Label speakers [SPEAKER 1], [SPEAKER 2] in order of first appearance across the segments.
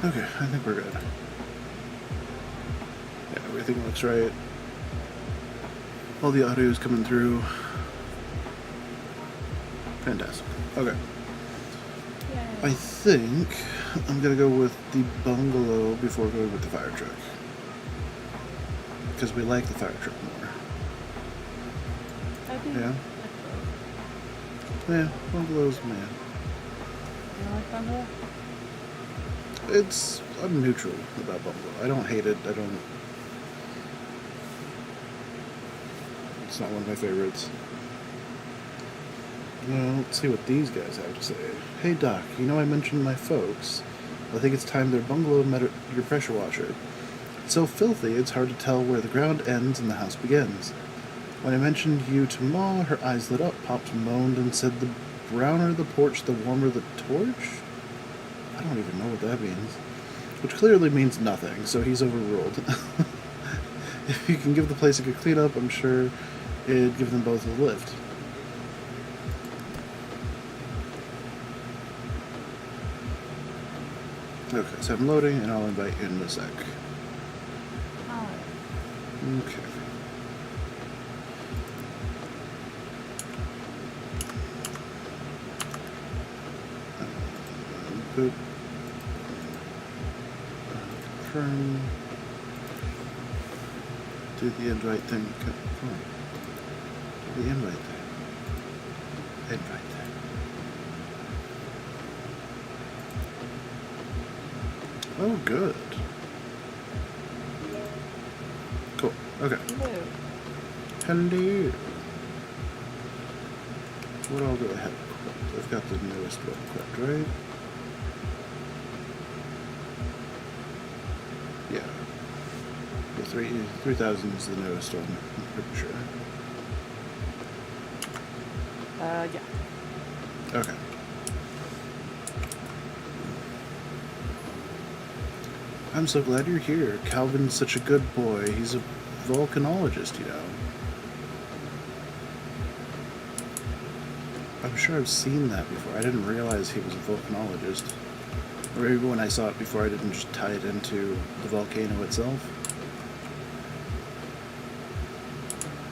[SPEAKER 1] Okay, I think we're good. Yeah, everything looks right. All the audio is coming through. Fantastic. Okay.
[SPEAKER 2] Yay.
[SPEAKER 1] I think I'm gonna go with the bungalow before going with the fire truck. Because we like the fire truck more.
[SPEAKER 2] I think
[SPEAKER 1] Yeah?
[SPEAKER 2] like both.
[SPEAKER 1] Yeah, bungalows, man.
[SPEAKER 2] You don't like bungalow?
[SPEAKER 1] I'm neutral about bungalow. I don't hate it. It's not one of my favorites. Well, let's see what these guys have to say. Hey Doc, you know I mentioned my folks. I think it's time their bungalow met your pressure washer. It's so filthy it's hard to tell where the ground ends and the house begins. When I mentioned you to Ma, her eyes lit up, Pops moaned and said the browner the porch, the warmer the torch? I don't even know what that means. Which clearly means nothing, so he's overruled. If you can give the place a good cleanup, I'm sure it'd give them both a lift. Okay, so I'm loading and I'll invite you in a sec.
[SPEAKER 2] Alright.
[SPEAKER 1] Okay. Boop. Confirm. Do the invite thing. Confirm. Do the invite thing. Invite thing. Oh, good. Cool. Okay.
[SPEAKER 2] Hello.
[SPEAKER 1] Hello. What all do I have equipped? I've got the newest one equipped, right? Yeah. The 3000 is the newest one, I'm pretty sure.
[SPEAKER 2] Yeah.
[SPEAKER 1] Okay. I'm so glad you're here. Calvin's such a good boy. He's a volcanologist, you know. I'm sure I've seen that before. I didn't realize he was a volcanologist. Or maybe when I saw it before, I didn't just tie it into the volcano itself.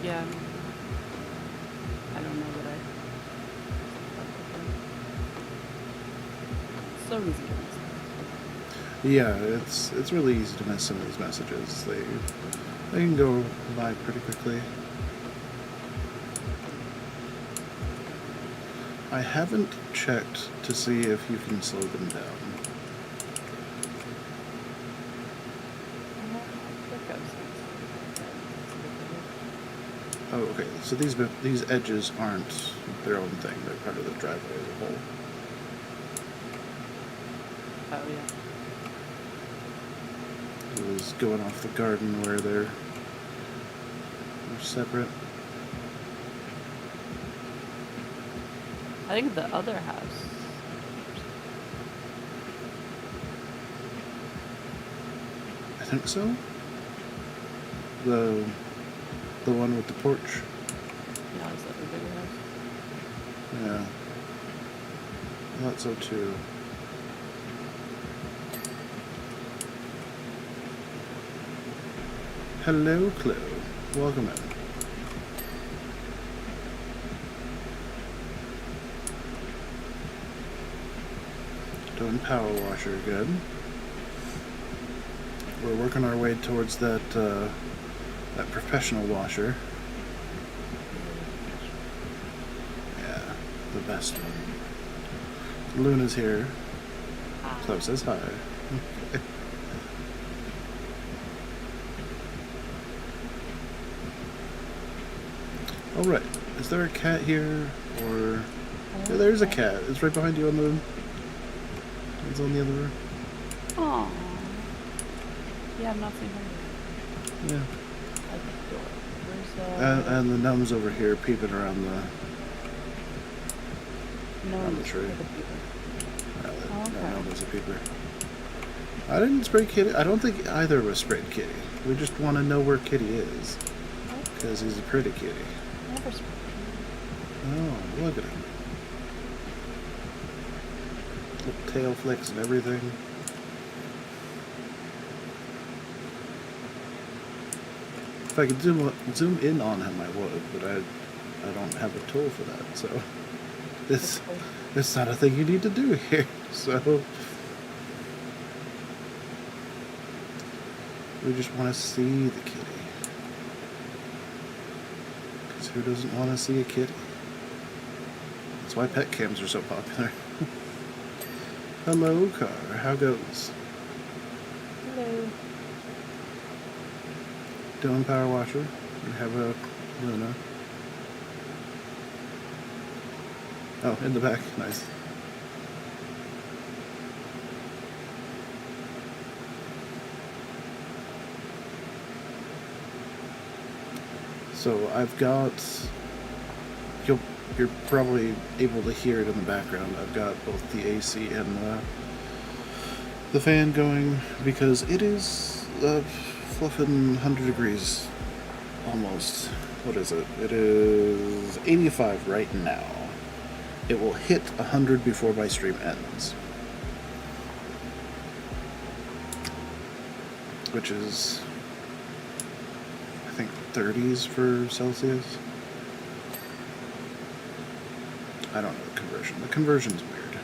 [SPEAKER 2] Yeah. I don't know what I. So easy to miss.
[SPEAKER 1] Yeah, it's really easy to miss some of these messages. They can go by pretty quickly. I haven't checked to see if you can slow them down. Oh, okay. So these edges aren't their own thing. They're part of the driveway as a whole.
[SPEAKER 2] Oh yeah.
[SPEAKER 1] It was going off the garden where they're separate.
[SPEAKER 2] I think the other house.
[SPEAKER 1] I think so. The one with the porch.
[SPEAKER 2] Yeah, is that the bigger house?
[SPEAKER 1] Yeah. I thought so too. Hello, Chloe. Welcome in. Doing power washer again. We're working our way towards that professional washer. Yeah, the best one. Luna's here. Chloe says hi. Alright, is there a cat here? Or... Yeah, there's a cat. It's right behind you on the... It's on the other room.
[SPEAKER 2] Aww. Yeah, I'm not seeing her.
[SPEAKER 1] Yeah.
[SPEAKER 2] At the door. Where's
[SPEAKER 1] And the numb's over here peeping around the...
[SPEAKER 2] No
[SPEAKER 1] on the
[SPEAKER 2] one's
[SPEAKER 1] tree.
[SPEAKER 2] for the people.
[SPEAKER 1] No, there's a peeper. I didn't spray Kitty. I don't think either of us sprayed Kitty. We just want to know where Kitty is. Because he's a pretty kitty.
[SPEAKER 2] Never sprayed.
[SPEAKER 1] Oh, look at him. Little tail flicks and everything. If I could zoom in on him, I would, but I don't have a tool for that. So it's not a thing you need to do here. So we just want to see the kitty. Because who doesn't want to see a kitty? That's why pet cams are so popular. Hello, car. How goes?
[SPEAKER 2] Hello.
[SPEAKER 1] Doing power washer. We have a Luna. Oh, in the back. Nice. So I've got. You're probably able to hear it in the background. I've got both the AC and the fan going because it is fluffing 100 degrees almost. What is it? It is 85 right now. It will hit 100 before my stream ends, which is I think 30s for Celsius. I don't know the conversion. The conversion's weird.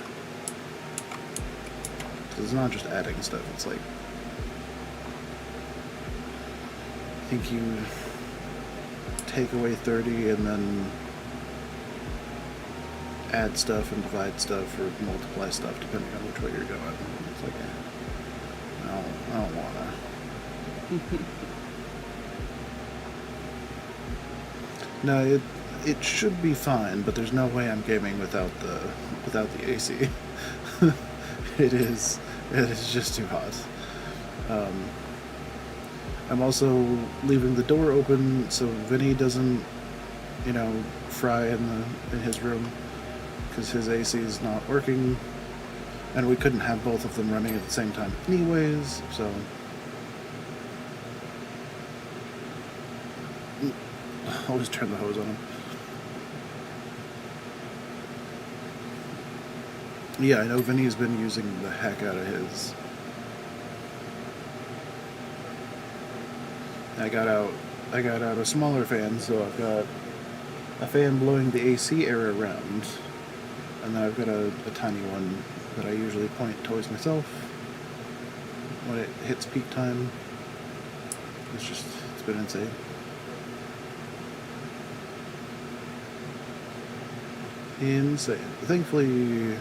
[SPEAKER 1] It's not just adding stuff, it's like I think you take away 30 and then add stuff and divide stuff or multiply stuff depending on which way you're going. It's like I don't wanna. No, it should be fine, but there's no way I'm gaming without the AC. It is just too hot. I'm also leaving the door open so Vinny doesn't, fry in his room because his AC is not working, and we couldn't have both of them running at the same time anyways. So I'll just turn the hose on him. Yeah, I know Vinny's been using the heck out of his. I got out a smaller fan, so I've got a fan blowing the AC air around, and then I've got a tiny one that I usually point towards myself when it hits peak time. It's been insane. Insane. Thankfully,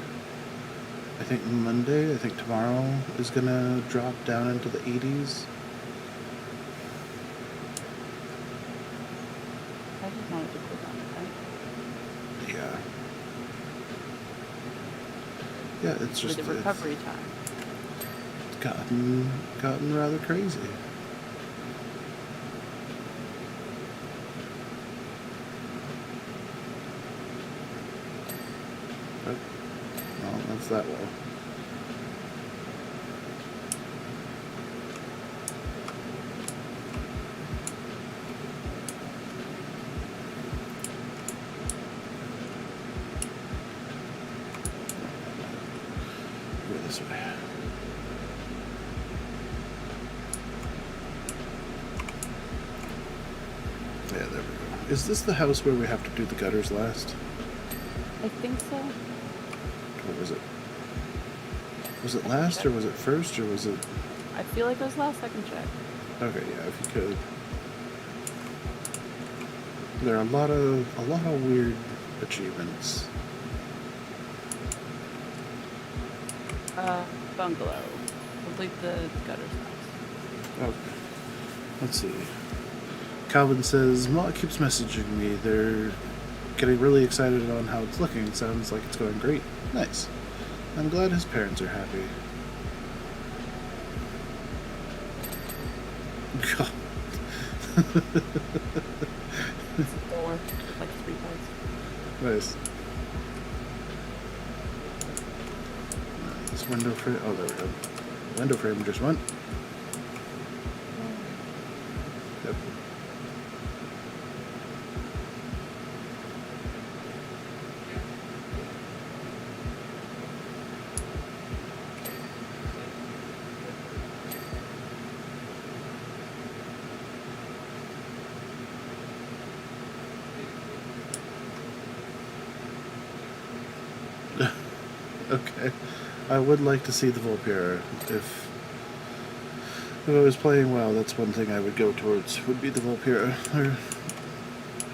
[SPEAKER 1] I think Monday, tomorrow is gonna drop down into the 80s.
[SPEAKER 2] I just wanted to click on it, right?
[SPEAKER 1] Yeah. Yeah, it's just
[SPEAKER 2] With the recovery time.
[SPEAKER 1] It's gotten rather crazy. But, well, that's that well. Go this way. Yeah, there we go. Is this the house where we have to do the gutters last?
[SPEAKER 2] I think so.
[SPEAKER 1] What was it? Was it last, or was it first, or was it...
[SPEAKER 2] I feel like it was last. I can check.
[SPEAKER 1] Okay, yeah, if you could. There are a lot of weird achievements.
[SPEAKER 2] Bungalow. Complete the gutters house.
[SPEAKER 1] Okay. Let's see. Calvin says, Mott keeps messaging me. They're getting really excited on how it's looking. It sounds like it's going great. Nice. I'm glad his parents are happy. God.
[SPEAKER 2] It's a door with like 3 parts.
[SPEAKER 1] Nice. This window frame. Oh, there we go. Window frame just went. Yep. Okay. I would like to see the Vulpera. If I was playing well, that's one thing I would go towards, would be the Vulpera. They're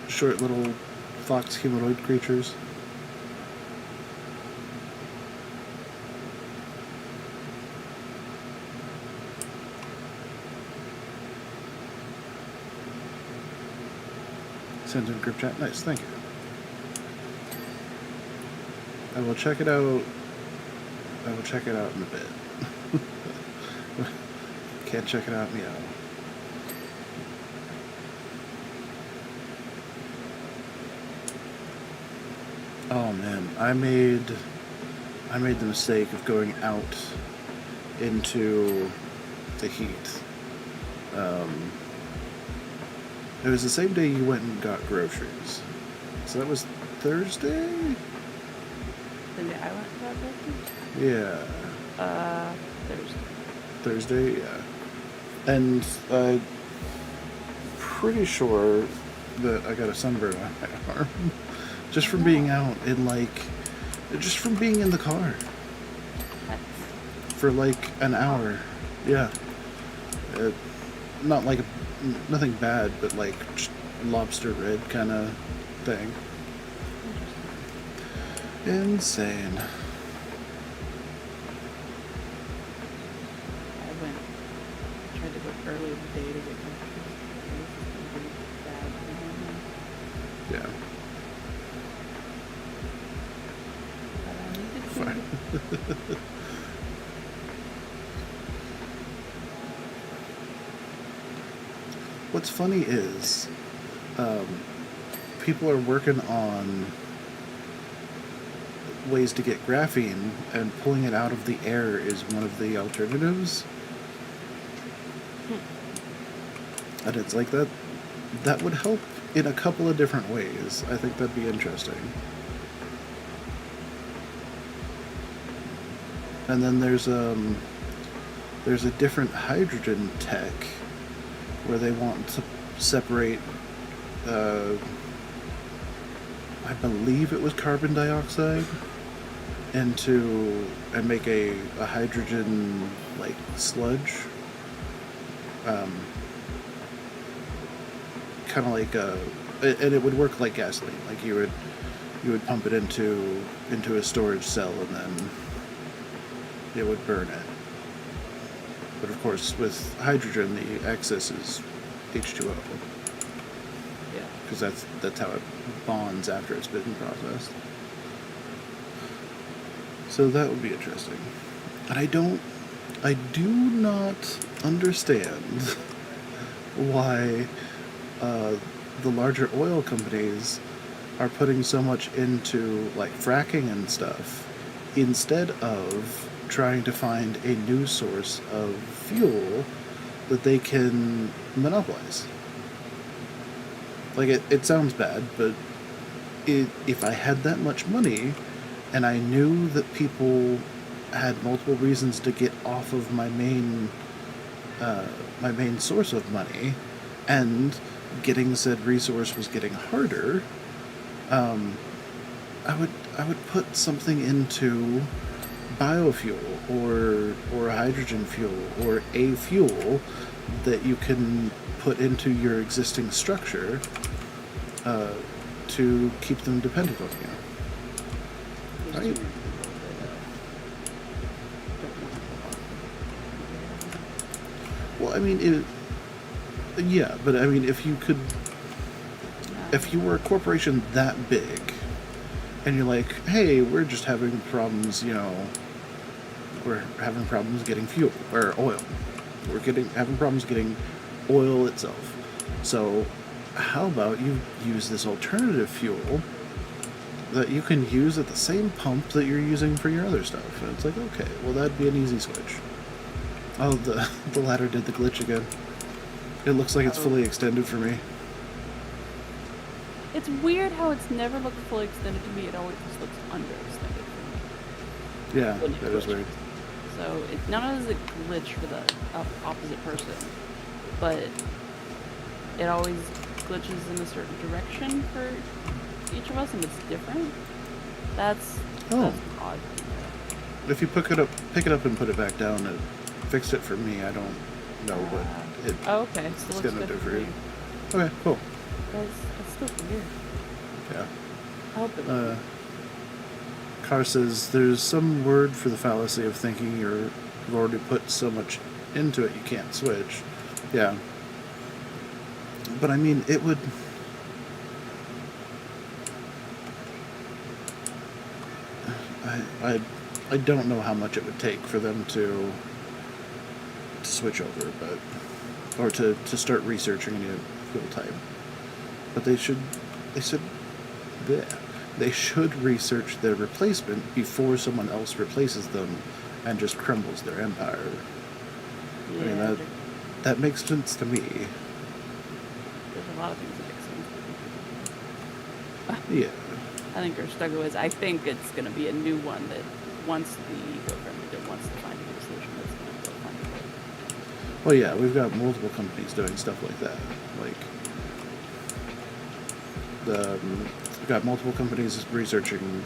[SPEAKER 1] short little fox humanoid creatures. Sent in group chat. Nice, thank you. I will check it out. I will check it out in a bit. Can't check it out, meow. Oh man, I made the mistake of going out into the heat. It was the same day you went and got groceries. So that was Thursday?
[SPEAKER 2] The day I went to that groceries?
[SPEAKER 1] Yeah.
[SPEAKER 2] Thursday.
[SPEAKER 1] Thursday, yeah. And I'm pretty sure that I got a sunburn on my arm. Just from being out in just from being in the car. For like an hour. Yeah. Not like nothing bad, but like just lobster red kind of thing. Insane.
[SPEAKER 2] Tried to go early in the day to get groceries. It was bad for
[SPEAKER 1] Yeah.
[SPEAKER 2] But I needed to.
[SPEAKER 1] What's funny is, people are working on ways to get graphene, and pulling it out of the air is one of the alternatives. And it's like that would help in a couple of different ways. I think that'd be interesting. And then there's a different hydrogen tech where they want to separate, I believe it was carbon dioxide, and make a hydrogen like sludge. Kind of like and it would work like gasoline. Like you would pump it into a storage cell, and then it would burn it. But of course, with hydrogen, the excess is H2O.
[SPEAKER 2] Yeah.
[SPEAKER 1] Because that's how it bonds after it's been processed. So that would be interesting. And I do not understand why the larger oil companies are putting so much into like fracking and stuff instead of trying to find a new source of fuel that they can monopolize. Like it sounds bad, but if I had that much money and I knew that people had multiple reasons to get off of my main source of money, and getting said resource was getting harder, I would put something into biofuel or hydrogen fuel or a fuel that you can put into your existing structure to keep them dependent on you. Right? Well, I mean, yeah, but I mean, if you were a corporation that big, and you're like, hey, we're just having problems, we're having problems getting fuel or oil. We're having problems getting oil itself. So how about you use this alternative fuel that you can use at the same pump that you're using for your other stuff? And it's like, okay, well, that'd be an easy switch. Oh, the ladder did the glitch again. It looks like it's fully extended for me.
[SPEAKER 2] It's weird how it's never looked fully extended to me. It always just looks underextended for me.
[SPEAKER 1] Yeah, that is weird.
[SPEAKER 2] So not only is it glitch for the opposite person, but it always glitches in a certain direction for each of us, and it's different. That's odd.
[SPEAKER 1] If you pick it up and put it back down, it fixed it for me. I don't know what
[SPEAKER 2] Oh, okay.
[SPEAKER 1] it's
[SPEAKER 2] So
[SPEAKER 1] gonna
[SPEAKER 2] looks
[SPEAKER 1] do
[SPEAKER 2] good
[SPEAKER 1] for
[SPEAKER 2] for
[SPEAKER 1] you.
[SPEAKER 2] me.
[SPEAKER 1] Okay, cool.
[SPEAKER 2] That's still weird.
[SPEAKER 1] Yeah.
[SPEAKER 2] I hope it was.
[SPEAKER 1] Carr says there's some word for the fallacy of thinking you've already put so much into it you can't switch. Yeah. But I mean, it would. I don't know how much it would take for them to switch over, but or to start researching a new fuel type. But they should yeah, they should research their replacement before someone else replaces them and just crumbles their empire.
[SPEAKER 2] Yeah,
[SPEAKER 1] I mean that makes sense to me.
[SPEAKER 2] there's a lot of things that make sense.
[SPEAKER 1] Yeah.
[SPEAKER 2] I think our struggle is, I think it's going to be a new one that once the eco-friendly wants to find a new solution, that's going to go find a way.
[SPEAKER 1] Well, yeah, we've got multiple companies doing stuff like that. Like, we've got multiple companies researching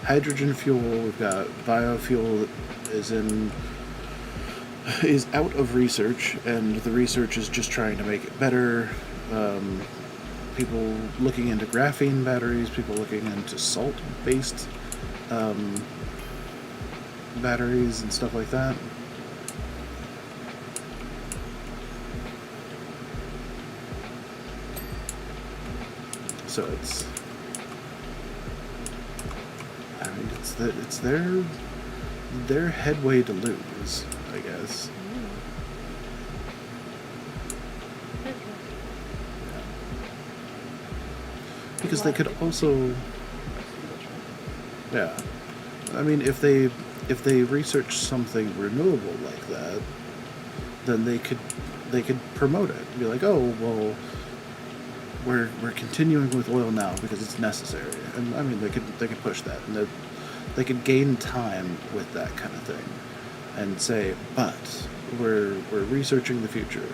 [SPEAKER 1] hydrogen fuel. We've got biofuel that is out of research, and the research is just trying to make it better. People looking into graphene batteries, people looking into salt-based batteries and stuff like that. So it's their headway to lose, I guess. Because they could also, yeah. I mean, if they research something renewable like that, then they could promote it. Be like, oh well, we're continuing with oil now because it's necessary. And I mean, they could push that, and they could gain time with that kind of thing, and say, but we're researching the future,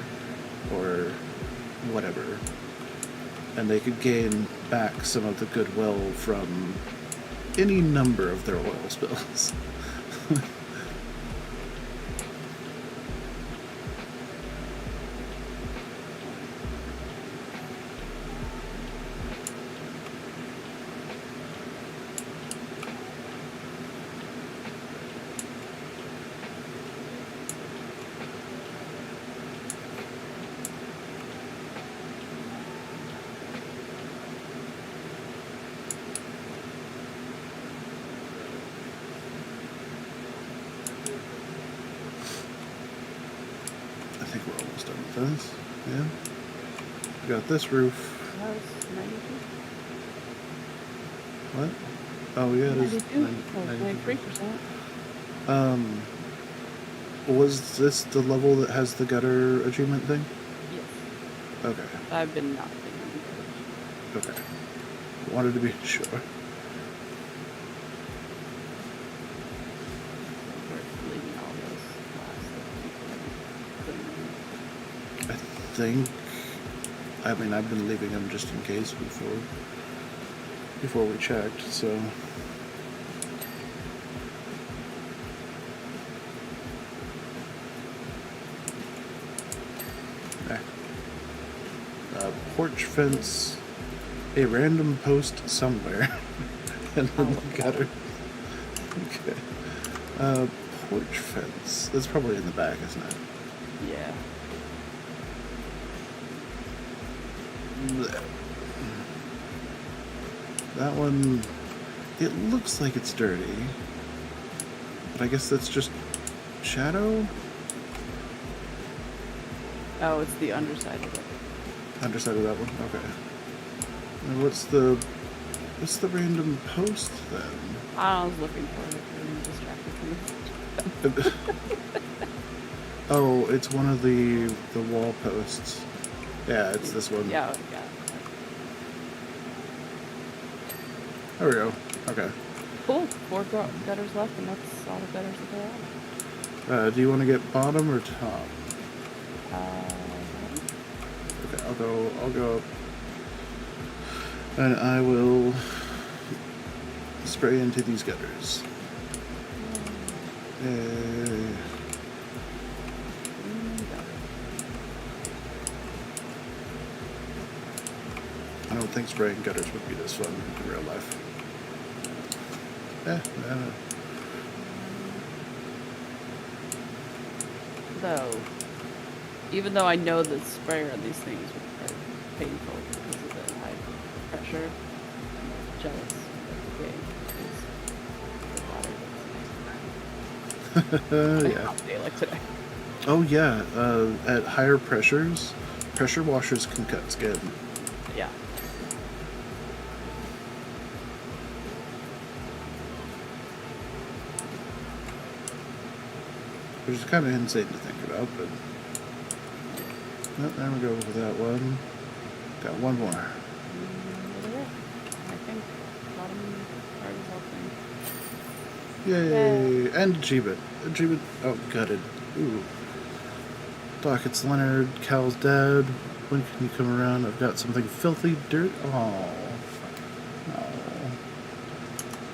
[SPEAKER 1] or whatever. And they could gain back some of the goodwill from any number of their oil spills. I think we're almost done with this. Yeah. We got this roof.
[SPEAKER 2] That was 92?
[SPEAKER 1] What? Oh yeah, it is
[SPEAKER 2] 92? 93%.
[SPEAKER 1] Was this the level that has the gutter achievement thing?
[SPEAKER 2] Yes.
[SPEAKER 1] Okay.
[SPEAKER 2] I've been not being encouraged.
[SPEAKER 1] Okay. Wanted to be sure.
[SPEAKER 2] We're leaving all those last
[SPEAKER 1] I think. I mean, I've been leaving them just in case before we checked. So. Porch fence, a random post somewhere, and then the gutter. Okay. Porch fence. That's probably in the back, isn't it?
[SPEAKER 2] Yeah.
[SPEAKER 1] That one, it looks like it's dirty, but I guess that's just shadow?
[SPEAKER 2] Oh, it's the underside of it.
[SPEAKER 1] Underside of that one? Okay. And what's the random post then?
[SPEAKER 2] I was looking for it and distracted me.
[SPEAKER 1] Oh, it's one of the wall posts. Yeah, it's this one.
[SPEAKER 2] Yeah.
[SPEAKER 1] There we go. Okay.
[SPEAKER 2] Cool. 4 gutters left, and that's all the gutters that there are.
[SPEAKER 1] Do you want to get bottom or top? Okay, I'll go up. And I will spray into these gutters. I don't think spraying gutters would be this fun in real life.
[SPEAKER 2] Though, even though I know the sprayer on these things are painful because of the high pressure, I'm jealous of the game because the water doesn't.
[SPEAKER 1] Yeah.
[SPEAKER 2] Hot day like today.
[SPEAKER 1] Oh yeah. At higher pressures, pressure washers can cut skin.
[SPEAKER 2] Yeah.
[SPEAKER 1] Which is kind of insane to think about, but there we go with that one. Got one more.
[SPEAKER 2] I think bottom part is helping.
[SPEAKER 1] Yay! And achievement. Achievement. Oh, gutted. Ooh. Doc, it's Leonard. Cal's dead. When can you come around? I've got something filthy dirt. Oh. No.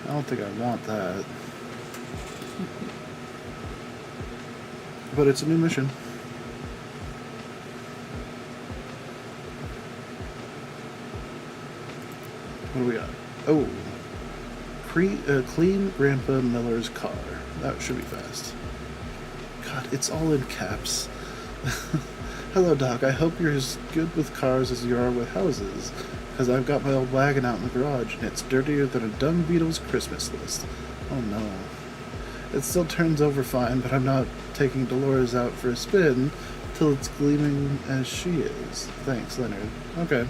[SPEAKER 1] I don't think I want that. But it's a new mission. What do we got? Oh. Clean Grandpa Miller's car. That should be fast. God, it's all in caps. Hello, Doc. I hope you're as good with cars as you are with houses. Because I've got my old wagon out in the garage, and it's dirtier than a Dung Beetle's Christmas list. Oh no. It still turns over fine, but I'm not taking Dolores out for a spin till it's gleaming as she is. Thanks, Leonard. Okay.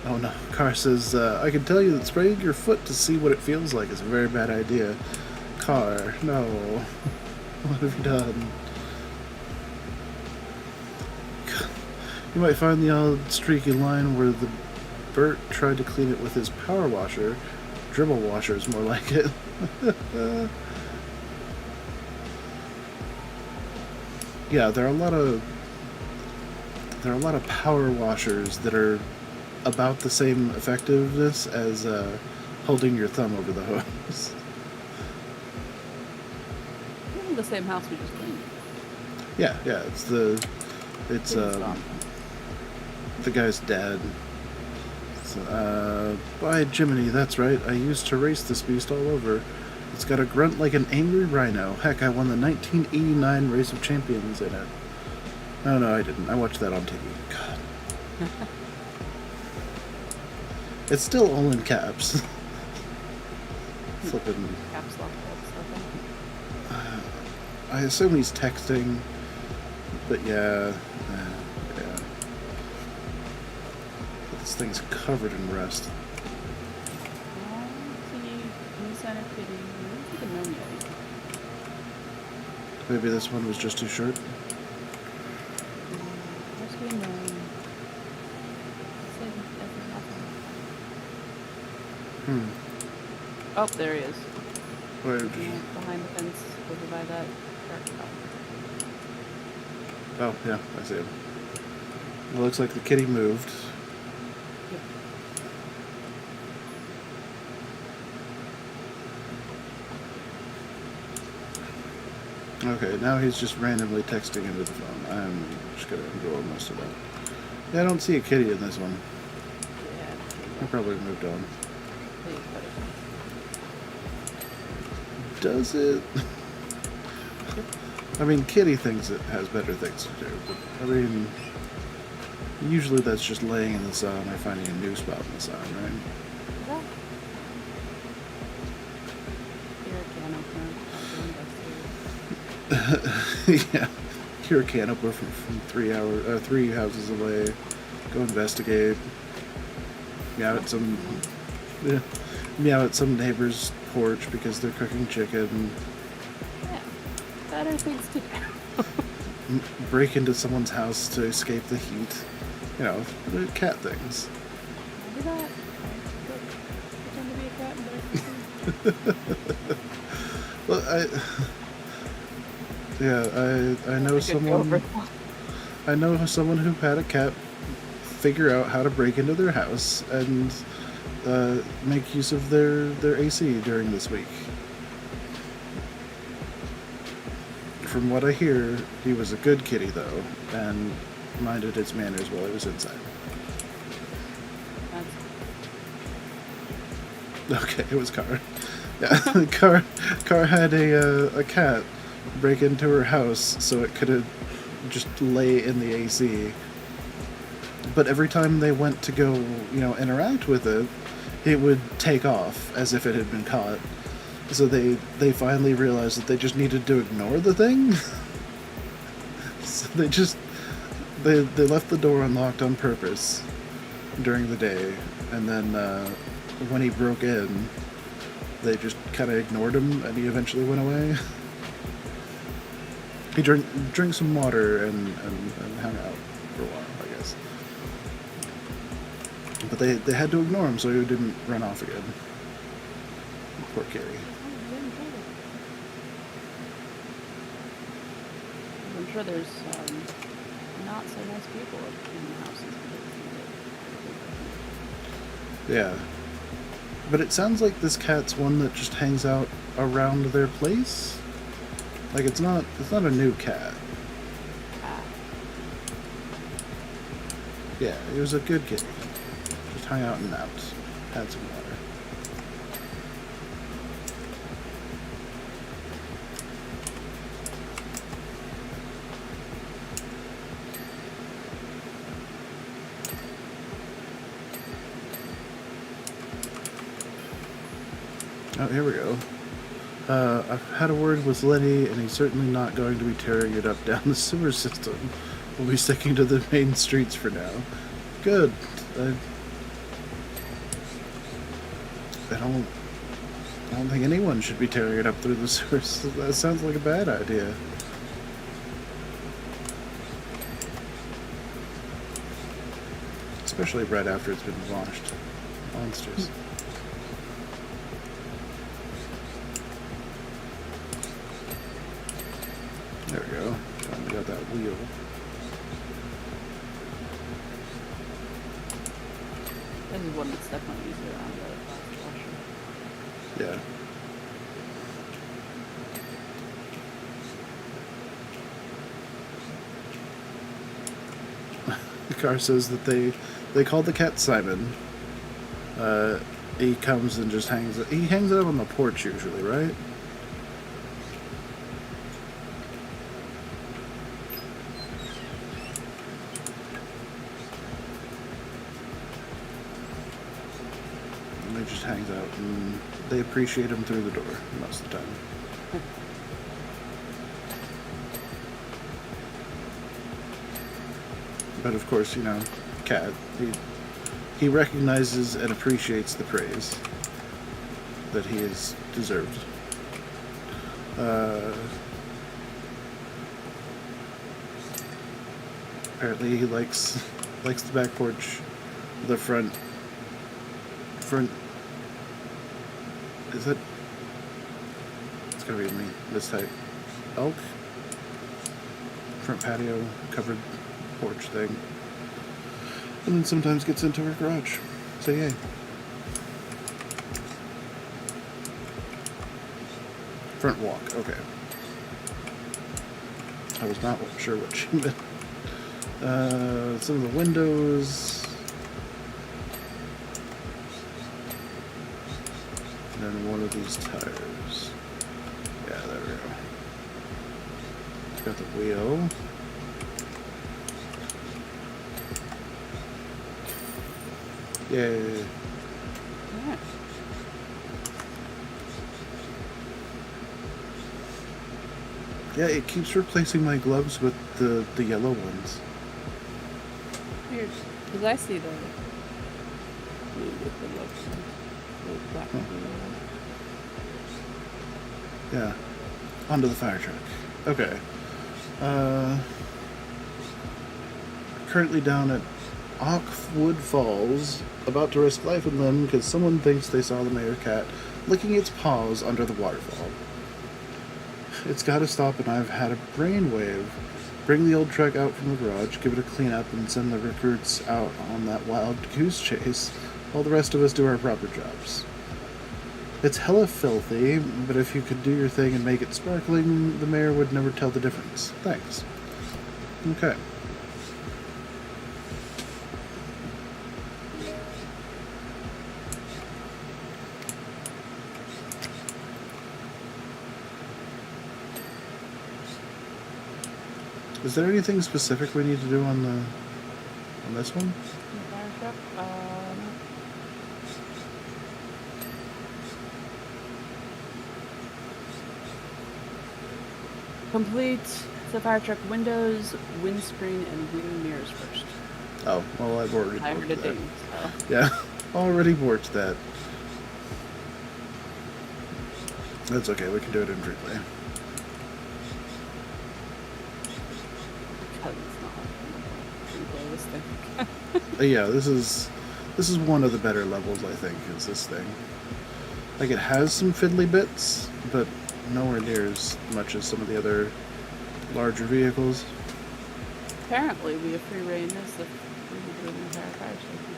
[SPEAKER 1] Oh no. Car says, I can tell you that spraying your foot to see what it feels like is a very bad idea. Car, no. What have you done? You might find the odd streaky line where the Bert tried to clean it with his power washer. Dribble washer is more like it. Yeah, there are a lot of power washers that are about the same effectiveness as holding your thumb over the hose.
[SPEAKER 2] We're in the same house we just cleaned.
[SPEAKER 1] Yeah, it's the guy's dad. By Jiminy, that's right. I used to race this beast all over. It's got a grunt like an angry rhino. Heck, I won the 1989 Race of Champions in it. Oh, no, I didn't. I watched that on TV. God. It's still all in caps. Flipping.
[SPEAKER 2] Caps lock stuff.
[SPEAKER 1] I assume he's texting, but yeah. This thing's covered in rust. Maybe this one was just too short.
[SPEAKER 2] Oh, there he is.
[SPEAKER 1] Where?
[SPEAKER 2] Behind the fence over by that dark top.
[SPEAKER 1] Oh, yeah, I see him. It looks like the kitty moved. Okay, now he's just randomly texting into the phone. I'm just gonna ignore most of that. Yeah, I don't see a kitty in this one.
[SPEAKER 2] Yeah.
[SPEAKER 1] I probably moved on. Does it? I mean, kitty thinks it has better things to do, but I mean, usually that's just laying in the sun or finding a new spot in the sun, right? Yeah, hear a can opener from 3 houses away. Go investigate. Meow at some neighbor's porch because they're cooking chicken.
[SPEAKER 2] Yeah, better things to do.
[SPEAKER 1] Break into someone's house to escape the heat. You know, the cat things.
[SPEAKER 2] Do that. Pretend to be a cat and
[SPEAKER 1] Well, I know someone. I know someone who had a cat figure out how to break into their house, and make use of their AC during this week. From what I hear, he was a good kitty, though, and minded his manners while he was inside. Okay, it was Car. Yeah, Car had a cat break into her house so it could just lay in the AC. But every time they went to go, interact with it, it would take off as if it had been caught. So they finally realized that they just needed to ignore the thing. So they left the door unlocked on purpose during the day, and then when he broke in, they just kind of ignored him, and he eventually went away. He drank some water and hung out for a while, I guess. But they had to ignore him so he didn't run off again. Poor kitty.
[SPEAKER 2] I'm sure there's not so nice people in the houses.
[SPEAKER 1] Yeah. But it sounds like this cat's one that just hangs out around their place. Like it's not a new cat. Yeah, it was a good kitty. Just hung out and napped. Had some water. Oh, here we go. I've had a word with Lenny, and he's certainly not going to be tearing it up down the sewer system. We'll be sticking to the main streets for now. Good. I don't think anyone should be tearing it up through the sewers. That sounds like a bad idea. Especially right after it's been washed. Monsters. There we go. Finally got that wheel.
[SPEAKER 2] This is one that's definitely easier on the fast washer.
[SPEAKER 1] Yeah. The car says that they call the cat Simon. He comes and just hangs it. He hangs out on the porch usually, right? He just hangs out, and they appreciate him through the door most of the time. But of course, cat, he recognizes and appreciates the praise that he has deserved. Apparently he likes the back porch, the front, is it? It's gotta be this type. Elk? Front patio, covered porch thing. And then sometimes gets into her garage. So yay. Front walk, okay. I was not sure what she meant. Some of the windows. And then one of these tires. Yeah, there we go. It's got the wheel. Yay.
[SPEAKER 2] Yeah.
[SPEAKER 1] Yeah, it keeps replacing my gloves with the yellow ones.
[SPEAKER 2] Weird. Because I see the blue with the looks. The black and blue.
[SPEAKER 1] Yeah. Onto the Firetruck. Okay. Currently down at Oakwood Falls, about to risk life and limb because someone thinks they saw the mayor cat licking its paws under the waterfall. It's got to stop, and I've had a brainwave. Bring the old truck out from the garage, give it a clean up, and send the recruits out on that wild goose chase. while the rest of us do our proper jobs. It's hella filthy, but if you could do your thing and make it sparkling, the mayor would never tell the difference. Thanks. Okay. Is there anything specific we need to do on this one?
[SPEAKER 2] Firetruck, complete the Firetruck windows, windscreen, and rear mirrors first.
[SPEAKER 1] Oh, well, I've already
[SPEAKER 2] I heard
[SPEAKER 1] worked
[SPEAKER 2] a
[SPEAKER 1] that.
[SPEAKER 2] ding, so.
[SPEAKER 1] Yeah, already worked that. That's okay, we can do it in replay.
[SPEAKER 2] Because it's not realistic.
[SPEAKER 1] Yeah, this is one of the better levels, I think, is this thing. Like, it has some fiddly bits, but nowhere near as much as some of the other larger vehicles.
[SPEAKER 2] Apparently, we have free reign as the entire fire station.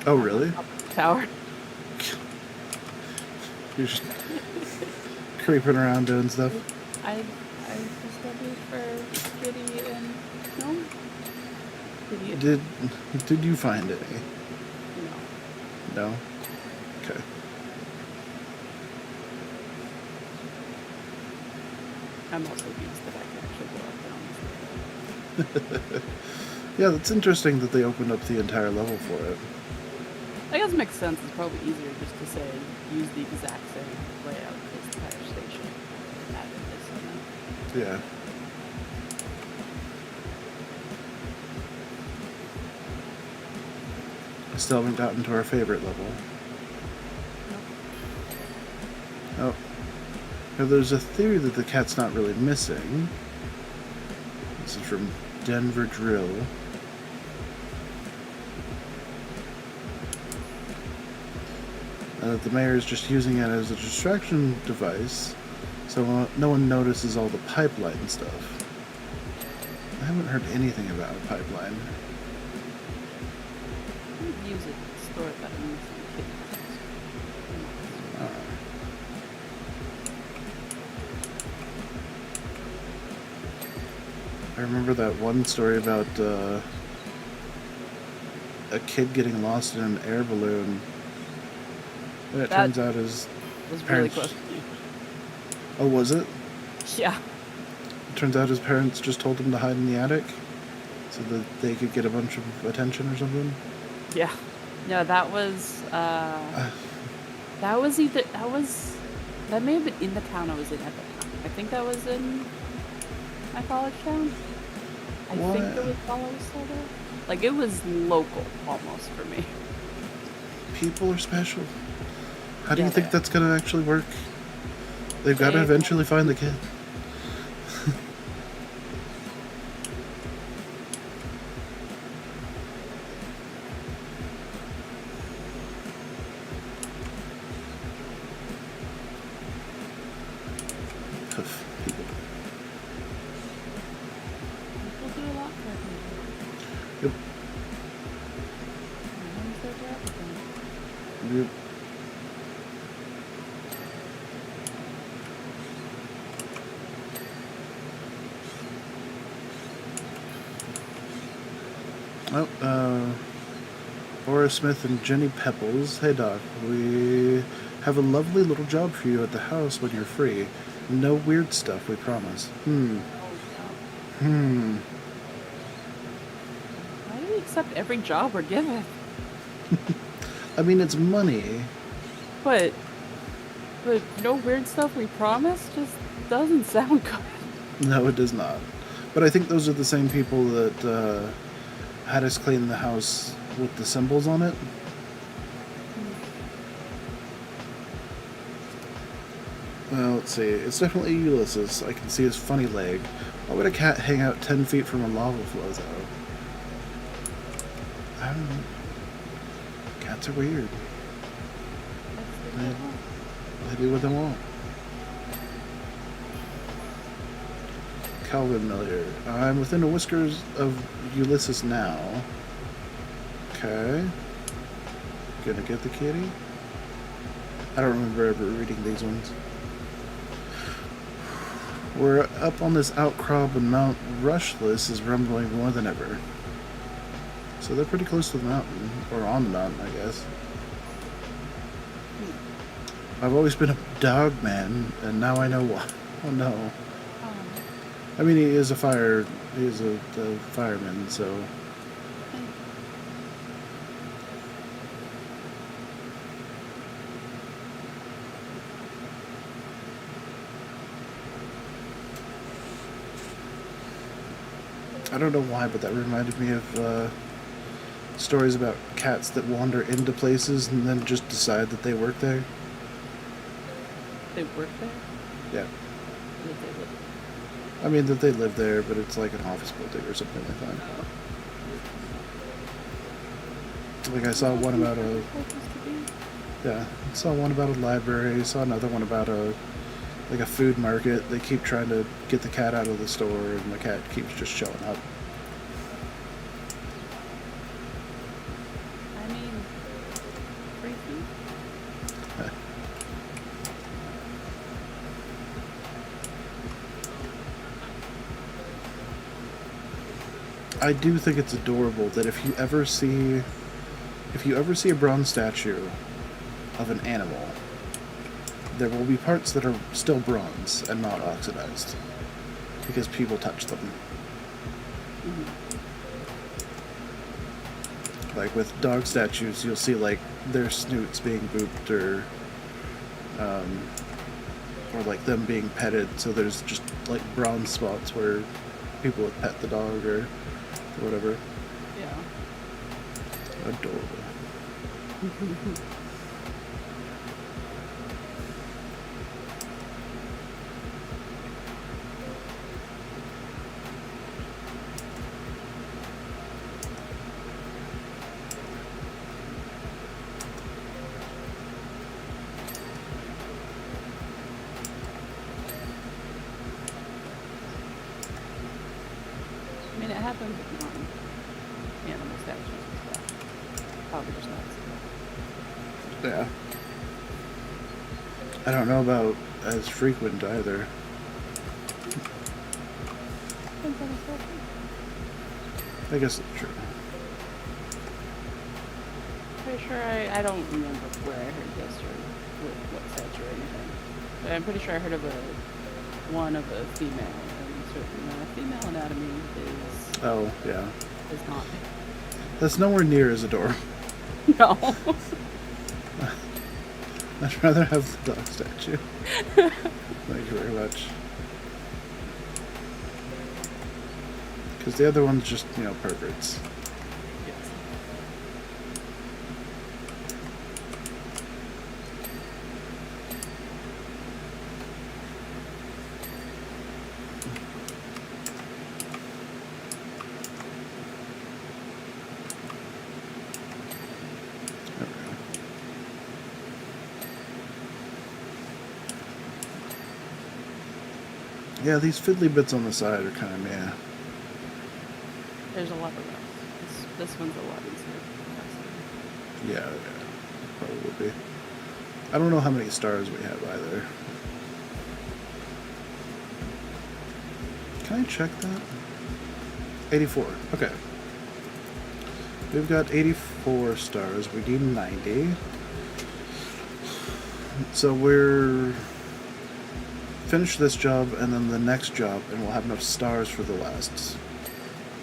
[SPEAKER 1] Oh, really?
[SPEAKER 2] Tower.
[SPEAKER 1] You're just creeping around doing stuff?
[SPEAKER 2] I was ready for Kitty and no. Kitty.
[SPEAKER 1] Did you find any?
[SPEAKER 2] No.
[SPEAKER 1] No? Okay.
[SPEAKER 2] I'm also used that I can actually go up down.
[SPEAKER 1] Yeah, that's interesting that they opened up the entire level for it.
[SPEAKER 2] I guess it makes sense. It's probably easier just to say use the exact same layout as the fire station. Add in this and that.
[SPEAKER 1] Yeah. I still haven't gotten to our favorite level. Oh. Now, there's a theory that the cat's not really missing. This is from Denver Drill. That the mayor is just using it as a distraction device, so no one notices all the pipeline stuff. I haven't heard anything about a pipeline.
[SPEAKER 2] Use it to store it better than some kids.
[SPEAKER 1] I remember that one story about a kid getting lost in an air balloon. And it turns out his
[SPEAKER 2] was really
[SPEAKER 1] parents...
[SPEAKER 2] close to me.
[SPEAKER 1] Oh, was it?
[SPEAKER 2] Yeah.
[SPEAKER 1] It turns out his parents just told him to hide in the attic so that they could get a bunch of attention or something.
[SPEAKER 2] Yeah. No, that was that may have been in the town I was in at the time. I think that was in my college town. I think it was while I was still there. Like, it was local almost for me.
[SPEAKER 1] People are special. How do you
[SPEAKER 2] Yeah,
[SPEAKER 1] think
[SPEAKER 2] they
[SPEAKER 1] that's going to actually work? They've got to eventually find the kid. Tough people.
[SPEAKER 2] People do a lot for me.
[SPEAKER 1] Yep.
[SPEAKER 2] Sometimes they're everything.
[SPEAKER 1] Yep. Oh, Laura Smith and Jenny Pepples. Hey, Doc. We have a lovely little job for you at the house when you're free. No weird stuff, we promise.
[SPEAKER 2] Oh, no. Why do we accept every job we're given?
[SPEAKER 1] I mean, it's money.
[SPEAKER 2] But no weird stuff we promise just doesn't sound good.
[SPEAKER 1] No, it does not. But I think those are the same people that had us clean the house with the symbols on it. Well, let's see. It's definitely Ulysses. I can see his funny leg. Why would a cat hang out 10 feet from a lava flow, though? I don't know. Cats are weird. They do what they want. Calvin Miller. I'm within a whiskers of Ulysses now. Okay. Gonna get the kitty? I don't remember ever reading these ones. We're up on this outcrop and Mount Rushless is rumbling more than ever. So they're pretty close to the mountain, or on the mountain, I guess. I've always been a dog man, and now I know why. Oh no. I mean, he is a fireman, so... I don't know why, but that reminded me of stories about cats that wander into places and then just decide that they work there.
[SPEAKER 2] They work there?
[SPEAKER 1] Yeah.
[SPEAKER 2] Or did they live
[SPEAKER 1] I mean, that they live there, but it's like an office building or something like that.
[SPEAKER 2] there?
[SPEAKER 1] Like I saw one about a... Yeah, I saw one about a library, I saw another one about a food market. They keep trying to get the cat out of the store, and the cat keeps just showing up.
[SPEAKER 2] I mean, free food?
[SPEAKER 1] I do think it's adorable that if you ever see a bronze statue of an animal, there will be parts that are still bronze and not oxidized because people touch them.
[SPEAKER 2] Mm-hmm.
[SPEAKER 1] Like with dog statues, you'll see like their snoots being booped or like them being petted. So there's just like bronze spots where people would pet the dog or whatever.
[SPEAKER 2] Yeah.
[SPEAKER 1] Adorable.
[SPEAKER 2] I mean, it happens with non-animal statues as well. Probably just not as
[SPEAKER 1] Yeah. I don't know about as frequent either.
[SPEAKER 2] Depends on the statue.
[SPEAKER 1] I guess it's true.
[SPEAKER 2] Pretty sure I don't remember where I heard this or what statue or anything. But I'm pretty sure I heard of one of a female, and certain female anatomy
[SPEAKER 1] Oh, yeah.
[SPEAKER 2] is not.
[SPEAKER 1] That's nowhere near as adorable.
[SPEAKER 2] No.
[SPEAKER 1] I'd rather have the dog statue. Thank you very much. Because the other one's just, perverts.
[SPEAKER 2] Yes.
[SPEAKER 1] Yeah, these fiddly bits on the side are kind of meh.
[SPEAKER 2] There's a lot of rest. This one's a lot easier.
[SPEAKER 1] Yeah, probably would be. I don't know how many stars we have either. Can I check that? 84. Okay. We've got 84 stars. We need 90. So we're... finish this job and then the next job, and we'll have enough stars for the last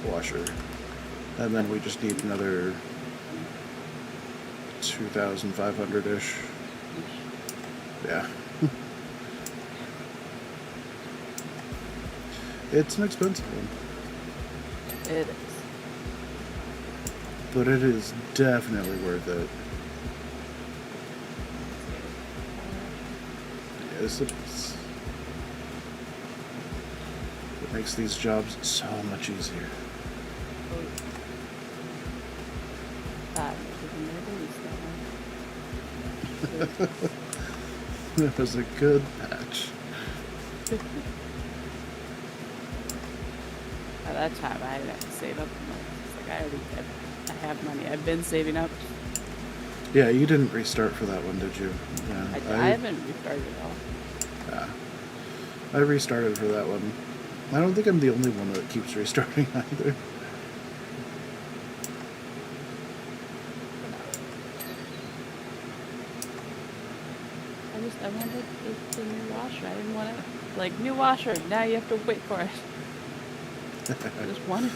[SPEAKER 1] washer. And then we just need another 2,500-ish. Yeah. It's an expensive one.
[SPEAKER 2] It is.
[SPEAKER 1] But it is definitely worth it. Yes, it is. It makes these jobs so much easier.
[SPEAKER 2] That
[SPEAKER 1] It was a good patch.
[SPEAKER 2] At that time, I didn't have to save up the money. It's like I already did. I have money. I've been saving up.
[SPEAKER 1] Yeah, you didn't restart for that one, did you? Yeah,
[SPEAKER 2] I haven't restarted at all.
[SPEAKER 1] Yeah. I restarted for that one. I don't think I'm the only one that keeps restarting either.
[SPEAKER 2] I wanted the new washer. I didn't want it. Like, new washer. Now you have to wait for it. I just wanted it.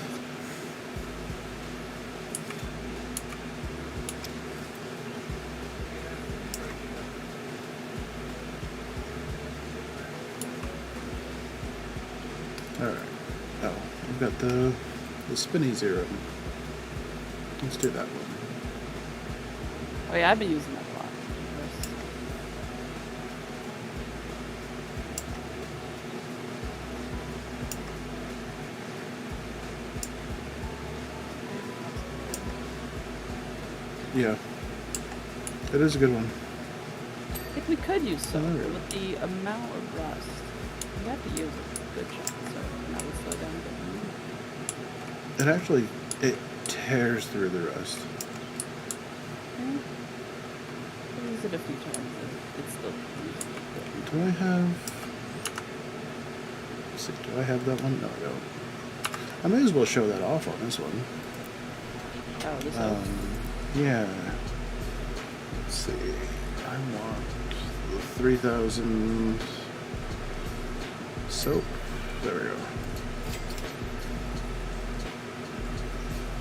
[SPEAKER 1] Alright. Oh, we've got the spinny zero. Let's do that one.
[SPEAKER 2] Oh yeah, I've been using that a lot.
[SPEAKER 1] Yeah. It is a good one.
[SPEAKER 2] I think we could use soap with the amount of rust. We have to use a good chunk of soap, and that would slow down a bit more.
[SPEAKER 1] It actually, it tears through the rust.
[SPEAKER 2] Yeah. I've used it a few times, and it's still usable.
[SPEAKER 1] Do I have... Let's see, do I have that one? No, I don't. I may as well show that off on this one.
[SPEAKER 2] Oh, this one?
[SPEAKER 1] Yeah. Let's see. I want the 3000 soap. There we go.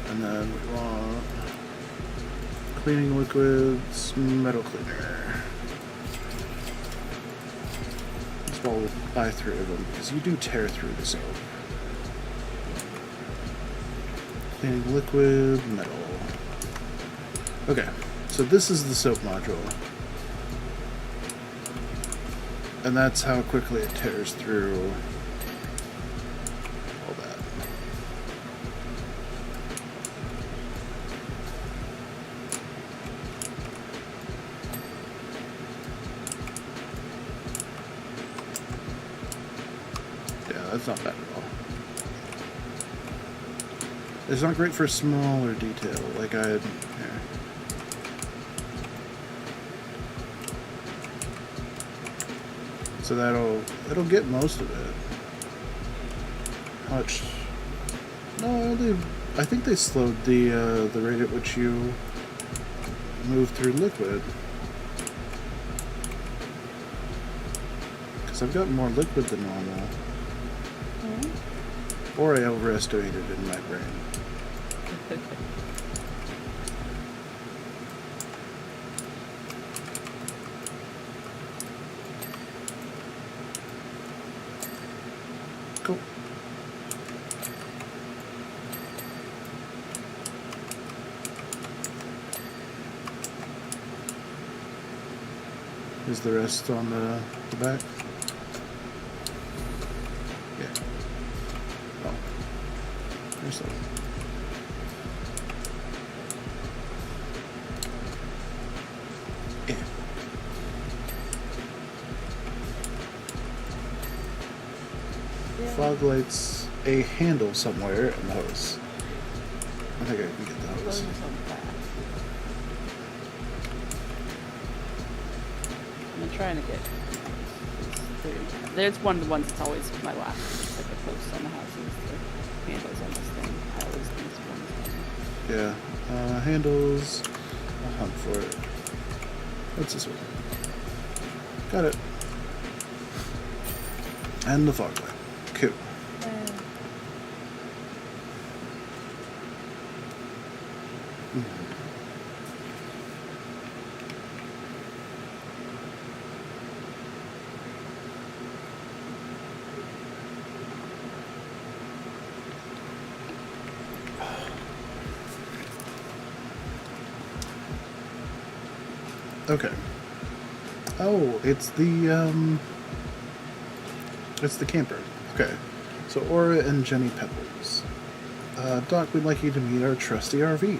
[SPEAKER 1] And then we want cleaning liquids, metal cleaner. Let's roll buy 3 of them because you do tear through the soap. Cleaning liquid, metal. Okay, so this is the soap module. And that's how quickly it tears through all that. Yeah, that's not bad at all. It's not great for smaller detail, like I had here. So that'll get most of it. How much? No, I think they slowed the rate at which you move through liquid. Because I've got more liquid than normal.
[SPEAKER 2] Mm-hmm.
[SPEAKER 1] Or I overestimated it in my brain. Cool. Is the rest on the back? Yeah. Oh. There's some. Yeah. Fog lights a handle somewhere in the hose. I think I can get the hose.
[SPEAKER 2] I'm trying to get. There's one of the ones that's always my last. It's like a post on the house. The handles on this thing. I always use one.
[SPEAKER 1] Yeah. Handles. I'll hunt for it. What's this one? Got it. And the fog light. Cool. Okay. Oh, it's the camper. Okay. So Aura and Jenny Pebbles. Doc, we'd like you to meet our trusty RV.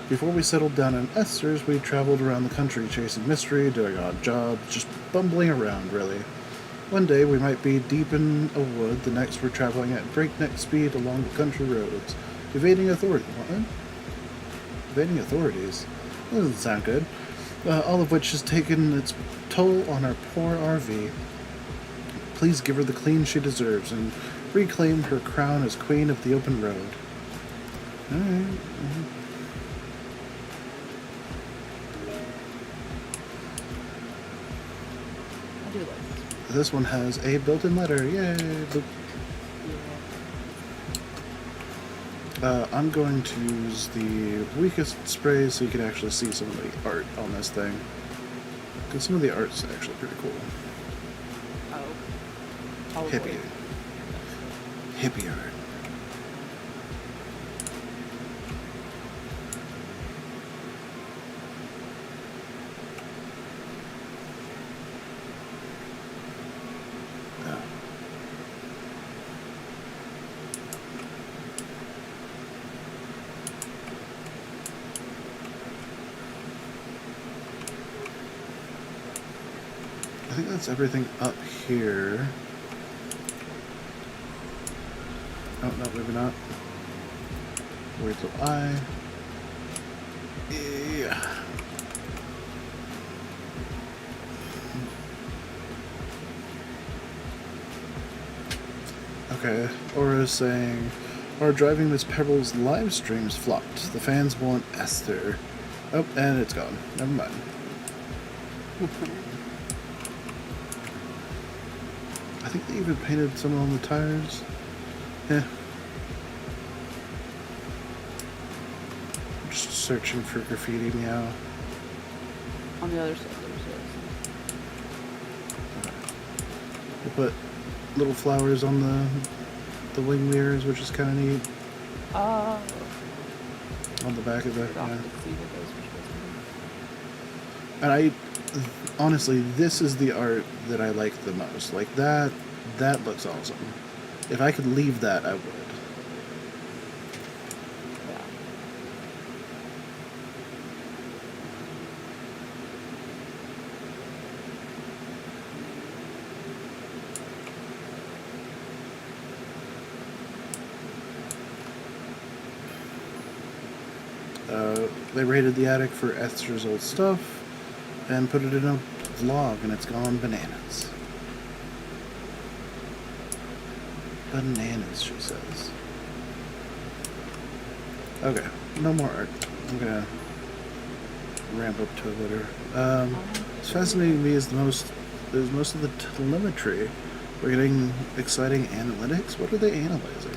[SPEAKER 1] Before we settled down in Esther's, we traveled around the country chasing mystery, doing odd jobs, just bumbling around, really. One day we might be deep in a wood, the next we're traveling at breakneck speed along the country roads, evading authority. What? evading authorities. That doesn't sound good. All of which has taken its toll on our poor RV. Please give her the clean she deserves and reclaim her crown as queen of the open road. Alright.
[SPEAKER 2] I do like this.
[SPEAKER 1] This one has a built-in letter. Yay! Boop. I'm going to use the weakest spray so you can actually see some of the art on this thing. Because some of the art's actually pretty cool.
[SPEAKER 2] Oh.
[SPEAKER 1] Hippie. Hippie art. Oh. I think that's everything up here. Oh, no, maybe not. Wait till Yeah. Okay, Aura's saying, our Driving Miss Pebble's live streams flopped. The fans want Esther. Oh, and it's gone. Never mind. I think they even painted some on the tires. Yeah. Just searching for graffiti meow.
[SPEAKER 2] On the other side,
[SPEAKER 1] They put little flowers on the wing mirrors, which is kind of neat.
[SPEAKER 2] Oh.
[SPEAKER 1] On the back of the.
[SPEAKER 2] Forgot
[SPEAKER 1] Yeah.
[SPEAKER 2] to see what those were supposed to be.
[SPEAKER 1] And honestly, this is the art that I like the most. Like that looks awesome. If I could leave that, I would. They raided the attic for Esther's old stuff and put it in a vlog, and it's gone bananas. Bananas, she says. Okay, no more art. I'm gonna ramp up to a litter. What's fascinating to me is most of the telemetry. We're getting exciting analytics. What are they analyzing?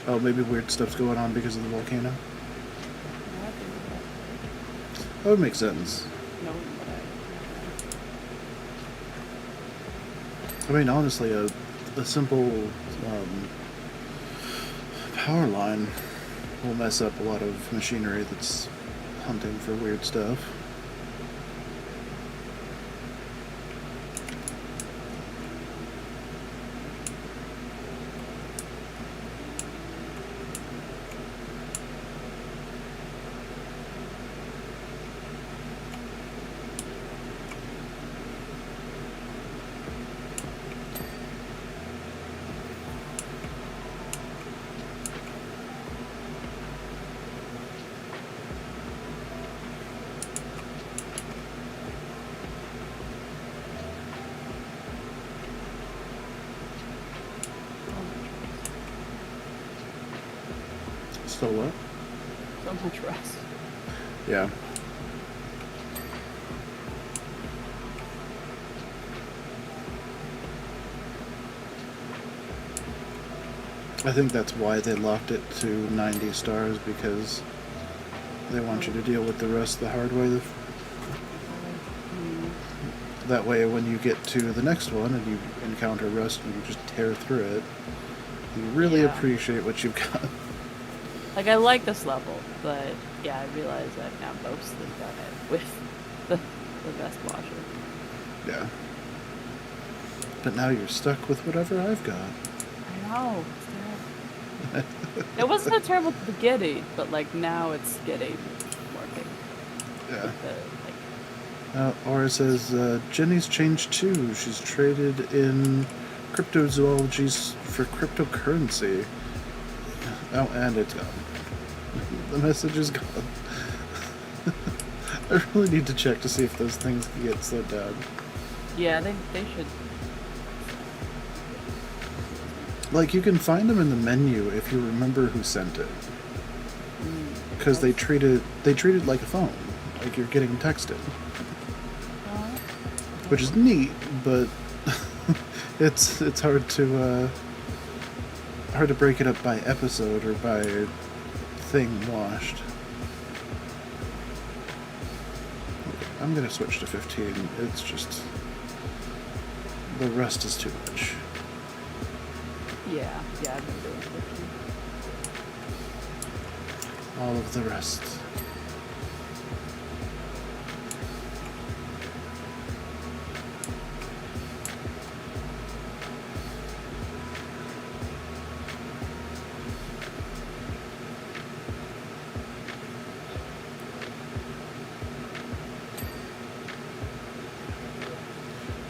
[SPEAKER 1] Oh, maybe weird stuff's going on because of the volcano. That would make sense.
[SPEAKER 2] No,
[SPEAKER 1] I mean, honestly, a simple power line will mess up a lot of machinery that's hunting for weird stuff. So what?
[SPEAKER 2] So much rest.
[SPEAKER 1] Yeah. I think that's why they locked it to 90 stars, because they want you to deal with the rest the hard way. That way, when you get to the next one and you encounter rust and you just tear through it, you really appreciate what you've got.
[SPEAKER 2] Like, I like this level, but yeah, I realize I've now mostly done it with the best washer.
[SPEAKER 1] Yeah. But now you're stuck with whatever I've got.
[SPEAKER 2] I know. It's terrible. It wasn't so terrible at the beginning, but like now it's getting working.
[SPEAKER 1] Yeah.
[SPEAKER 2] With the,
[SPEAKER 1] Aura says, Jenny's changed too. She's traded in cryptozoologies for cryptocurrency. Oh, and it's gone. The message is gone. I really need to check to see if those things can get slowed down.
[SPEAKER 2] Yeah, they should.
[SPEAKER 1] Like, you can find them in the menu if you remember who sent it. Because they treat it like a phone. Like you're getting texted. Which is neat, but it's hard to break it up by episode or by thing washed. I'm gonna switch to 15. It's just the rest is too much.
[SPEAKER 2] Yeah, I've been doing 15.
[SPEAKER 1] All of the rest.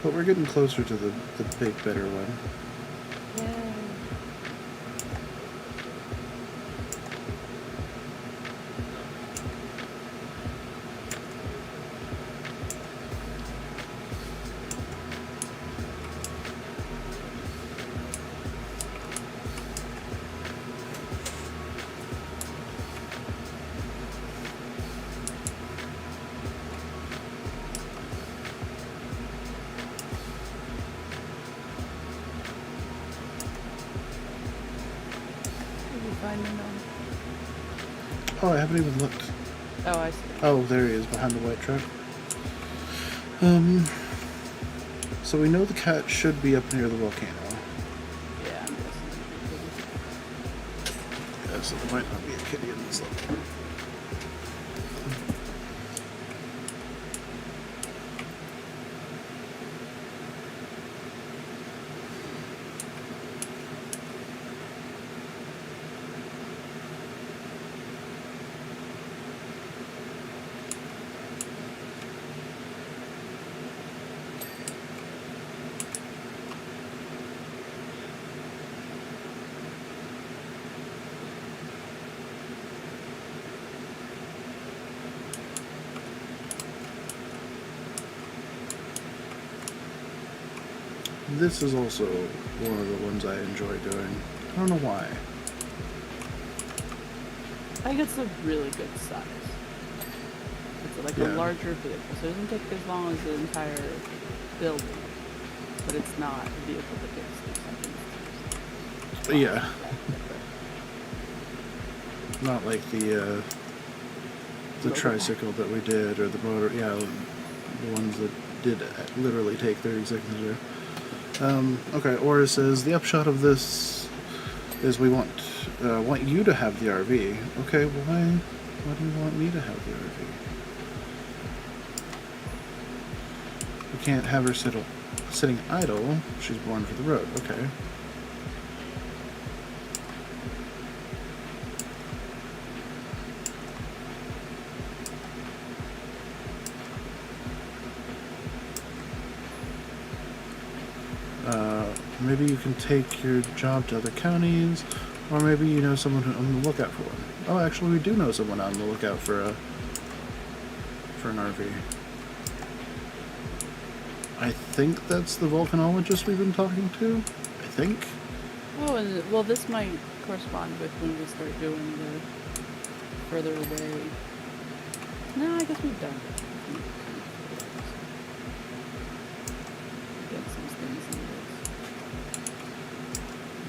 [SPEAKER 1] But we're getting closer to the big, better one.
[SPEAKER 2] Yay.
[SPEAKER 1] Oh, I haven't even looked.
[SPEAKER 2] Oh, I see.
[SPEAKER 1] Oh, there he is, behind the white truck. So we know the cat should be up near the volcano.
[SPEAKER 2] Yeah, I'm guessing.
[SPEAKER 1] Yeah, so there might not be a kitty in this level. This is also one of the ones I enjoy doing. I don't know why.
[SPEAKER 2] I think it's a really good size. It's like a larger vehicle, so it doesn't take as long as the entire building. But it's not a vehicle that takes something.
[SPEAKER 1] Yeah. Not like the tricycle that we did, or the motor, the ones that did literally take 30 seconds to do. Okay, Aura says, the upshot of this is we want you to have the RV. Okay, why do you want me to have the RV? We can't have her sitting idle. She's born for the road. Okay. Maybe you can take your job to other counties, or maybe you know someone on the lookout for one. Oh, actually, we do know someone on the lookout for an RV. I think that's the volcanologist we've been talking to. I think.
[SPEAKER 2] Oh, and well, this might correspond with when we start doing the further away. No, I guess we've done it.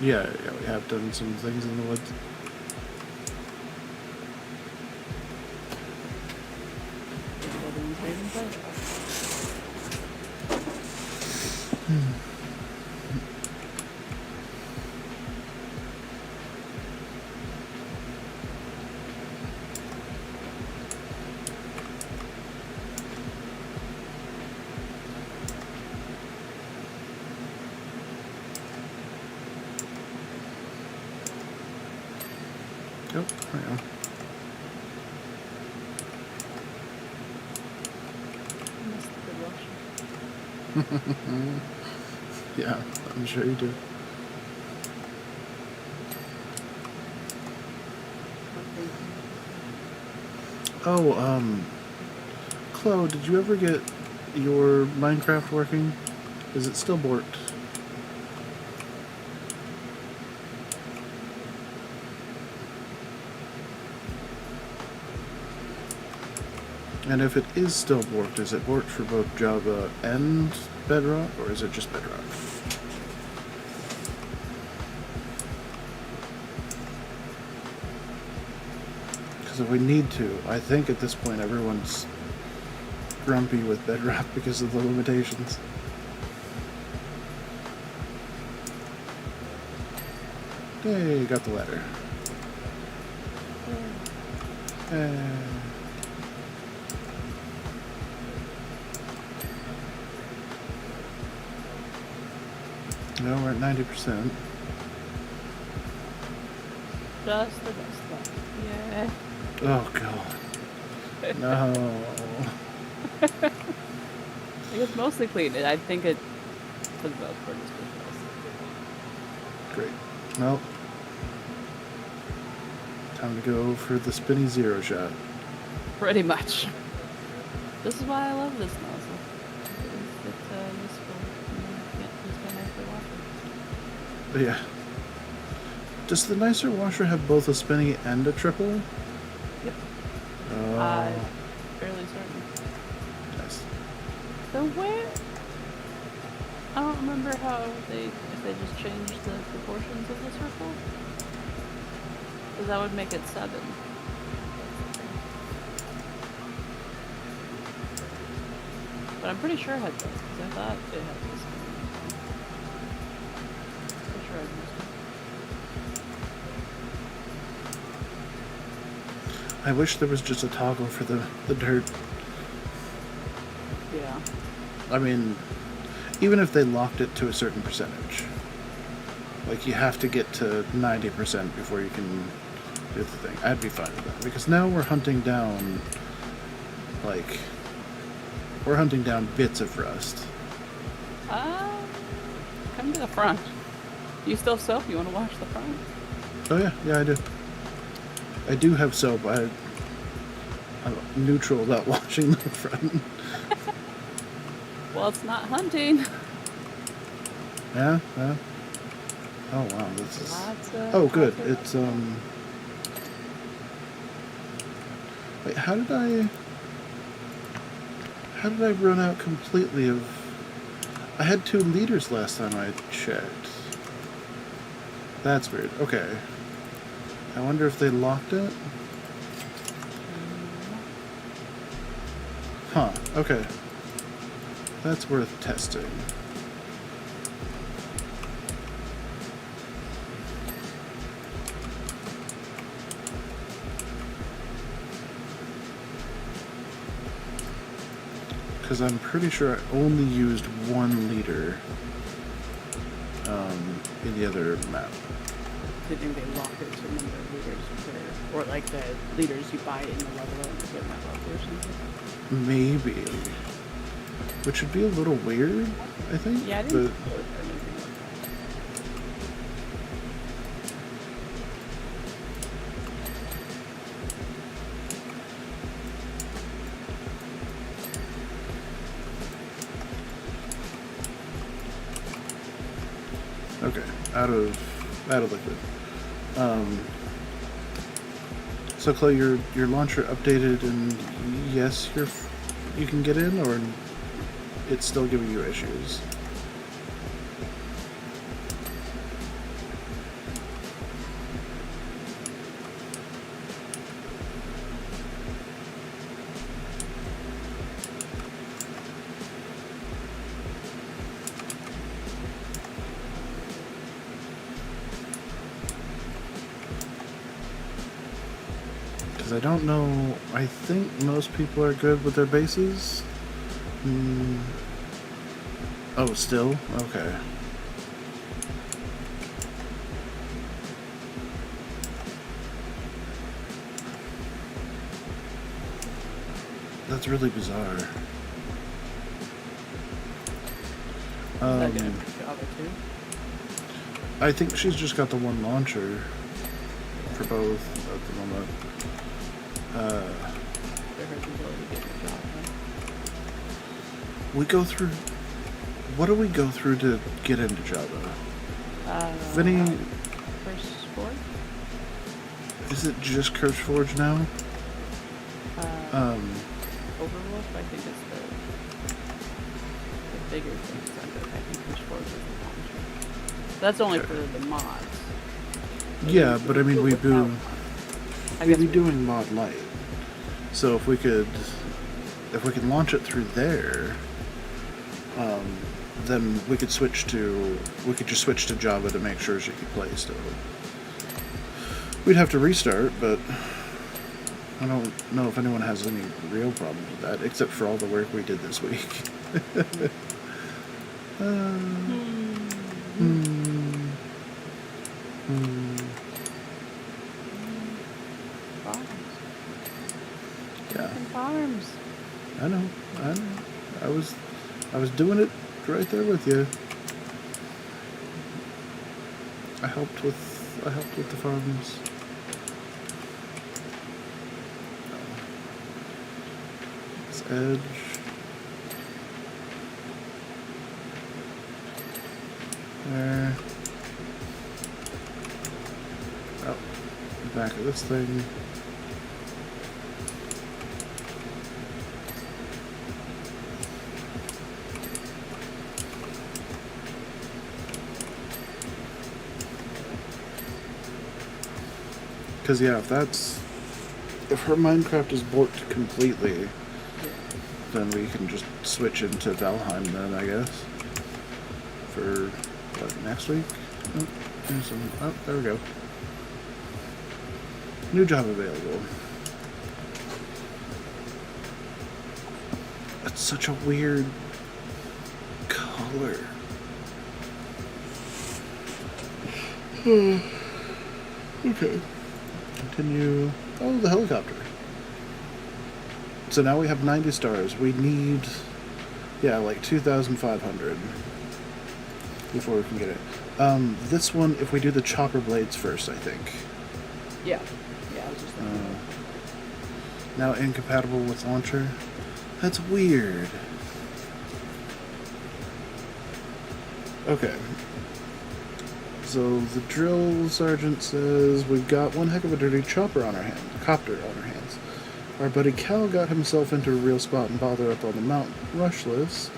[SPEAKER 1] Yeah, we have done some things in the woods. Oh, hang on. Yeah, I'm sure you do. Oh, Chloe, did you ever get your Minecraft working? Is it still borked? And if it is still borked, is it borked for both Java and Bedrock, or is it just Bedrock? Because if we need to, I think at this point everyone's grumpy with Bedrock because of the limitations. Hey, got the ladder. No, we're at 90%.
[SPEAKER 2] Just the best luck. Yeah.
[SPEAKER 1] Oh, God. No.
[SPEAKER 2] I guess mostly clean. I think it, for the most part, is good.
[SPEAKER 1] Great. Well, time to go for the spinny zero shot.
[SPEAKER 2] Pretty much. This is why I love this nozzle. It's useful. You can't use my nicer washer.
[SPEAKER 1] But yeah. Does the nicer washer have both a spinny and a triple?
[SPEAKER 2] Yep.
[SPEAKER 1] Oh.
[SPEAKER 2] Fairly certain.
[SPEAKER 1] Nice.
[SPEAKER 2] So where? I don't remember if they just changed the proportions of the circle. Because that would make it 7. But I'm pretty sure it had both, because I thought it had this one. Pretty sure I missed it.
[SPEAKER 1] I wish there was just a toggle for the dirt.
[SPEAKER 2] Yeah.
[SPEAKER 1] I mean, even if they locked it to a certain percentage. Like, you have to get to 90% before you can do the thing. I'd be fine with that. Because now we're hunting down, like, we're hunting down bits of rust.
[SPEAKER 2] Come to the front. You still have soap? You want to wash the front?
[SPEAKER 1] Oh yeah, yeah I do. I do have soap. I'm neutral about washing the front.
[SPEAKER 2] Well, it's not hunting.
[SPEAKER 1] Yeah, yeah. Oh wow, this is.
[SPEAKER 2] Oh,
[SPEAKER 1] good. It's Wait, how did I run out completely of? I had 2 liters last time I checked. That's weird. Okay. I wonder if they locked it. Huh. Okay. That's worth testing. Because I'm pretty sure I only used 1 liter in the other map.
[SPEAKER 2] Do you think they lock it to a number of liters or like the liters you buy in the level up to get that level or something?
[SPEAKER 1] Maybe. Which would be a little weird, I think.
[SPEAKER 2] Yeah, I didn't.
[SPEAKER 1] Okay, out of liquid. So Chloe, your launcher updated, and yes, you can get in, or it's still giving you issues. Because I don't know, I think most people are good with their bases. Oh, still? Okay. That's really bizarre.
[SPEAKER 2] Is that gonna be Java too?
[SPEAKER 1] I think she's just got the one launcher for both at the moment.
[SPEAKER 2] For her ability to get into Java.
[SPEAKER 1] We go through. What do we go through to get into Java? Vinny,
[SPEAKER 2] First Forge?
[SPEAKER 1] is it just Curse Forge now?
[SPEAKER 2] Overwolf, I think is the bigger things under. I think First Forge is the launcher. That's only for the mods.
[SPEAKER 1] Yeah, but I mean we'd be
[SPEAKER 2] doing
[SPEAKER 1] mod light. So if we could launch it through there, then we could just switch to Java to make sure she could play still. We'd have to restart, but I don't know if anyone has any real problems with that, except for all the work we did this week. Yeah.
[SPEAKER 2] Farms.
[SPEAKER 1] I know. I was doing it right there with you. I helped with the farms. This edge. There. Oh, back of this thing. Because yeah, if her Minecraft is borked completely, then we can just switch into Valheim then, I guess. For what, next week? Oh, there we go. New job available. It's such a weird color. Okay. Continue. Oh, the helicopter. So now we have 90 stars. We need, like 2,500 before we can get it. This one, if we do the chopper blades first, I think.
[SPEAKER 2] Yeah, I was just thinking.
[SPEAKER 1] Now incompatible with launcher. That's weird. Okay. So the drill sergeant says we've got one heck of a dirty copter on our hands. Our buddy Cal got himself into a real spot and bother up on the Mount Rushless.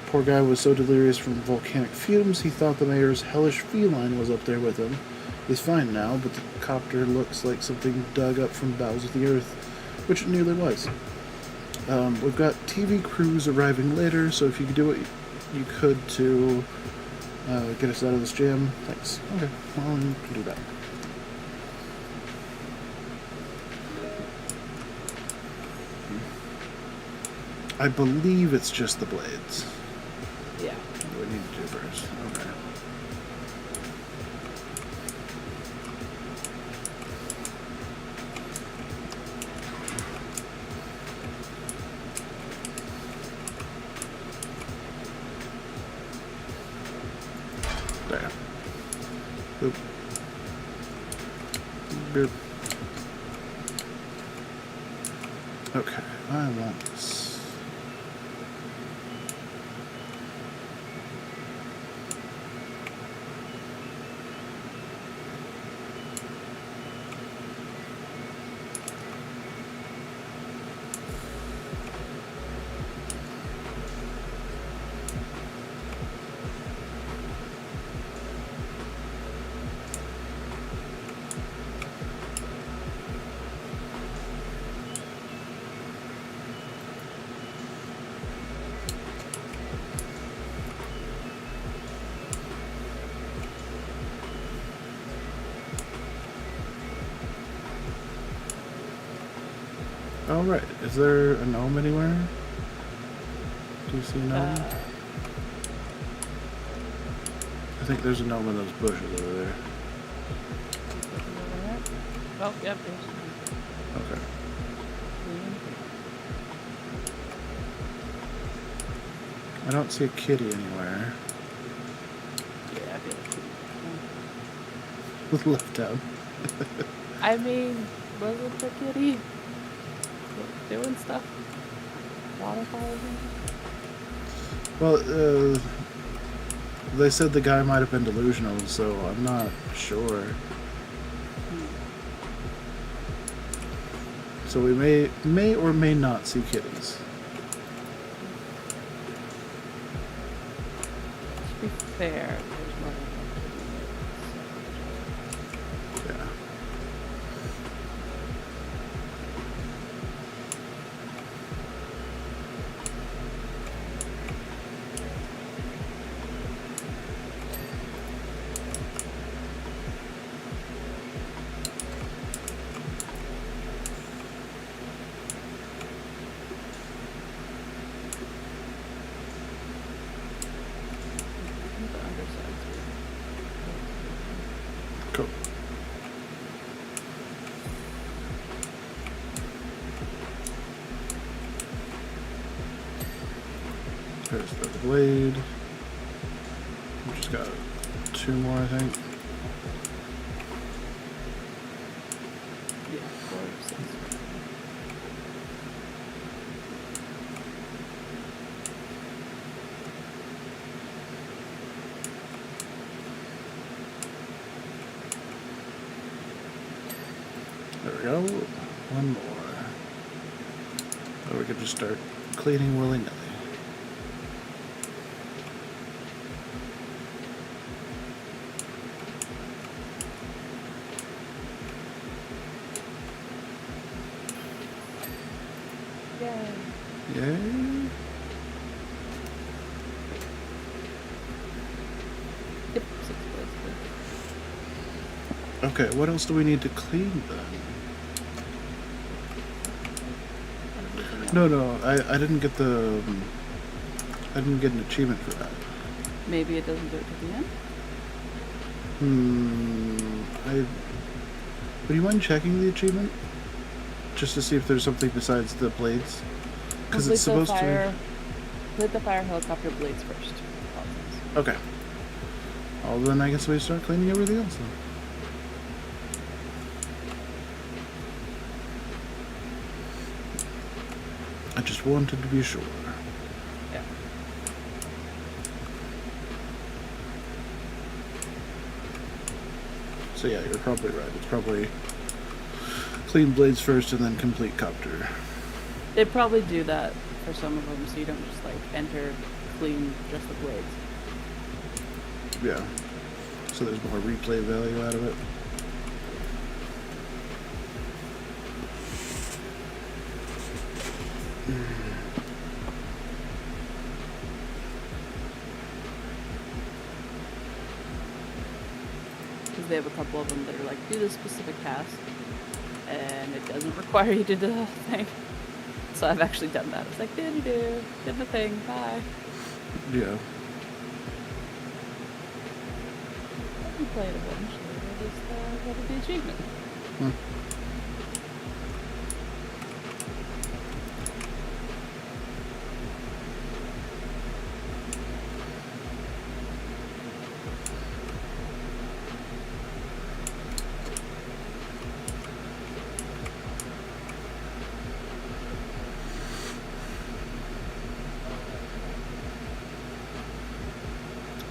[SPEAKER 1] Poor guy was so delirious from volcanic fumes he thought the mayor's hellish feline was up there with him. He's fine now, but the copter looks like something dug up from the bowels of the earth, which it nearly was. We've got TV crews arriving later, so if you could do what you could to get us out of this jam. Thanks. Okay, well, you can do that. I believe it's just the blades.
[SPEAKER 2] Yeah.
[SPEAKER 1] What do we need to do first? Okay. There. Boop. Boop. Okay, I want this. Alright, is there a gnome anywhere? Do you see a gnome? I think there's a gnome in those bushes over there.
[SPEAKER 2] Oh, yep, there's one.
[SPEAKER 1] Okay. I don't see a kitty anywhere.
[SPEAKER 2] Yeah, I feel like
[SPEAKER 1] Left out.
[SPEAKER 2] I mean, wasn't the kitty doing stuff? Waterfalls and
[SPEAKER 1] Well, they said the guy might have been delusional, so I'm not sure. So we may or may not see kitties.
[SPEAKER 2] to be fair, there's more than one
[SPEAKER 1] Yeah.
[SPEAKER 2] the undersides.
[SPEAKER 1] Cool. There's the blade. We just got 2 more, I think.
[SPEAKER 2] Yeah, 4 or 6.
[SPEAKER 1] There we go. 1 more. Or we could just start cleaning willy-nilly.
[SPEAKER 2] Yay.
[SPEAKER 1] Yay!
[SPEAKER 2] Yep, 6 blades.
[SPEAKER 1] Okay, what else do we need to clean then? No, I didn't get the... I didn't get an achievement for that.
[SPEAKER 2] Maybe it doesn't do it to the end?
[SPEAKER 1] Would you mind checking the achievement? Just to see if there's something besides the blades? Because it's supposed to...
[SPEAKER 2] Complete the fire helicopter blades first.
[SPEAKER 1] Okay. Well, then I guess we start cleaning everything else then. I just wanted to be sure.
[SPEAKER 2] Yeah.
[SPEAKER 1] So yeah, you're probably right. It's probably clean blades first and then complete copter.
[SPEAKER 2] They probably do that for some of them, so you don't just like enter clean just the blades.
[SPEAKER 1] Yeah. So there's more replay value out of it.
[SPEAKER 2] Because they have a couple of them that are like, do this specific task, and it doesn't require you to do the thing. So I've actually done that. It's like, did the thing, bye.
[SPEAKER 1] Yeah.
[SPEAKER 2] You play it eventually. I just got the achievement.
[SPEAKER 1] Hmm.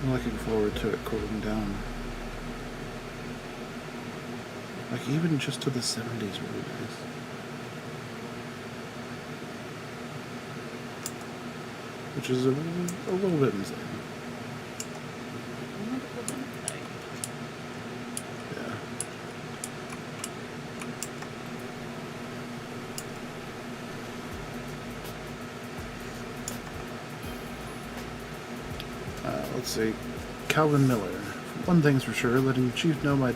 [SPEAKER 1] I'm looking forward to it cooling down. Like, even just to the 70s would be nice. Which is a little bit insane. Yeah. Let's see. Calvin Miller. One thing's for sure, letting the chief know my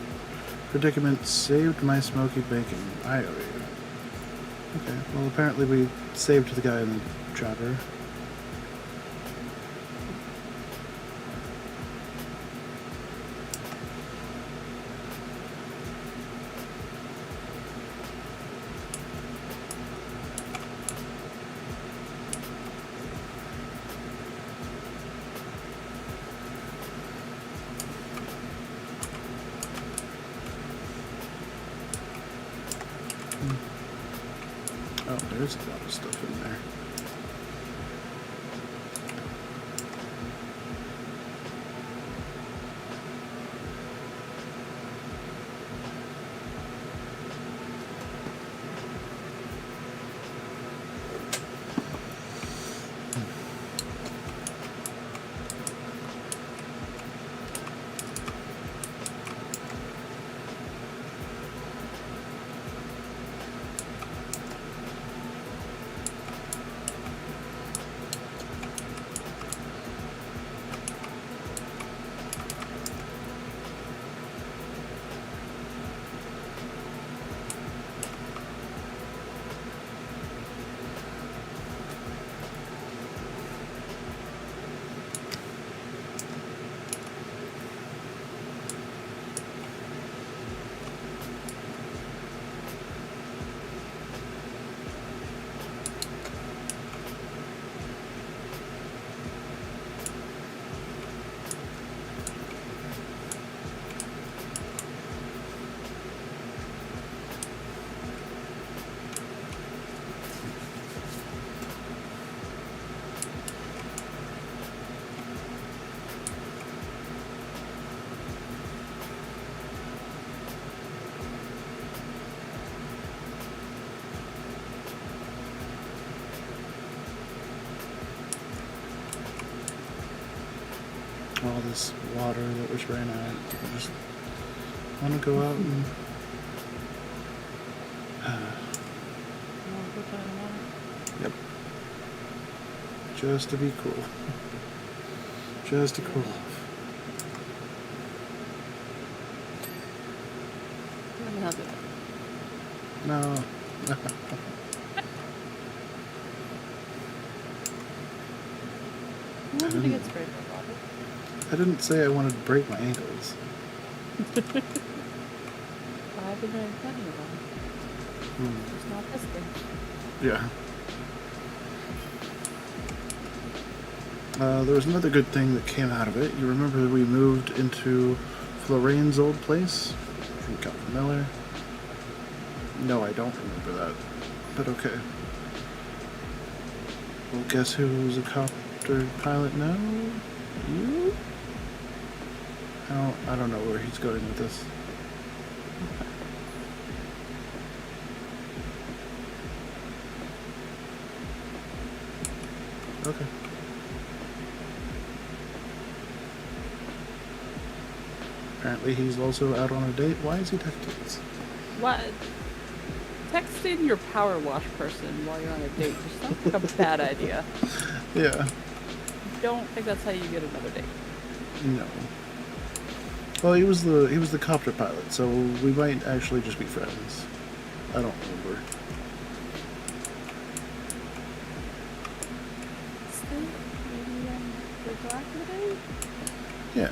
[SPEAKER 1] predicament saved my smoky banking. I owe you. Okay, well apparently we saved the guy in the chopper. there's a lot of stuff in there. All this water that was ran out. I just want to go out and
[SPEAKER 2] You wanna go try the water?
[SPEAKER 1] yep, just to be cool, just to cool off.
[SPEAKER 2] Let me help you.
[SPEAKER 1] No,
[SPEAKER 2] You want me to get sprayed by water?
[SPEAKER 1] I didn't say I wanted to break my ankles.
[SPEAKER 2] I've been doing plenty of them.
[SPEAKER 1] Hmm.
[SPEAKER 2] Just not this thing.
[SPEAKER 1] Yeah. There was another good thing that came out of it. You remember we moved into Floraine's old place from Captain Miller? No, I don't remember that. But okay. Well, guess who's a copter pilot now? You? I don't know where he's going with this. Okay. Apparently he's also out on a date. Why is he texting us?
[SPEAKER 2] What? Texting your power wash person while you're on a date just sounds like a bad idea.
[SPEAKER 1] Yeah.
[SPEAKER 2] Don't think that's how you get another date.
[SPEAKER 1] No. Well, he was the copter pilot, so we might actually just be friends. I don't remember.
[SPEAKER 2] Still, maybe they go after the date?
[SPEAKER 1] Yeah.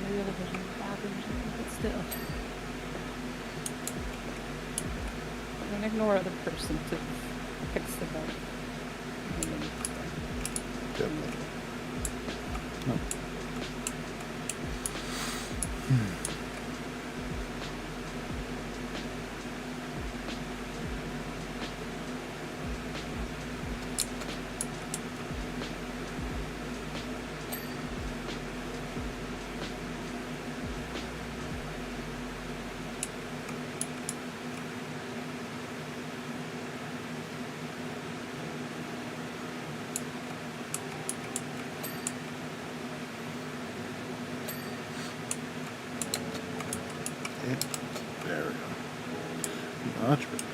[SPEAKER 2] Maybe the other person's in the bathroom or something, but still. Don't ignore other person to fix the bug.
[SPEAKER 1] Yep. No. There we go. Much better.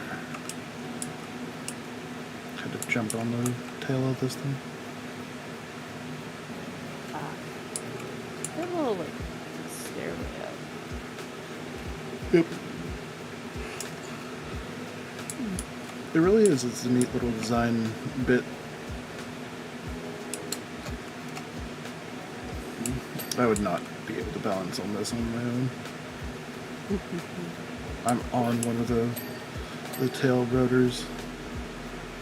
[SPEAKER 1] Had to jump on the tail of this thing.
[SPEAKER 2] They're a little like stairway up.
[SPEAKER 1] Yep. It really is. It's a neat little design bit. I would not be able to balance on this on my own. I'm on one of the tail rotors.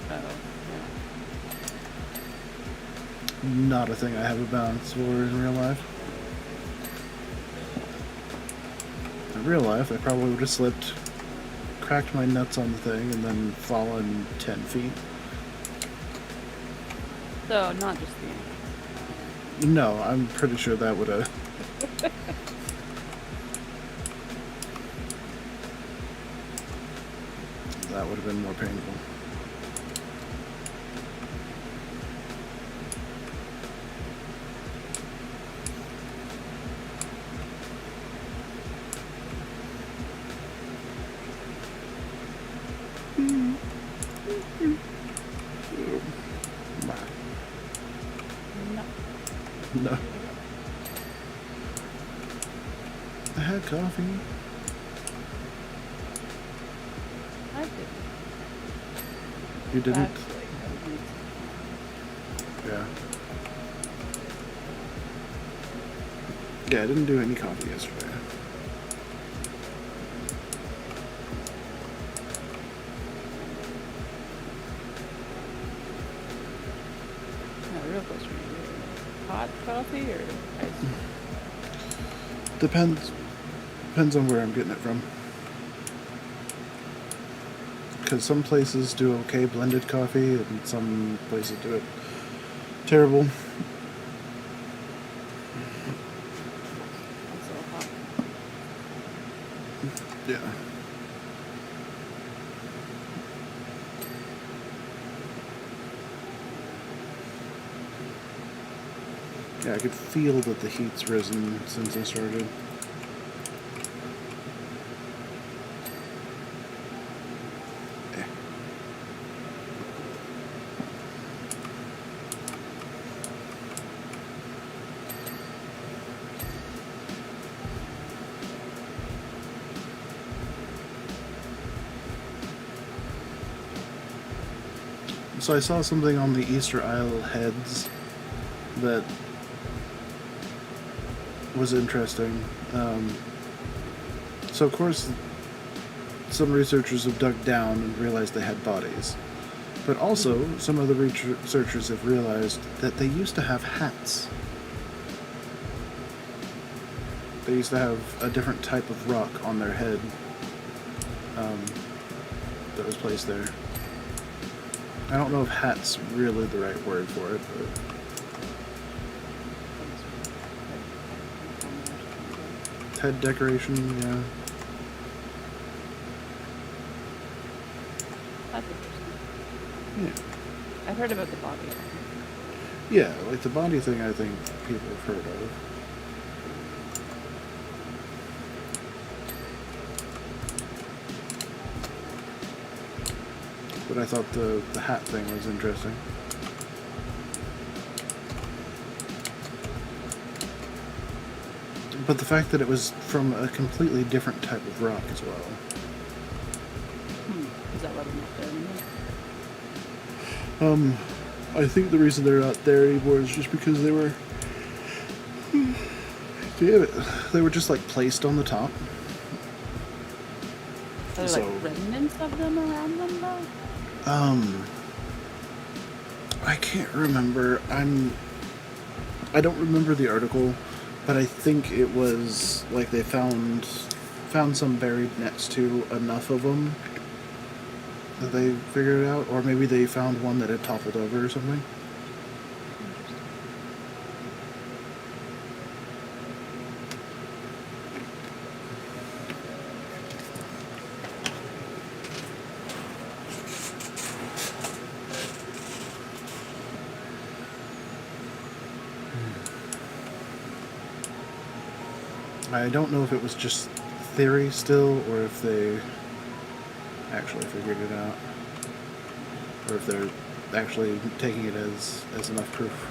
[SPEAKER 2] Oh, yeah.
[SPEAKER 1] Not a thing I have a balance for in real life. In real life, I probably would have slipped, cracked my nuts on the thing, and then fallen 10 feet.
[SPEAKER 2] So, not just the ankle.
[SPEAKER 1] No, I'm pretty sure that would have... that would have been more painful. No. I had coffee.
[SPEAKER 2] I didn't.
[SPEAKER 1] You didn't?
[SPEAKER 2] Actually, I didn't.
[SPEAKER 1] Yeah. Yeah, I didn't do any coffee yesterday.
[SPEAKER 2] No, real question. Hot coffee or iced?
[SPEAKER 1] Depends on where I'm getting it from. Because some places do okay blended coffee, and some places do it terrible.
[SPEAKER 2] Also hot.
[SPEAKER 1] Yeah. Yeah, I could feel that the heat's risen since I started. Eh. So I saw something on the Easter Isle heads that was interesting. So of course, some researchers have dug down and realized they had bodies. But also, some of the researchers have realized that they used to have hats. They used to have a different type of rock on their head that was placed there. I don't know if hat's really the right word for it, but... head decoration, yeah.
[SPEAKER 2] That's interesting.
[SPEAKER 1] Yeah.
[SPEAKER 2] I've heard about the body.
[SPEAKER 1] Yeah, like the body thing I think people have heard of. But I thought the hat thing was interesting. But the fact that it was from a completely different type of rock as well.
[SPEAKER 2] Is that why they're not there anymore?
[SPEAKER 1] I think the reason they're not there anymore is just because they were... damn it. They were just like placed on the top.
[SPEAKER 2] Are there
[SPEAKER 1] So-
[SPEAKER 2] like remnants of them around them though?
[SPEAKER 1] I can't remember. I don't remember the article, but I think it was like they found some buried next to enough of them that they figured it out, or maybe they found one that had toppled over or something. I don't know if it was just theory still, or if they actually figured it out, or if they're actually taking it as enough proof.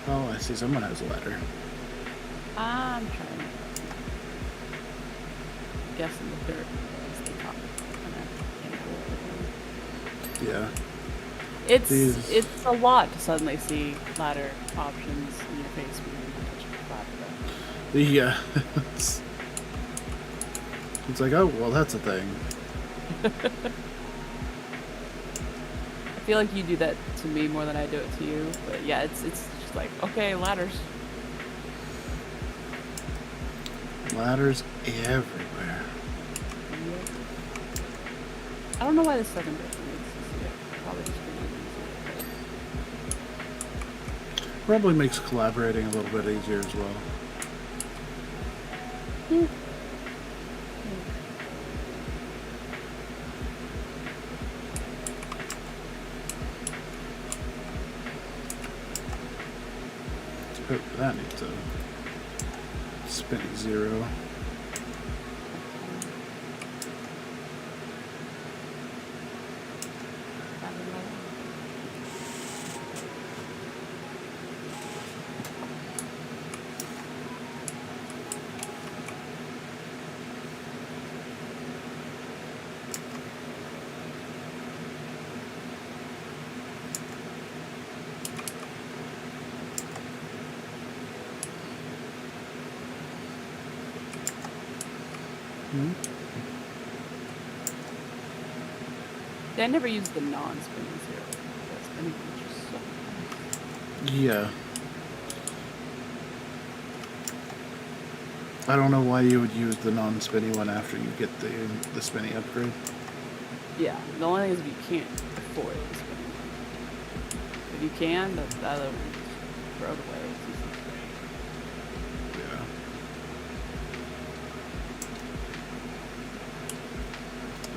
[SPEAKER 1] Oh, I see someone has a ladder.
[SPEAKER 2] I'm trying to guess in the dirt is the top.
[SPEAKER 1] Yeah.
[SPEAKER 2] It's
[SPEAKER 1] These-
[SPEAKER 2] it's a lot to suddenly see ladder options in your face when you're not touching the ladder.
[SPEAKER 1] Yeah. It's like, oh, well, that's a thing.
[SPEAKER 2] I feel like you do that to me more than I do it to you, but yeah, it's just like, okay, ladders.
[SPEAKER 1] Ladders everywhere.
[SPEAKER 2] Yep. I don't know why the second person makes this easier. Probably just really easy.
[SPEAKER 1] Probably makes collaborating a little bit easier as well.
[SPEAKER 2] Hmm.
[SPEAKER 1] Oh, that needs a spinning 0.
[SPEAKER 2] Yeah, I never used the non-spinning 0. That spinning one is just so nice.
[SPEAKER 1] Yeah. I don't know why you would use the non-spinny one after you get the spinny upgrade.
[SPEAKER 2] Yeah, the only thing is if you can't afford the spinning one. If you can, the other one, just throw it away. It's easy.
[SPEAKER 1] Yeah.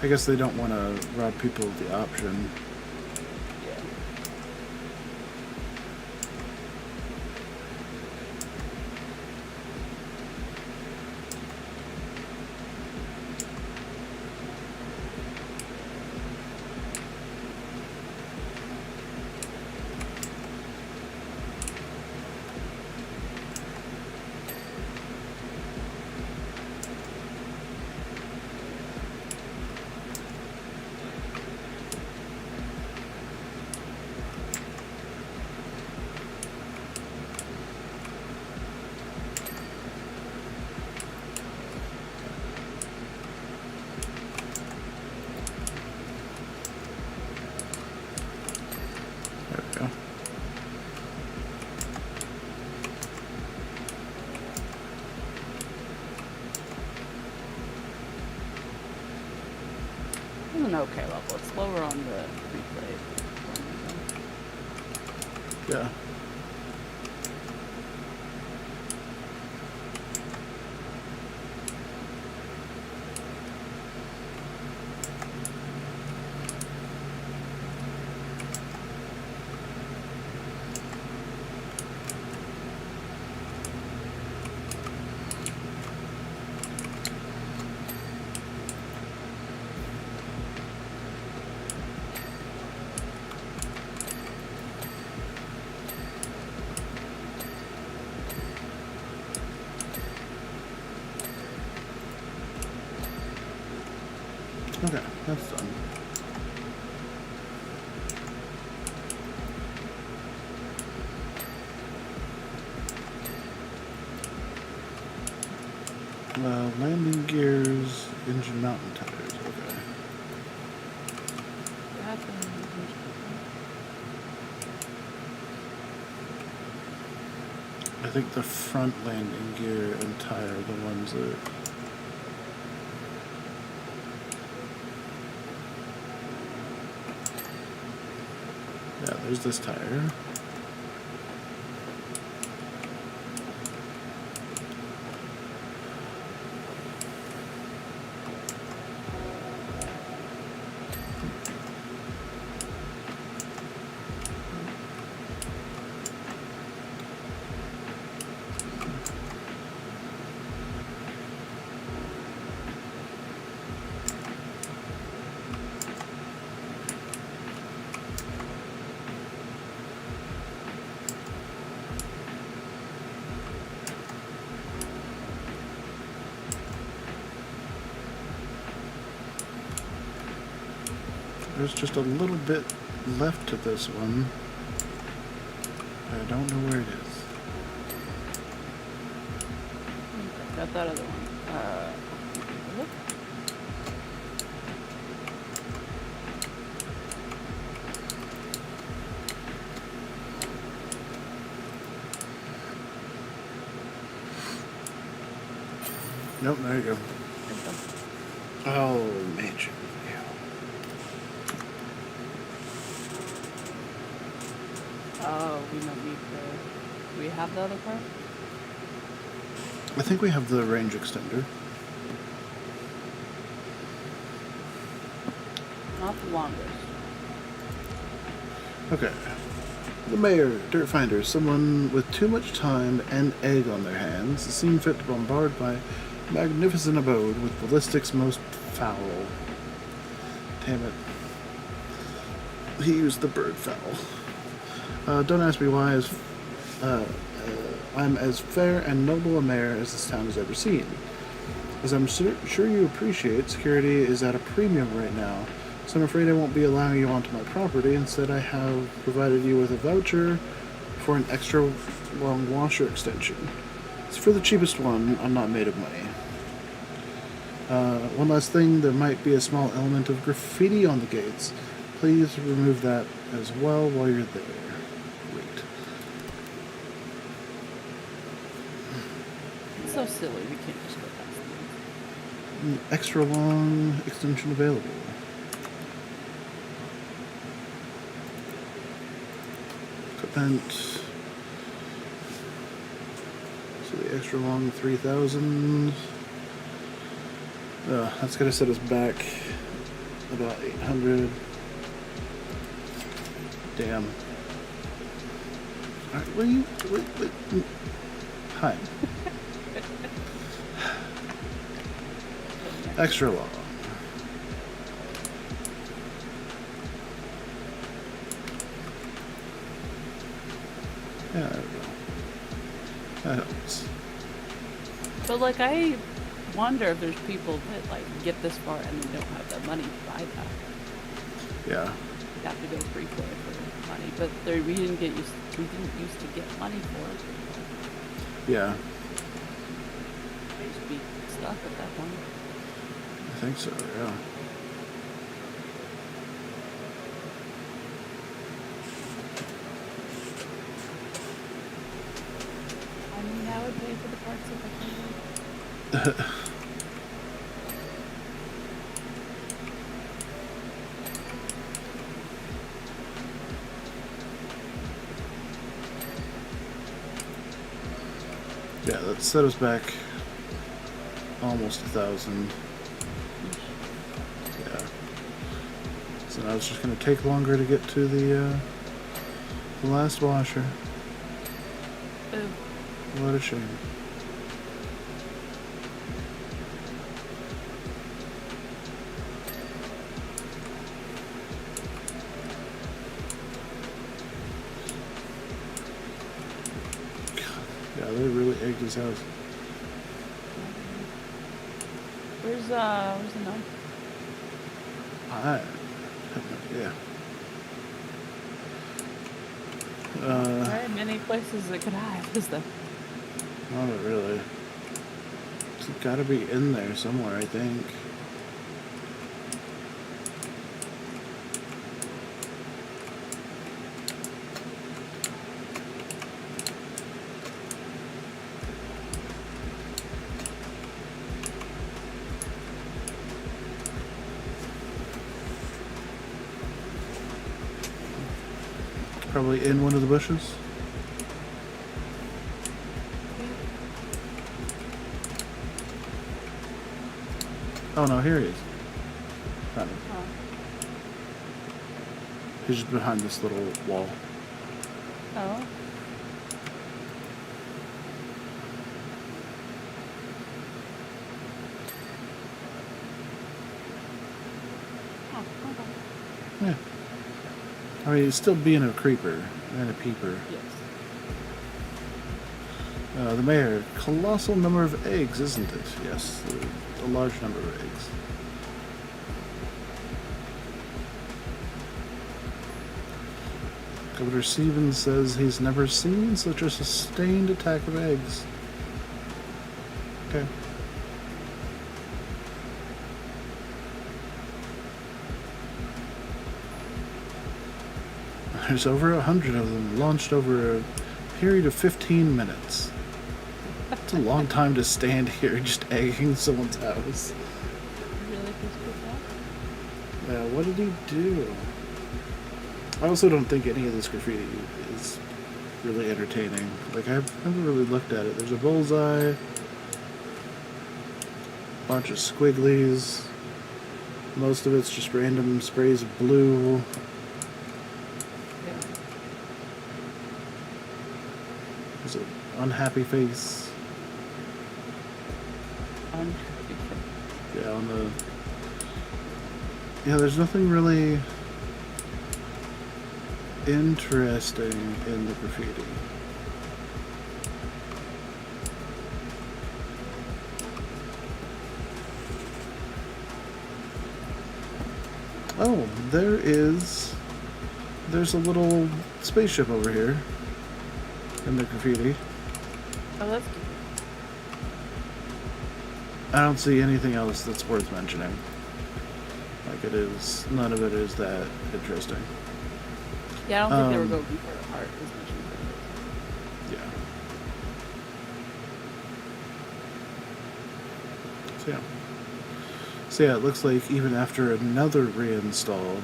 [SPEAKER 1] I guess they don't want to rob people of the option.
[SPEAKER 2] Yeah.
[SPEAKER 1] There we go.
[SPEAKER 2] It's an okay level. It's lower on the replay.
[SPEAKER 1] Yeah. Okay, that's done. Landing gears, engine mountain tires. Okay. I think the front landing gear and tire are the ones that. Yeah, there's this tire. There's just a little bit left to this one. I don't know where it is.
[SPEAKER 2] Okay, got that other one. Look.
[SPEAKER 1] Nope, there you go. Oh, mansion.
[SPEAKER 2] Oh, we don't need the... Do we have the other car?
[SPEAKER 1] I think we have the range extender.
[SPEAKER 2] Not the longest.
[SPEAKER 1] Okay. The mayor, dirt finder, someone with too much time and egg on their hands, seem fit to bombard my magnificent abode with ballistics most foul. Damn it. He used the bird foul. Don't ask me why I'm as fair and noble a mayor as this town has ever seen. As I'm sure you appreciate, security is at a premium right now, so I'm afraid I won't be allowing you onto my property. Instead, I have provided you with a voucher for an extra long washer extension. It's for the cheapest one. I'm not made of money. One last thing, there might be a small element of graffiti on the gates. Please remove that as well while you're there. Wait.
[SPEAKER 2] It's so silly, we can't just go past them.
[SPEAKER 1] Extra long extension available. Equipment. So the extra long 3000. That's gonna set us back about 800. Damn. Alright, where you? Wait. Hi. Extra long. Yeah, there we go. That helps.
[SPEAKER 2] But like, I wonder if there's people that like get this far and they don't have the money to buy that.
[SPEAKER 1] Yeah.
[SPEAKER 2] You have to go free for it for money, but we didn't used to get money for it.
[SPEAKER 1] Yeah.
[SPEAKER 2] They used to be stuck at that point.
[SPEAKER 1] I think so, yeah.
[SPEAKER 2] I mean, I would pay for the parts if I could.
[SPEAKER 1] Yeah, that set us back almost 1,000. Yeah. So now it's just going to take longer to get to the last washer.
[SPEAKER 2] Ooh.
[SPEAKER 1] What a shame. Yeah, they really egged his house.
[SPEAKER 2] Where's the gnome?
[SPEAKER 1] I have no idea.
[SPEAKER 2] Very many places it could hide, is there?
[SPEAKER 1] Not really. It's gotta be in there somewhere, I think. Probably in one of the bushes. Oh no, here he is. Found him.
[SPEAKER 2] Oh.
[SPEAKER 1] He's just behind this little wall.
[SPEAKER 2] Oh. Oh, okay.
[SPEAKER 1] Yeah. I mean, he's still being a creeper and a peeper.
[SPEAKER 2] Yes.
[SPEAKER 1] The mayor, colossal number of eggs, isn't it? Yes, a large number of eggs. Governor Stevens says he's never seen such a sustained attack of eggs. Okay. There's over 100 of them launched over a period of 15 minutes. It's a long time to stand here just egging someone's house.
[SPEAKER 2] Really pissed off?
[SPEAKER 1] Yeah, what did he do? I also don't think any of this graffiti is really entertaining. Like, I've never really looked at it. There's a bullseye, bunch of squigglies. Most of it's just random sprays of blue.
[SPEAKER 2] Yeah.
[SPEAKER 1] There's an unhappy face. Yeah, on the... Yeah, there's nothing really interesting in the graffiti. Oh, there's a little spaceship over here in the graffiti.
[SPEAKER 2] Oh, that's good.
[SPEAKER 1] I don't see anything else that's worth mentioning. Like, none of it is that interesting.
[SPEAKER 2] Yeah, I don't think they were going for art as much as
[SPEAKER 1] Yeah. So yeah, it looks like even after another reinstall,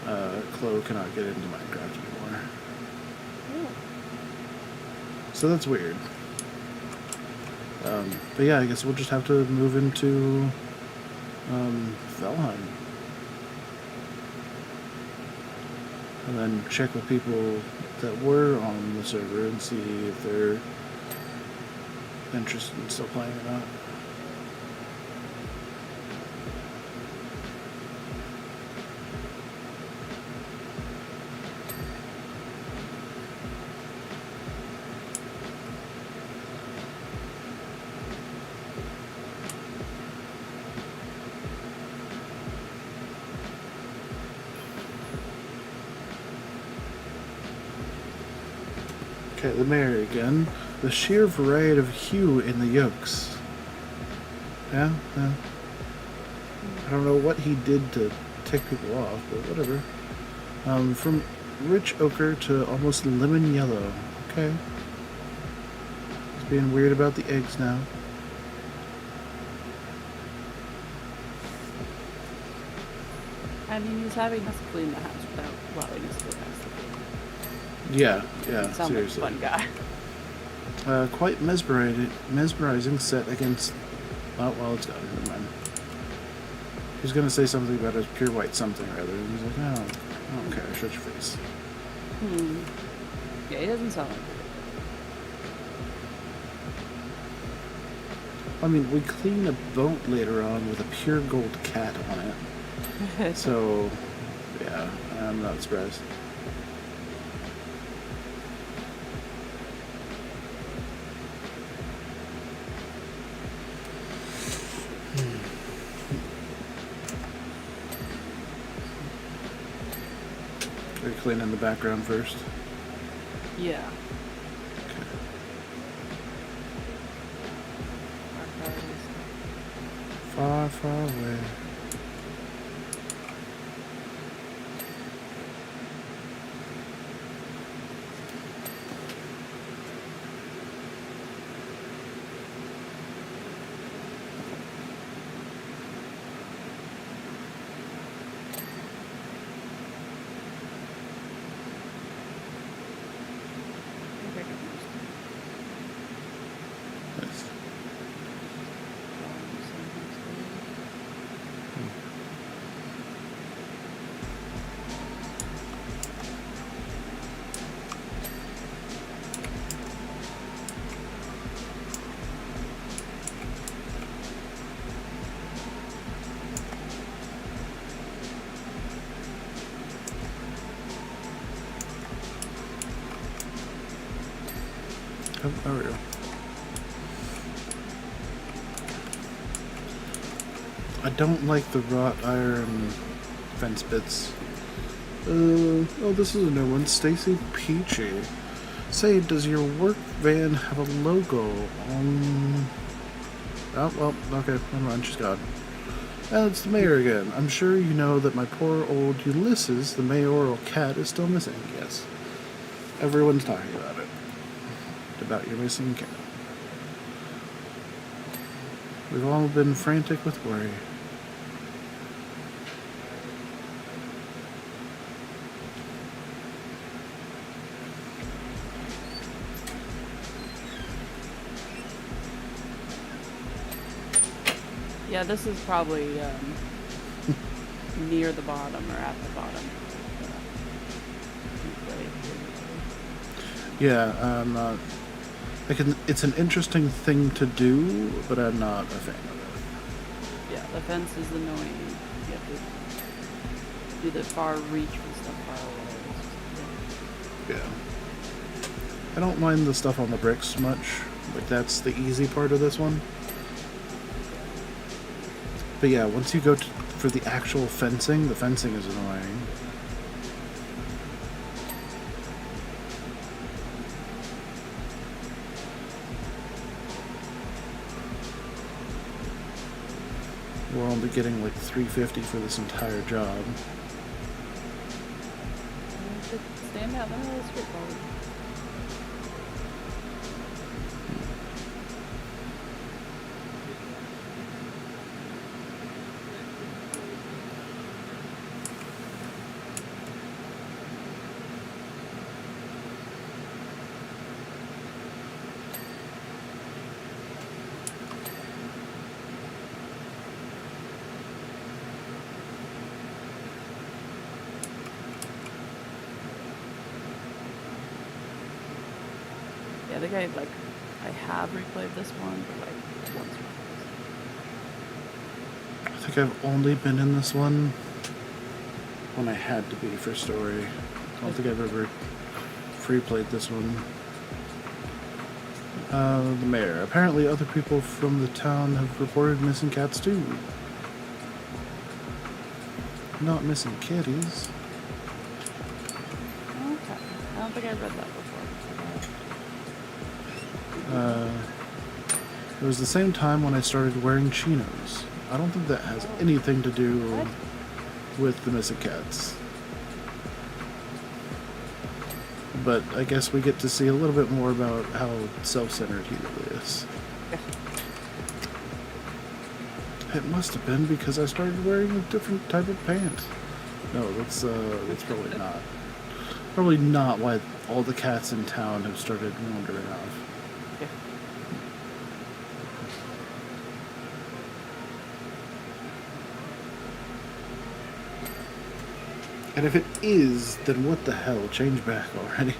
[SPEAKER 1] Chloe cannot get into Minecraft anymore.
[SPEAKER 2] Yeah.
[SPEAKER 1] So that's weird. But yeah, I guess we'll just have to move into Valheim. And then check with people that were on the server and see if they're interested in still playing or not. Okay, the mayor again. The sheer variety of hue in the yolks. Yeah. I don't know what he did to tick people off, but whatever. From rich ochre to almost lemon yellow. Okay. He's being weird about the eggs now.
[SPEAKER 2] I mean, he's having us clean the house without allowing us to go past the gate.
[SPEAKER 1] Yeah,
[SPEAKER 2] Sounds
[SPEAKER 1] seriously.
[SPEAKER 2] like a fun guy.
[SPEAKER 1] Quite mesmerizing set against... Oh, well, it's done. Never mind. He's going to say something about a pure white something or other. And he's like, oh, I don't care. Shut your face.
[SPEAKER 2] Yeah, he doesn't sound like it.
[SPEAKER 1] I mean, we clean a boat later on with a pure gold cat on it. So, yeah, I'm not surprised. Are you cleaning the background first?
[SPEAKER 2] Yeah.
[SPEAKER 1] Okay. Far, far away. Nice. Oh, there we go. I don't like the wrought iron fence bits Oh, this is a new one. Stacy Peachy. Say, does your work van have a logo on... Oh, well, okay, never mind, she's gone. And it's the mayor again. I'm sure you know that my poor old Ulysses, the mayoral cat, is still missing. Yes. Everyone's talking about it. About your missing cat. We've all been frantic with worry.
[SPEAKER 2] Yeah, this is probably near the bottom or at the bottom.
[SPEAKER 1] Yeah, I'm not... it's an interesting thing to do, but I'm not a fan of it.
[SPEAKER 2] Yeah, the fence is annoying. You have to do the far reach with stuff far away.
[SPEAKER 1] Yeah. I don't mind the stuff on the bricks much. Like, that's the easy part of this one. But yeah, once you go for the actual fencing, the fencing is annoying. We're only getting like $350 for this entire job.
[SPEAKER 2] You should stand out in the middle of the street probably. Yeah, I think I have replayed this one, but like once or twice.
[SPEAKER 1] I think I've only been in this one when I had to be for story. I don't think I've ever free played this one. The mayor. Apparently other people from the town have reported missing cats too. Not missing kitties.
[SPEAKER 2] Okay. I don't think I read that before.
[SPEAKER 1] It was the same time when I started wearing chinos. I don't think that has anything to do with the missing cats. But I guess we get to see a little bit more about how self-centered he really is. It must have been because I started wearing a different type of pant. No, that's probably not. Probably not why all the cats in town have started wandering off. And if it is, then what the hell? Change back already.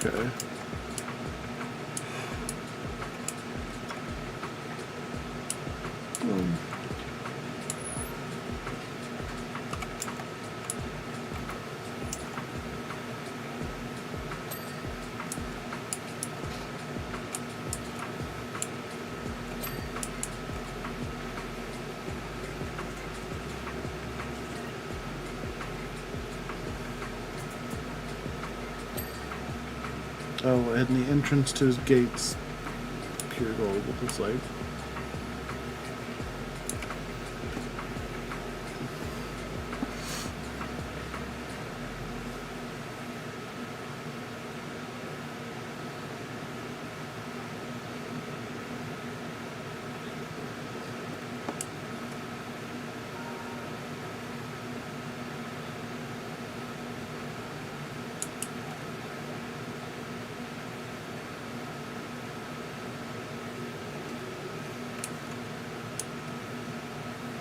[SPEAKER 1] Okay. Oh, and the entrance to his gates, pure gold, it looks like.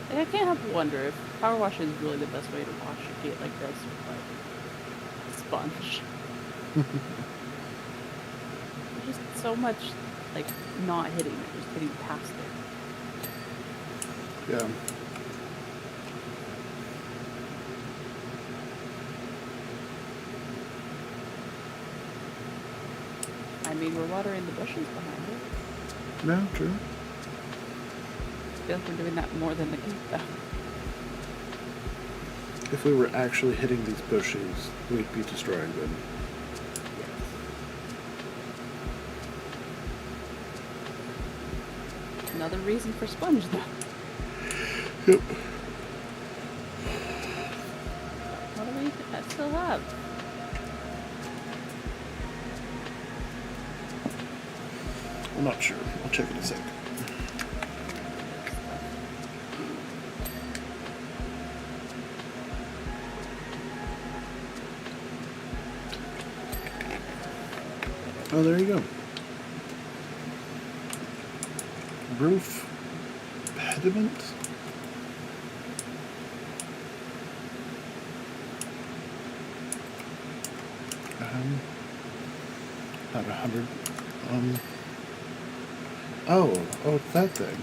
[SPEAKER 2] I can't help but wonder if power washing is really the best way to wash a gate like this with like a sponge. There's just so much like not hitting it, just hitting past it.
[SPEAKER 1] Yeah.
[SPEAKER 2] I mean, we're watering the bushes behind it.
[SPEAKER 1] No, true.
[SPEAKER 2] I feel like we're doing that more than the gate, though.
[SPEAKER 1] If we were actually hitting these bushes, we'd be destroying them.
[SPEAKER 2] Another reason for sponge, though.
[SPEAKER 1] Yep.
[SPEAKER 2] What do we still have?
[SPEAKER 1] I'm not sure. I'll check in a sec. Oh, there you go. Roof pediment? About 100. Oh, that thing.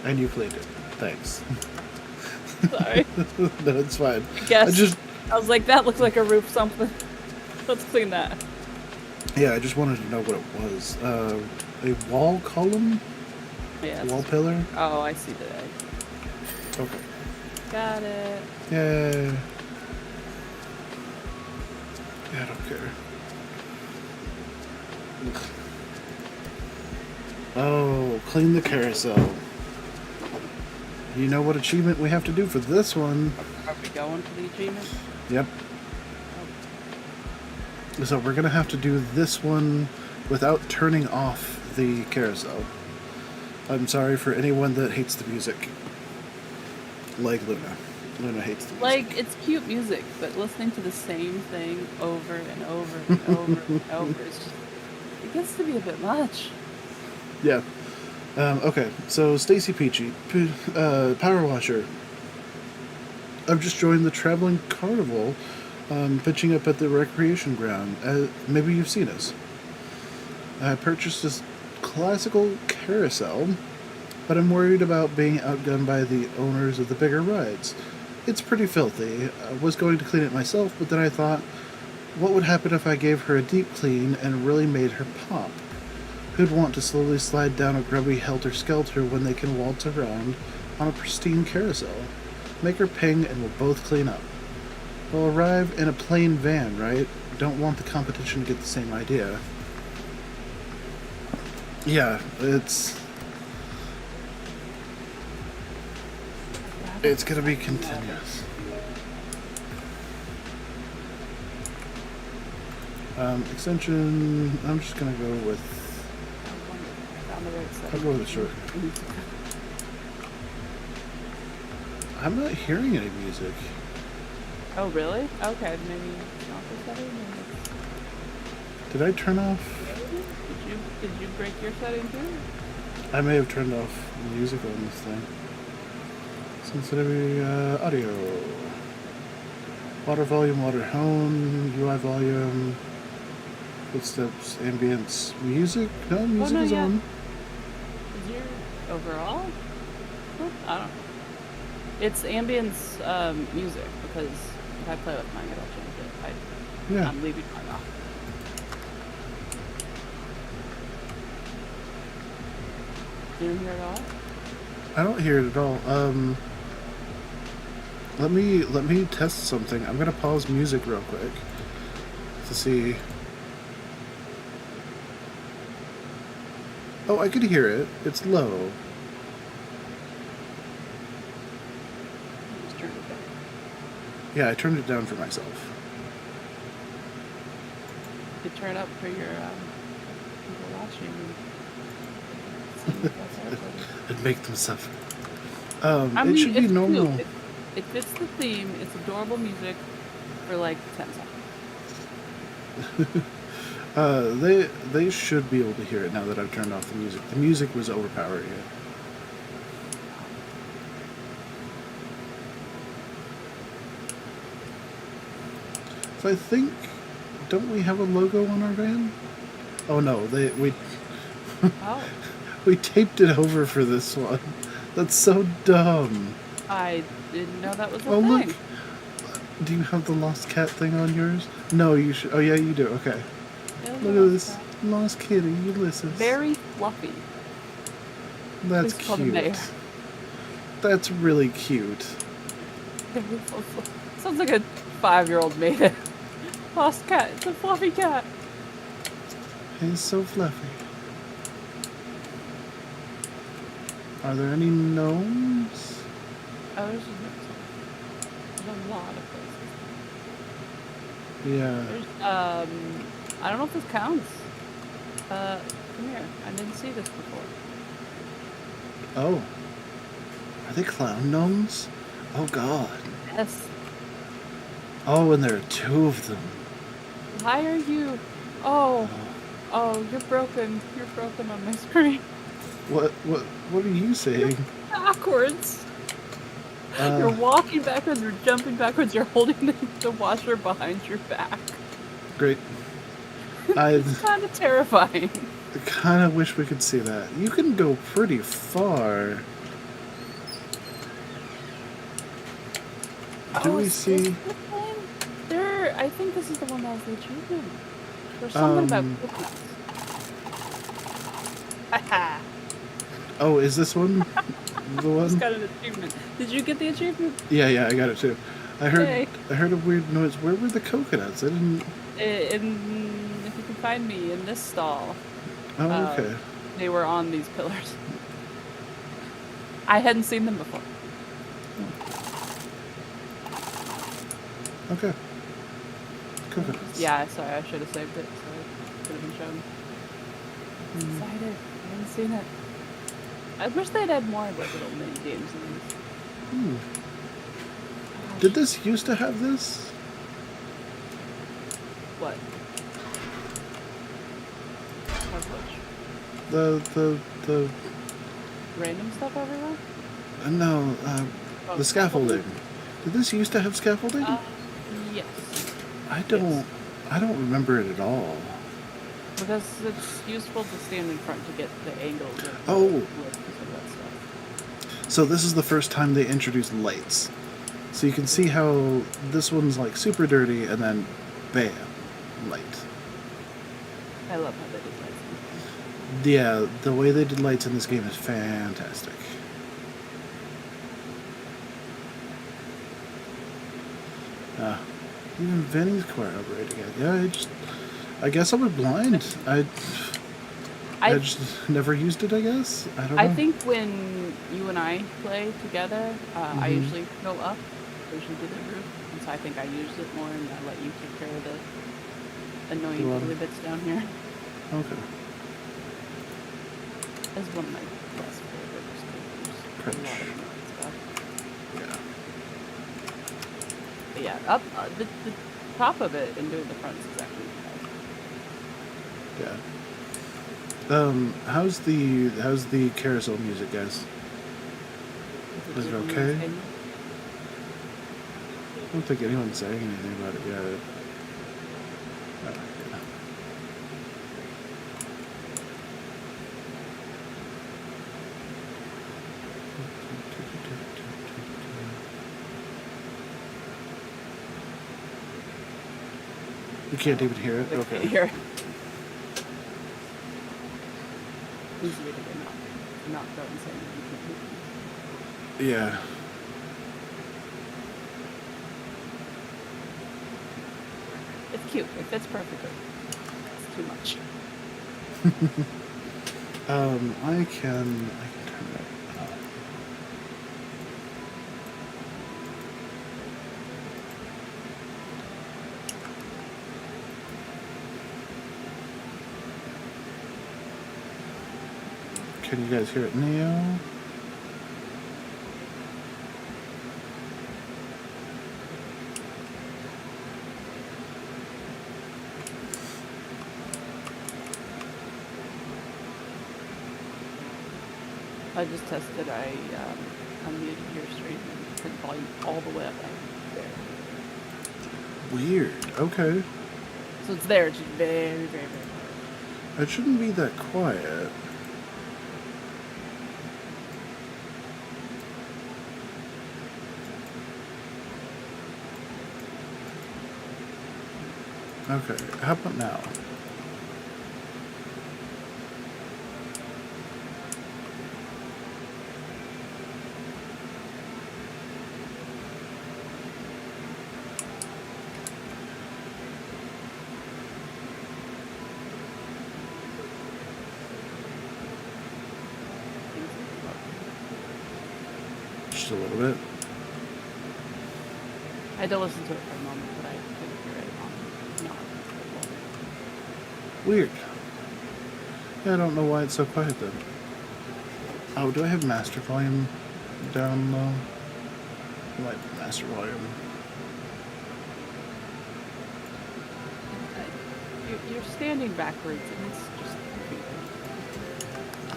[SPEAKER 1] And you cleaned it. Thanks.
[SPEAKER 2] Sorry.
[SPEAKER 1] No, it's fine.
[SPEAKER 2] I was like, that looks like a roof something. Let's clean that.
[SPEAKER 1] Yeah, I just wanted to know what it was. A wall column?
[SPEAKER 2] Yeah.
[SPEAKER 1] Wall pillar?
[SPEAKER 2] Oh, I see the egg.
[SPEAKER 1] Okay.
[SPEAKER 2] Got it.
[SPEAKER 1] Yay. Yeah, I don't care. Oh, clean the carousel. You know what achievement we have to do for this one?
[SPEAKER 2] Are we going for the achievement?
[SPEAKER 1] Yep. So we're going to have to do this one without turning off the carousel. I'm sorry for anyone that hates the music. Like Luna. Luna hates the music.
[SPEAKER 2] Like, it's cute music, but listening to the same thing over and over and over and over, it's just, it gets to be a bit much.
[SPEAKER 1] Yeah. Okay, so Stacy Peachy, Power Washer. I've just joined the Traveling Carnival, pitching up at the recreation ground. Maybe you've seen us. I purchased this classical carousel, but I'm worried about being outgunned by the owners of the bigger rides. It's pretty filthy. I was going to clean it myself, but then I thought, what would happen if I gave her a deep clean and really made her pop? Who'd want to slowly slide down a grubby helter-skelter when they can waltz around on a pristine carousel? Make her ping and we'll both clean up. We'll arrive in a plain van, right? Don't want the competition to get the same idea. Yeah, it's gonna be continuous. Extension, I'm just gonna go with, I'll go with the short. I'm not hearing any music.
[SPEAKER 2] Oh, really? Okay, maybe it's not the setting.
[SPEAKER 1] Did I turn off?
[SPEAKER 2] Did you break your setting too?
[SPEAKER 1] I may have turned off music on this thing. Sensitivity, audio. Water volume, water tone, UI volume, footsteps, ambience, music? No, music is on.
[SPEAKER 2] Is your overall? I don't know. It's ambience music, because if I play with mine, it'll change it. I'm leaving mine off. Do you hear it all?
[SPEAKER 1] I don't hear it at all. Let me test something. I'm gonna pause music real quick to see. Oh, I could hear it. It's low.
[SPEAKER 2] Just turn it down.
[SPEAKER 1] Yeah, I turned it down for myself.
[SPEAKER 2] You could turn up for your people watching.
[SPEAKER 1] And make them suffer.
[SPEAKER 2] I mean,
[SPEAKER 1] it should be normal.
[SPEAKER 2] It fits the theme. It's adorable music for like 10 seconds.
[SPEAKER 1] They should be able to hear it now that I've turned off the music. The music was overpowering it. So I think, don't we have a logo on our van? Oh no, we
[SPEAKER 2] Oh.
[SPEAKER 1] we taped it over for this one. That's so dumb.
[SPEAKER 2] I didn't know that was a thing.
[SPEAKER 1] Oh look, do you have the lost cat thing on yours? No, you should. Oh yeah, you do. Okay.
[SPEAKER 2] Yeah,
[SPEAKER 1] Look at this. Lost kitty, Ulysses.
[SPEAKER 2] Very fluffy.
[SPEAKER 1] That's
[SPEAKER 2] Please call the mayor.
[SPEAKER 1] cute. That's really cute.
[SPEAKER 2] Sounds like a 5-year-old made it. Lost cat. It's a fluffy cat.
[SPEAKER 1] He's so fluffy. Are there any gnomes?
[SPEAKER 2] Oh, there's a lot of places.
[SPEAKER 1] Yeah.
[SPEAKER 2] I don't know if this counts. Come here. I didn't see this before.
[SPEAKER 1] Oh. Are they clown gnomes? Oh god.
[SPEAKER 2] Yes.
[SPEAKER 1] Oh, and there are 2 of them.
[SPEAKER 2] Why are you? Oh, you're broken. You're broken on my screen.
[SPEAKER 1] What are you saying?
[SPEAKER 2] Backwards. You're walking backwards. You're jumping backwards. You're holding the washer behind your back.
[SPEAKER 1] Great.
[SPEAKER 2] It's kind of terrifying.
[SPEAKER 1] I kind of wish we could see that. You can go pretty far. Do we see?
[SPEAKER 2] There, I think this is the one that has the achievement. There's something about coconuts. Haha.
[SPEAKER 1] Oh, is this one the one?
[SPEAKER 2] Just got an achievement. Did you get the achievement?
[SPEAKER 1] Yeah, I got it too.
[SPEAKER 2] Yay.
[SPEAKER 1] I heard a weird noise. Where were the coconuts? I didn't.
[SPEAKER 2] If you can find me in this stall.
[SPEAKER 1] Oh, okay.
[SPEAKER 2] They were on these pillars. I hadn't seen them before.
[SPEAKER 1] Okay. Coconuts.
[SPEAKER 2] Yeah, sorry, I should have saved it, so it could have been shown. Excited. I haven't seen it. I wish they'd had more like little mini games in these.
[SPEAKER 1] Did this used to have this?
[SPEAKER 2] What? Of which?
[SPEAKER 1] The
[SPEAKER 2] Random stuff everywhere?
[SPEAKER 1] no, the scaffolding. Did this used to have scaffolding?
[SPEAKER 2] Yes.
[SPEAKER 1] I don't remember it at all.
[SPEAKER 2] Because it's useful to stand in front to get the angles of the
[SPEAKER 1] Oh.
[SPEAKER 2] lift and that stuff.
[SPEAKER 1] So this is the first time they introduced lights. So you can see how this one's like super dirty and then bam, light.
[SPEAKER 2] I love how they did lights.
[SPEAKER 1] Yeah, the way they did lights in this game is fantastic. Even Vinny's cooperating. Yeah, I guess I was blind. I just never used it, I guess. I don't know.
[SPEAKER 2] I think when you and I play together, I usually go up. I usually do the roof. And so I think I used it more and I let you take care of the annoying little bits down here.
[SPEAKER 1] Okay.
[SPEAKER 2] That's one of my best favorite sculptures. A lot of annoying stuff.
[SPEAKER 1] Yeah.
[SPEAKER 2] But yeah, up the top of it and doing the fronts is actually nice.
[SPEAKER 1] Yeah. How's the carousel music, guys? Is it okay? I don't think anyone's saying anything about it yet. Yeah. You can't even hear it? Okay.
[SPEAKER 2] Hear it. Easier to get knocked out and saying you can't hear it.
[SPEAKER 1] Yeah.
[SPEAKER 2] It's cute. It fits perfectly. It's too much.
[SPEAKER 1] I can turn that up. Can you guys hear it now?
[SPEAKER 2] I just tested. I unmuted your stream and turned the volume all the way up there.
[SPEAKER 1] Weird. Okay.
[SPEAKER 2] So it's there. It's just very, very, very quiet.
[SPEAKER 1] It shouldn't be that quiet. Okay, how about now? just a little bit.
[SPEAKER 2] I had to listen to it for a moment, but I couldn't hear it on not recordable.
[SPEAKER 1] Weird. Yeah, I don't know why it's so quiet then. Oh, do I have master volume down low? I might be master volume.
[SPEAKER 2] You're standing backwards, and it's just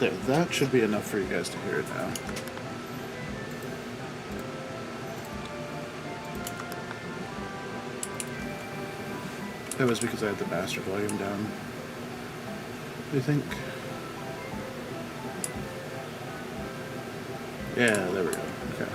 [SPEAKER 1] There, that should be enough for you guys to hear it now. That was because I had the master volume down. What do you think? Yeah, there we go. Okay.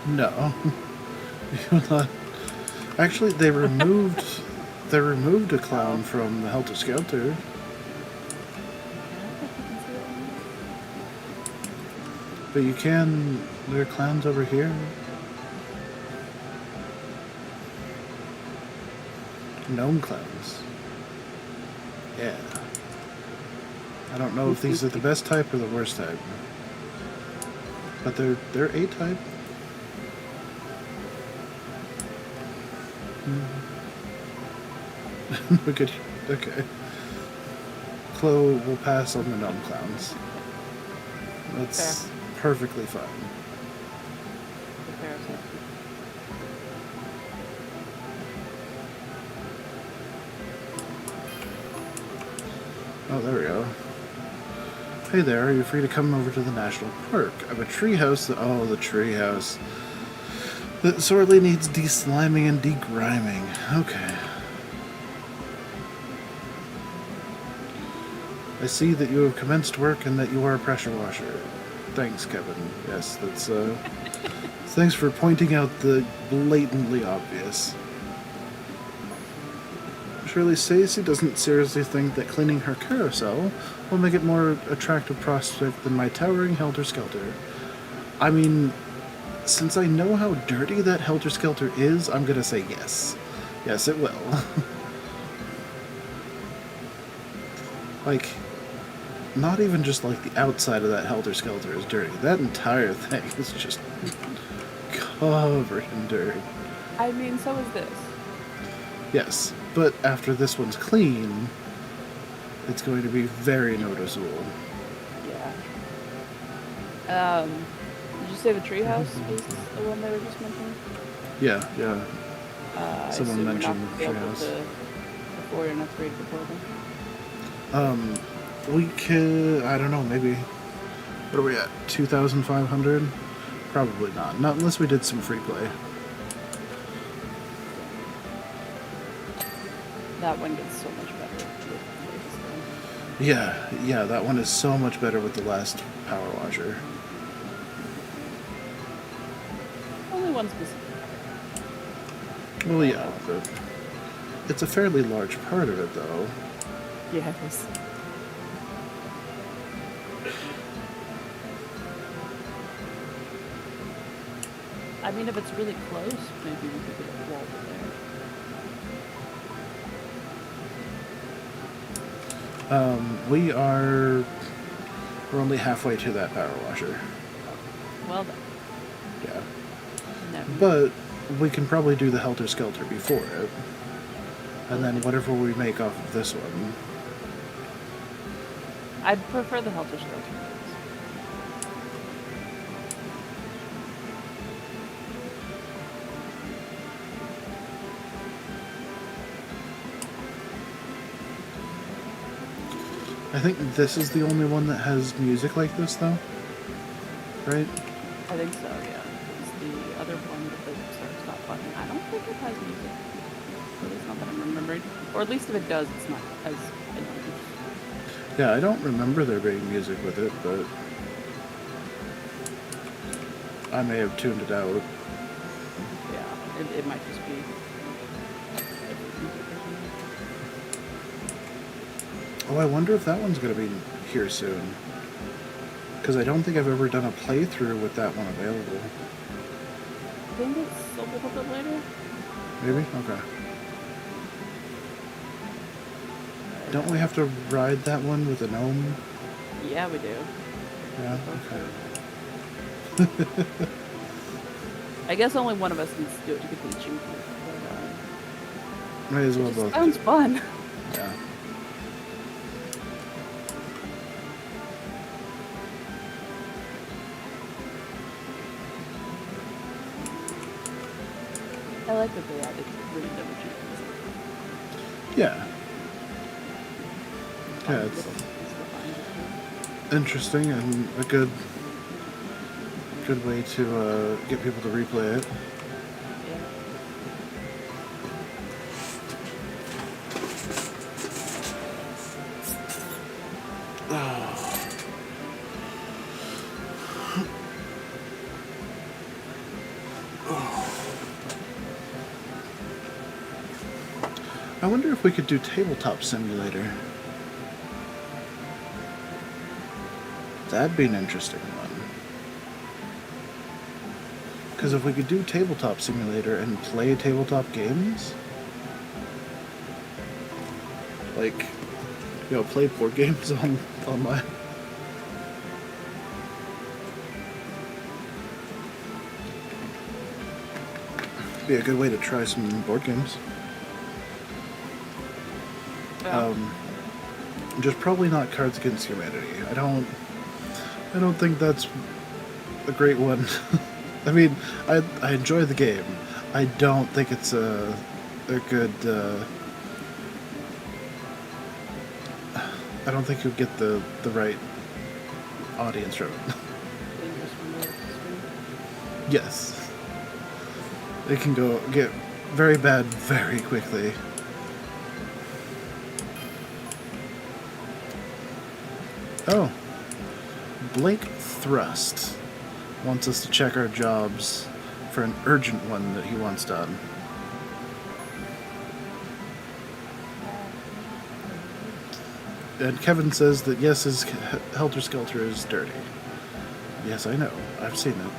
[SPEAKER 1] No. Actually, they removed a clown from the Helter Skelter. But you can. There are clowns over here. Gnome clowns. Yeah. I don't know if these are the best type or the worst type. But they're A-type. Okay. Chloe will pass on the gnome clowns. That's perfectly fine. Oh, there we go. Hey there, are you free to come over to the national park? I have a treehouse that... Oh, the treehouse. That sorely needs de-sliming and de-griming. Okay. I see that you have commenced work and that you are a pressure washer. Thanks, Kevin. Yes, that's, thanks for pointing out the blatantly obvious. Surely Stacey doesn't seriously think that cleaning her carousel will make it more attractive prospect than my towering helter-skelter. I mean, since I know how dirty that helter-skelter is, I'm gonna say yes. Yes, it will. Like, not even just like the outside of that helter-skelter is dirty. That entire thing is just covered in dirt.
[SPEAKER 2] I mean, so is this.
[SPEAKER 1] Yes, but after this one's clean, it's going to be very noticeable.
[SPEAKER 2] Yeah. Did you say the treehouse is the one they were just mentioning?
[SPEAKER 1] Yeah, yeah. Someone mentioned the treehouse.
[SPEAKER 2] Before you're not upgrade the building?
[SPEAKER 1] We could, I don't know, maybe, what are we at, 2,500? Probably not. Not unless we did some free play.
[SPEAKER 2] That one gets so much better with
[SPEAKER 1] Yeah, that one is so much better with the last power washer.
[SPEAKER 2] Only one specific.
[SPEAKER 1] Well, yeah, but it's a fairly large part of it, though.
[SPEAKER 2] Yeah, it is. I mean, if it's really close, maybe we could get a wall there.
[SPEAKER 1] We're only halfway to that power washer.
[SPEAKER 2] Well done.
[SPEAKER 1] Yeah.
[SPEAKER 2] Never.
[SPEAKER 1] But we can probably do the Helter Skelter before it. And then whatever we make off of this one.
[SPEAKER 2] I prefer the Helter Skelter.
[SPEAKER 1] I think this is the only one that has music like this, though. Right?
[SPEAKER 2] I think so, yeah. It's the other one that starts not fucking. I don't think it has music. At least not that I'm remembering. Or at least if it does, it's not as annoying.
[SPEAKER 1] Yeah, I don't remember there being music with it, but I may have tuned it out.
[SPEAKER 2] Yeah, it might just be.
[SPEAKER 1] Oh, I wonder if that one's going to be here soon. Because I don't think I've ever done a playthrough with that one available.
[SPEAKER 2] think it's a little bit later.
[SPEAKER 1] Maybe? Okay. Don't we have to ride that one with a gnome?
[SPEAKER 2] Yeah, we do.
[SPEAKER 1] Yeah, okay.
[SPEAKER 2] I guess only one of us needs to do it to get the achievement. But,
[SPEAKER 1] Might as well
[SPEAKER 2] it
[SPEAKER 1] both
[SPEAKER 2] just sounds
[SPEAKER 1] do it.
[SPEAKER 2] fun.
[SPEAKER 1] Yeah.
[SPEAKER 2] I like that they added random achievements.
[SPEAKER 1] Yeah.
[SPEAKER 2] Fun
[SPEAKER 1] Yeah,
[SPEAKER 2] little
[SPEAKER 1] it's
[SPEAKER 2] things to find.
[SPEAKER 1] interesting and a good way to get people to replay it.
[SPEAKER 2] Yeah.
[SPEAKER 1] I wonder if we could do Tabletop Simulator. That'd be an interesting one. Because if we could do Tabletop Simulator and play tabletop games, like, play board games online. Be a good way to try some board games.
[SPEAKER 2] Yeah.
[SPEAKER 1] Just probably not Cards Against Humanity. I don't think that's a great one. I mean, I enjoy the game. I don't think it's a good. I don't think you'll get the right audience from it.
[SPEAKER 2] Dangerous from the extreme.
[SPEAKER 1] Yes, it can get very bad very quickly. Oh, Blake Thrust wants us to check our jobs for an urgent one that he wants done. And Kevin says that yes, his Helter Skelter is dirty. Yes, I know. I've seen it.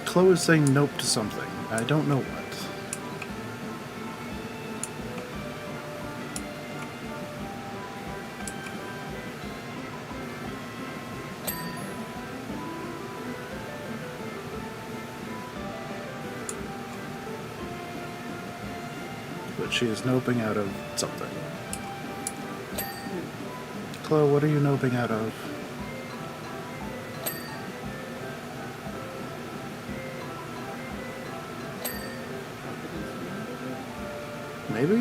[SPEAKER 1] Chloe is saying nope to something. I don't know what. But she is noping out of something. Chloe, what are you noping out of? Maybe?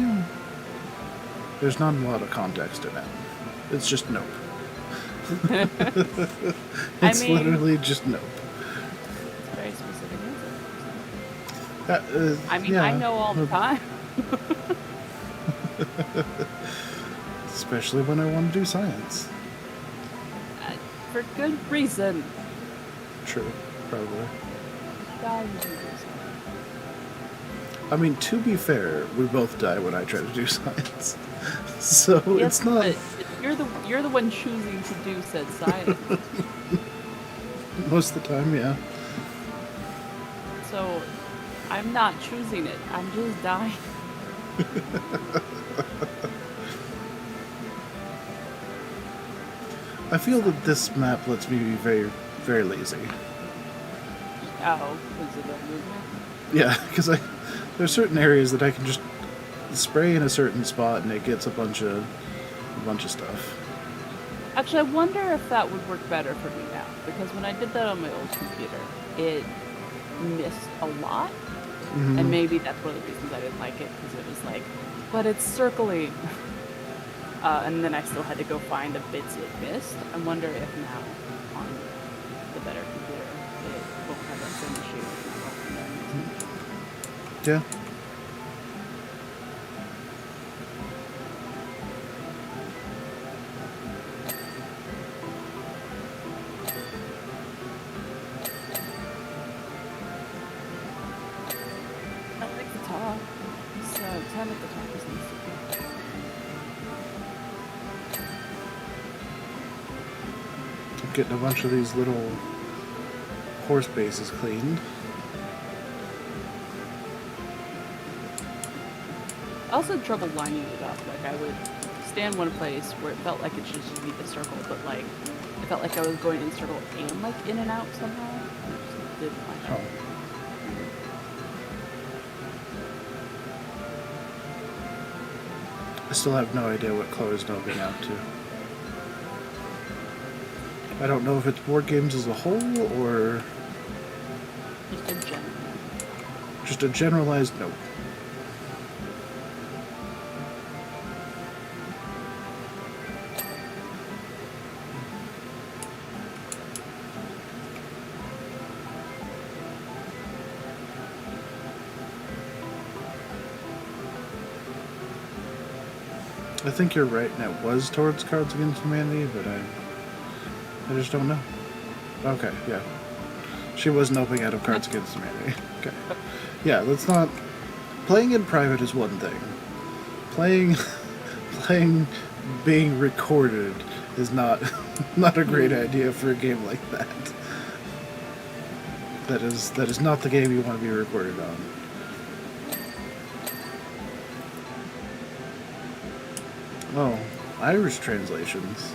[SPEAKER 1] There's not a lot of context in it. It's just nope. It's literally just nope.
[SPEAKER 2] Very specific answer. I mean,
[SPEAKER 1] yeah.
[SPEAKER 2] I know all the time.
[SPEAKER 1] Especially when I want to do science.
[SPEAKER 2] For good reason.
[SPEAKER 1] True, probably.
[SPEAKER 2] God, you can do something.
[SPEAKER 1] I mean, to be fair, we both die when I try to do science. So
[SPEAKER 2] Yes,
[SPEAKER 1] it's not.
[SPEAKER 2] but you're the one choosing to do said science.
[SPEAKER 1] Most of the time, yeah.
[SPEAKER 2] So I'm not choosing it. I'm just dying.
[SPEAKER 1] I feel that this map lets me be very, very lazy.
[SPEAKER 2] Oh, because of the movement?
[SPEAKER 1] Yeah, because there's certain areas that I can just spray in a certain spot and it gets a bunch of stuff.
[SPEAKER 2] Actually, I wonder if that would work better for me now. Because when I did that on my old computer, it missed a lot.
[SPEAKER 1] Mm-hmm.
[SPEAKER 2] And maybe that's one of the reasons I didn't like it. Because it was like, but it's circling. And then I still had to go find the bits it missed. I wonder if now on the better computer it won't have that same issue.
[SPEAKER 1] Yeah.
[SPEAKER 2] I like the top. So 10 at the top is nice.
[SPEAKER 1] I'm getting a bunch of these little horse base is cleaned.
[SPEAKER 2] I also had trouble lining it up. Like, I would stand one place where it felt like it should just be the circle, but like, it felt like I was going in circle and like in and out somehow. I just didn't like it.
[SPEAKER 1] I still have no idea what Chloe's noping out to. I don't know if it's board games as a whole or
[SPEAKER 2] Just a general.
[SPEAKER 1] just a generalized nope. I think you're right, and it was towards Cards Against Humanity, but I just don't know. Okay, yeah. She was noping out of Cards Against Humanity. Okay. Yeah, that's not... Playing in private is one thing. Playing being recorded is not a great idea for a game like that. That is not the game you want to be recorded on. Oh, Irish translations.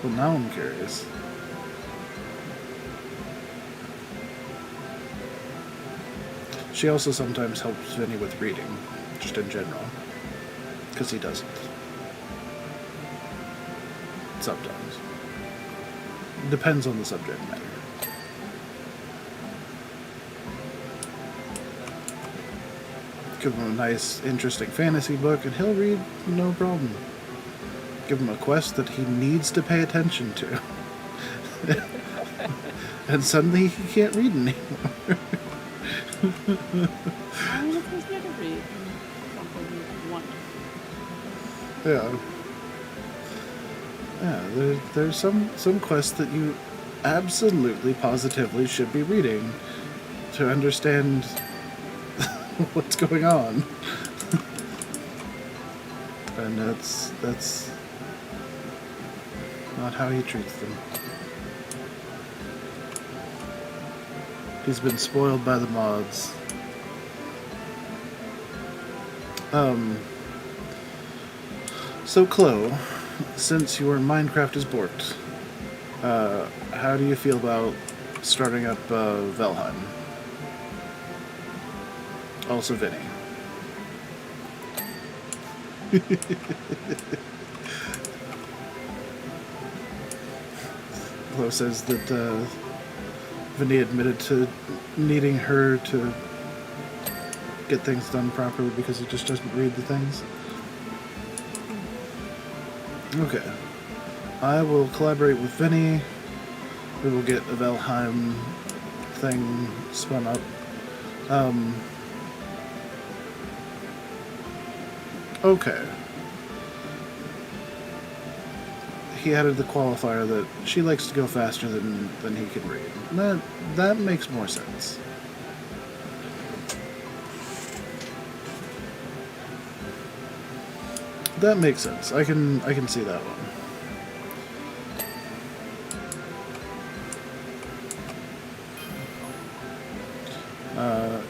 [SPEAKER 1] Well, now I'm curious. She also sometimes helps Vinny with reading, just in general. Because he doesn't. Sometimes. Depends on the subject matter. Give him a nice, interesting fantasy book, and he'll read no problem. Give him a quest that he needs to pay attention to. And suddenly he can't read anymore.
[SPEAKER 2] I mean, it's easier to read than something you want.
[SPEAKER 1] Yeah. Yeah, there's some quests that you absolutely, positively should be reading to understand what's going on. And that's not how he treats them. He's been spoiled by the mods. So Chloe, since your Minecraft is borked, how do you feel about starting up Valheim? Also Vinny. Chloe says that Vinny admitted to needing her to get things done properly because he just doesn't read the things. Okay. I will collaborate with Vinny. We will get a Valheim thing spun up. Okay. He added the qualifier that she likes to go faster than he can read. That makes more sense. That makes sense. I can see that one.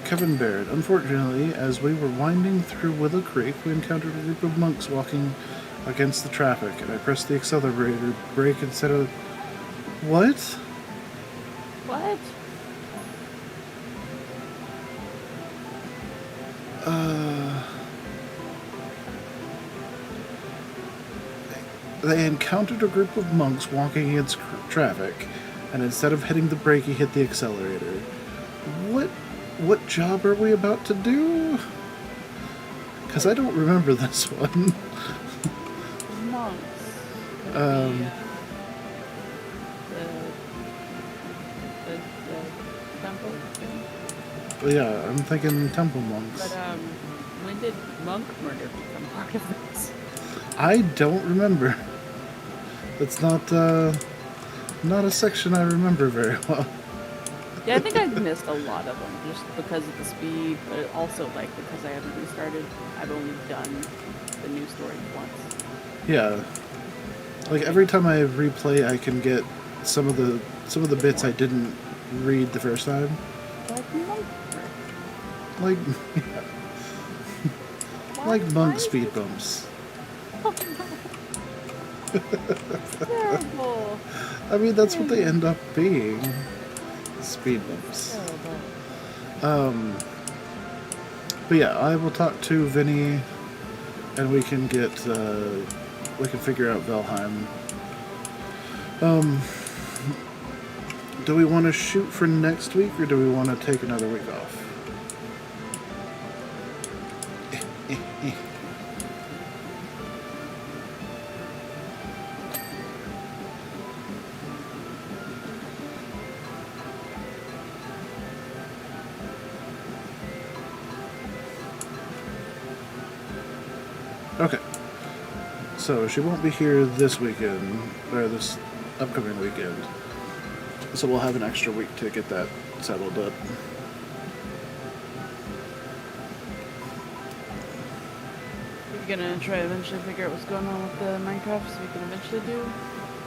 [SPEAKER 1] Kevin Baird. Unfortunately, as we were winding through Willow Creek, we encountered a group of monks walking against the traffic, and I pressed the accelerator brake instead of... What?
[SPEAKER 2] What?
[SPEAKER 1] They encountered a group of monks walking against traffic, and instead of hitting the brake, he hit the accelerator. What job are we about to do? Because I don't remember this one.
[SPEAKER 2] Monks. The temple thing.
[SPEAKER 1] Yeah, I'm thinking temple monks.
[SPEAKER 2] But when did monk murder become part of this?
[SPEAKER 1] I don't remember. It's not a section I remember very well.
[SPEAKER 2] Yeah, I think I've missed a lot of them just because of the speed, but also like because I haven't restarted. I've only done the new story once.
[SPEAKER 1] Yeah. Like every time I replay, I can get some of the bits I didn't read the first time. Like like monk speed bumps.
[SPEAKER 2] Oh no. It's terrible.
[SPEAKER 1] I mean, that's what they end up being. Speed bumps.
[SPEAKER 2] Terrible.
[SPEAKER 1] But yeah, I will talk to Vinny, and we can figure out Valheim. Do we want to shoot for next week, or do we want to take another week off? Okay. So she won't be here this weekend, or this upcoming weekend. So we'll have an extra week to get that settled up.
[SPEAKER 2] You're gonna try to eventually figure out what's going on with the Minecraft so we can eventually do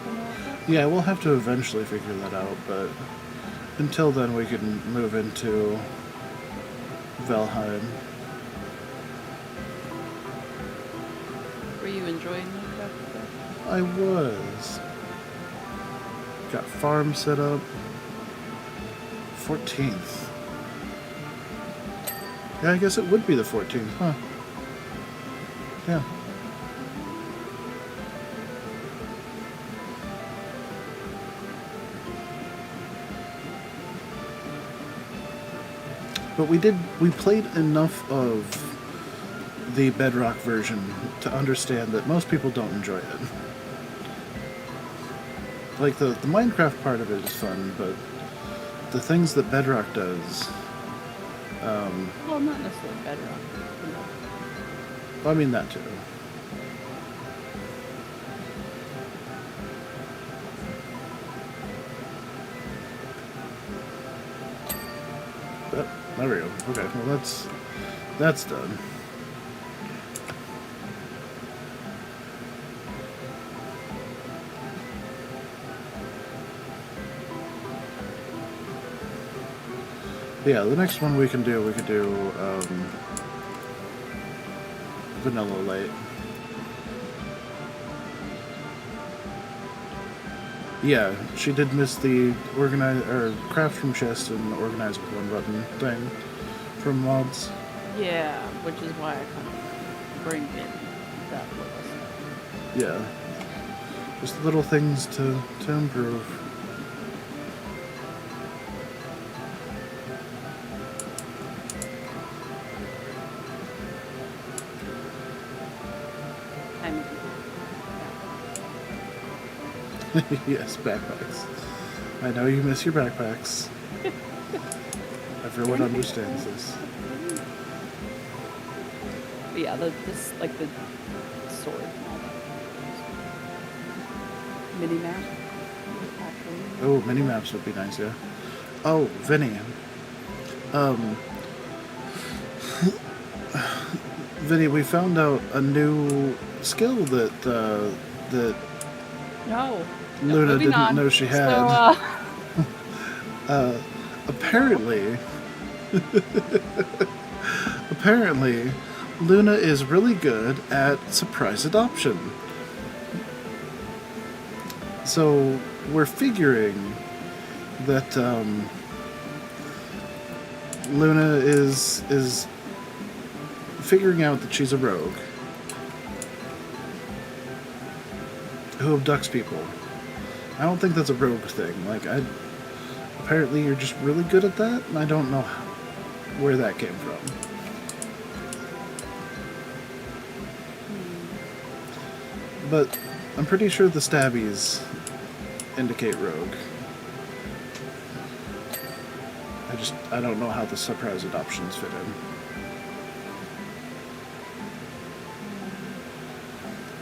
[SPEAKER 2] something like that?
[SPEAKER 1] Yeah, we'll have to eventually figure that out, but until then we can move into Valheim.
[SPEAKER 2] Were you enjoying Minecraft today?
[SPEAKER 1] I was. Got farm set up. 14th. Yeah, I guess it would be the 14th, huh? Yeah. But we played enough of the Bedrock version to understand that most people don't enjoy it. Like, the Minecraft part of it is fun, but the things that Bedrock does...
[SPEAKER 2] Well, not necessarily Bedrock.
[SPEAKER 1] I mean that too. There we go. Okay, well that's done. Yeah, the next one we could do Vanilla Light. Yeah, she did miss the craft from chest and organize with one button thing from mods.
[SPEAKER 2] Yeah, which is why I kind of bring in that little stuff.
[SPEAKER 1] Yeah, just little things to improve. Yes, backpacks. I know you miss your backpacks. Everyone understands this.
[SPEAKER 2] But yeah, the sword and all that. Mini map.
[SPEAKER 1] Oh, mini maps would be nice, yeah. Oh, Vinny. Vinny, we found out a new skill that
[SPEAKER 2] No.
[SPEAKER 1] Luna didn't know she had.
[SPEAKER 2] So,
[SPEAKER 1] Apparently, Luna is really good at surprise adoption. So we're figuring that Luna is figuring out that she's a rogue who abducts people. I don't think that's a rogue thing. Apparently you're just really good at that, and I don't know where that came from. But I'm pretty sure the stabbies indicate rogue. I don't know how the surprise adoptions fit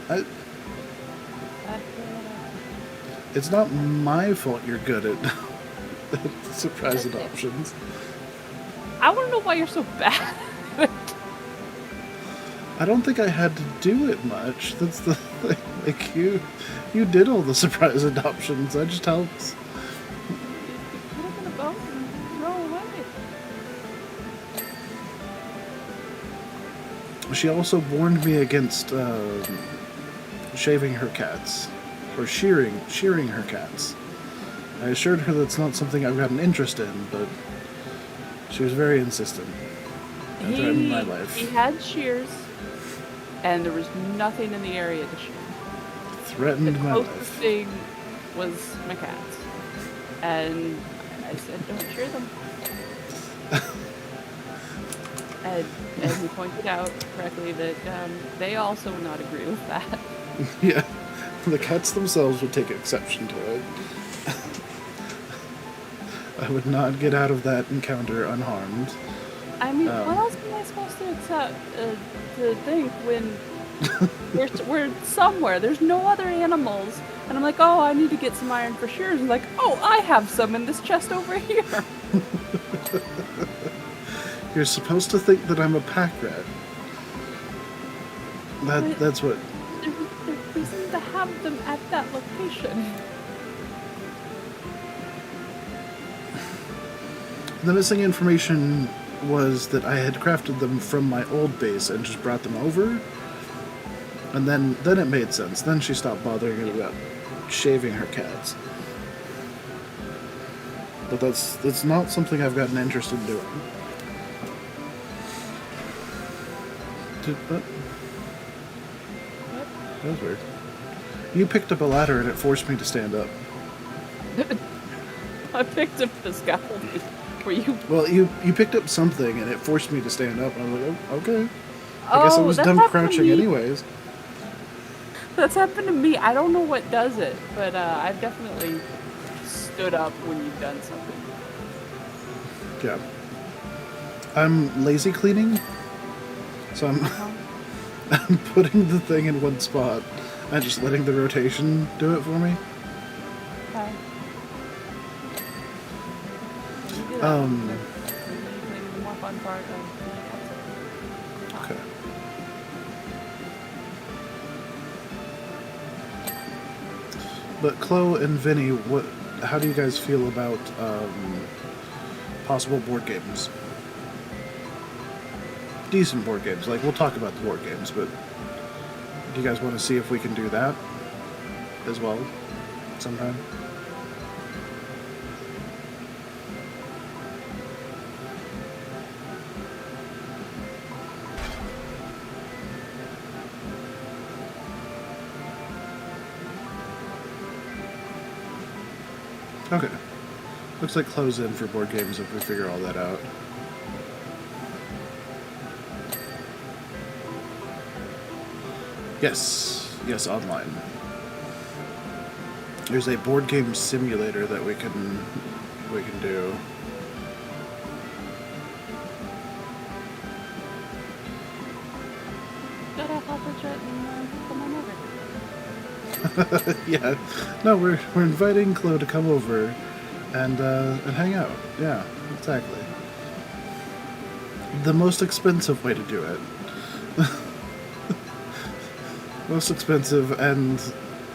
[SPEAKER 1] in. It's not my fault you're good at surprise adoptions.
[SPEAKER 2] I want to know why you're so bad.
[SPEAKER 1] I don't think I had to do it much. That's the thing. Like, you did all the surprise adoptions. I just helped.
[SPEAKER 2] You put them in a boat and row away.
[SPEAKER 1] She also warned me against shaving her cats, or shearing her cats. I assured her that's not something I've got an interest in, but she was very insistent. And threatened my life.
[SPEAKER 2] He had shears, and there was nothing in the area to shear.
[SPEAKER 1] Threatened my
[SPEAKER 2] closest
[SPEAKER 1] life.
[SPEAKER 2] thing was my cats, and I said, "Don't shear them." and he pointed out correctly that they also would not agree with that.
[SPEAKER 1] Yeah, the cats themselves would take exception to it. I would not get out of that encounter unharmed.
[SPEAKER 2] I mean, what else am I supposed to accept to think when we're somewhere? There's no other animals, and I'm like, oh, I need to get some iron for shears. And like, oh, I have some in this chest over here.
[SPEAKER 1] You're supposed to think that I'm a pack rat. That's what.
[SPEAKER 2] There's reason to have them at that location.
[SPEAKER 1] The missing information was that I had crafted them from my old base and just brought them over. And then it made sense. Then she stopped bothering about shaving her cats. But that's not something I've got an interest in doing. What? That was weird. You picked up a ladder and it forced me to stand up.
[SPEAKER 2] I picked up the scaffolding. Were you?
[SPEAKER 1] Well, you picked up something and it forced me to stand up. And I was like, oh, okay. I guess I was done crouching anyways.
[SPEAKER 2] That's happened to me. I don't know what does it, but I've definitely stood up when you've done something.
[SPEAKER 1] Yeah. I'm lazy cleaning, so I'm putting the thing in one spot and just letting the rotation do it for me.
[SPEAKER 2] Okay.
[SPEAKER 1] The
[SPEAKER 2] more fun part of
[SPEAKER 1] okay. But Chloe and Vinny, how do you guys feel about possible board games? Decent board games. Like, we'll talk about the board games, but do you guys want to see if we can do that as well sometime? Okay. Looks like close in for board games if we figure all that out. Yes. Yes, online. There's a board game simulator that we can do.
[SPEAKER 2] Got a hopper jet and come on over.
[SPEAKER 1] Yeah. No, we're inviting Chloe to come over and hang out. Yeah, exactly. The most expensive way to do it. Most expensive and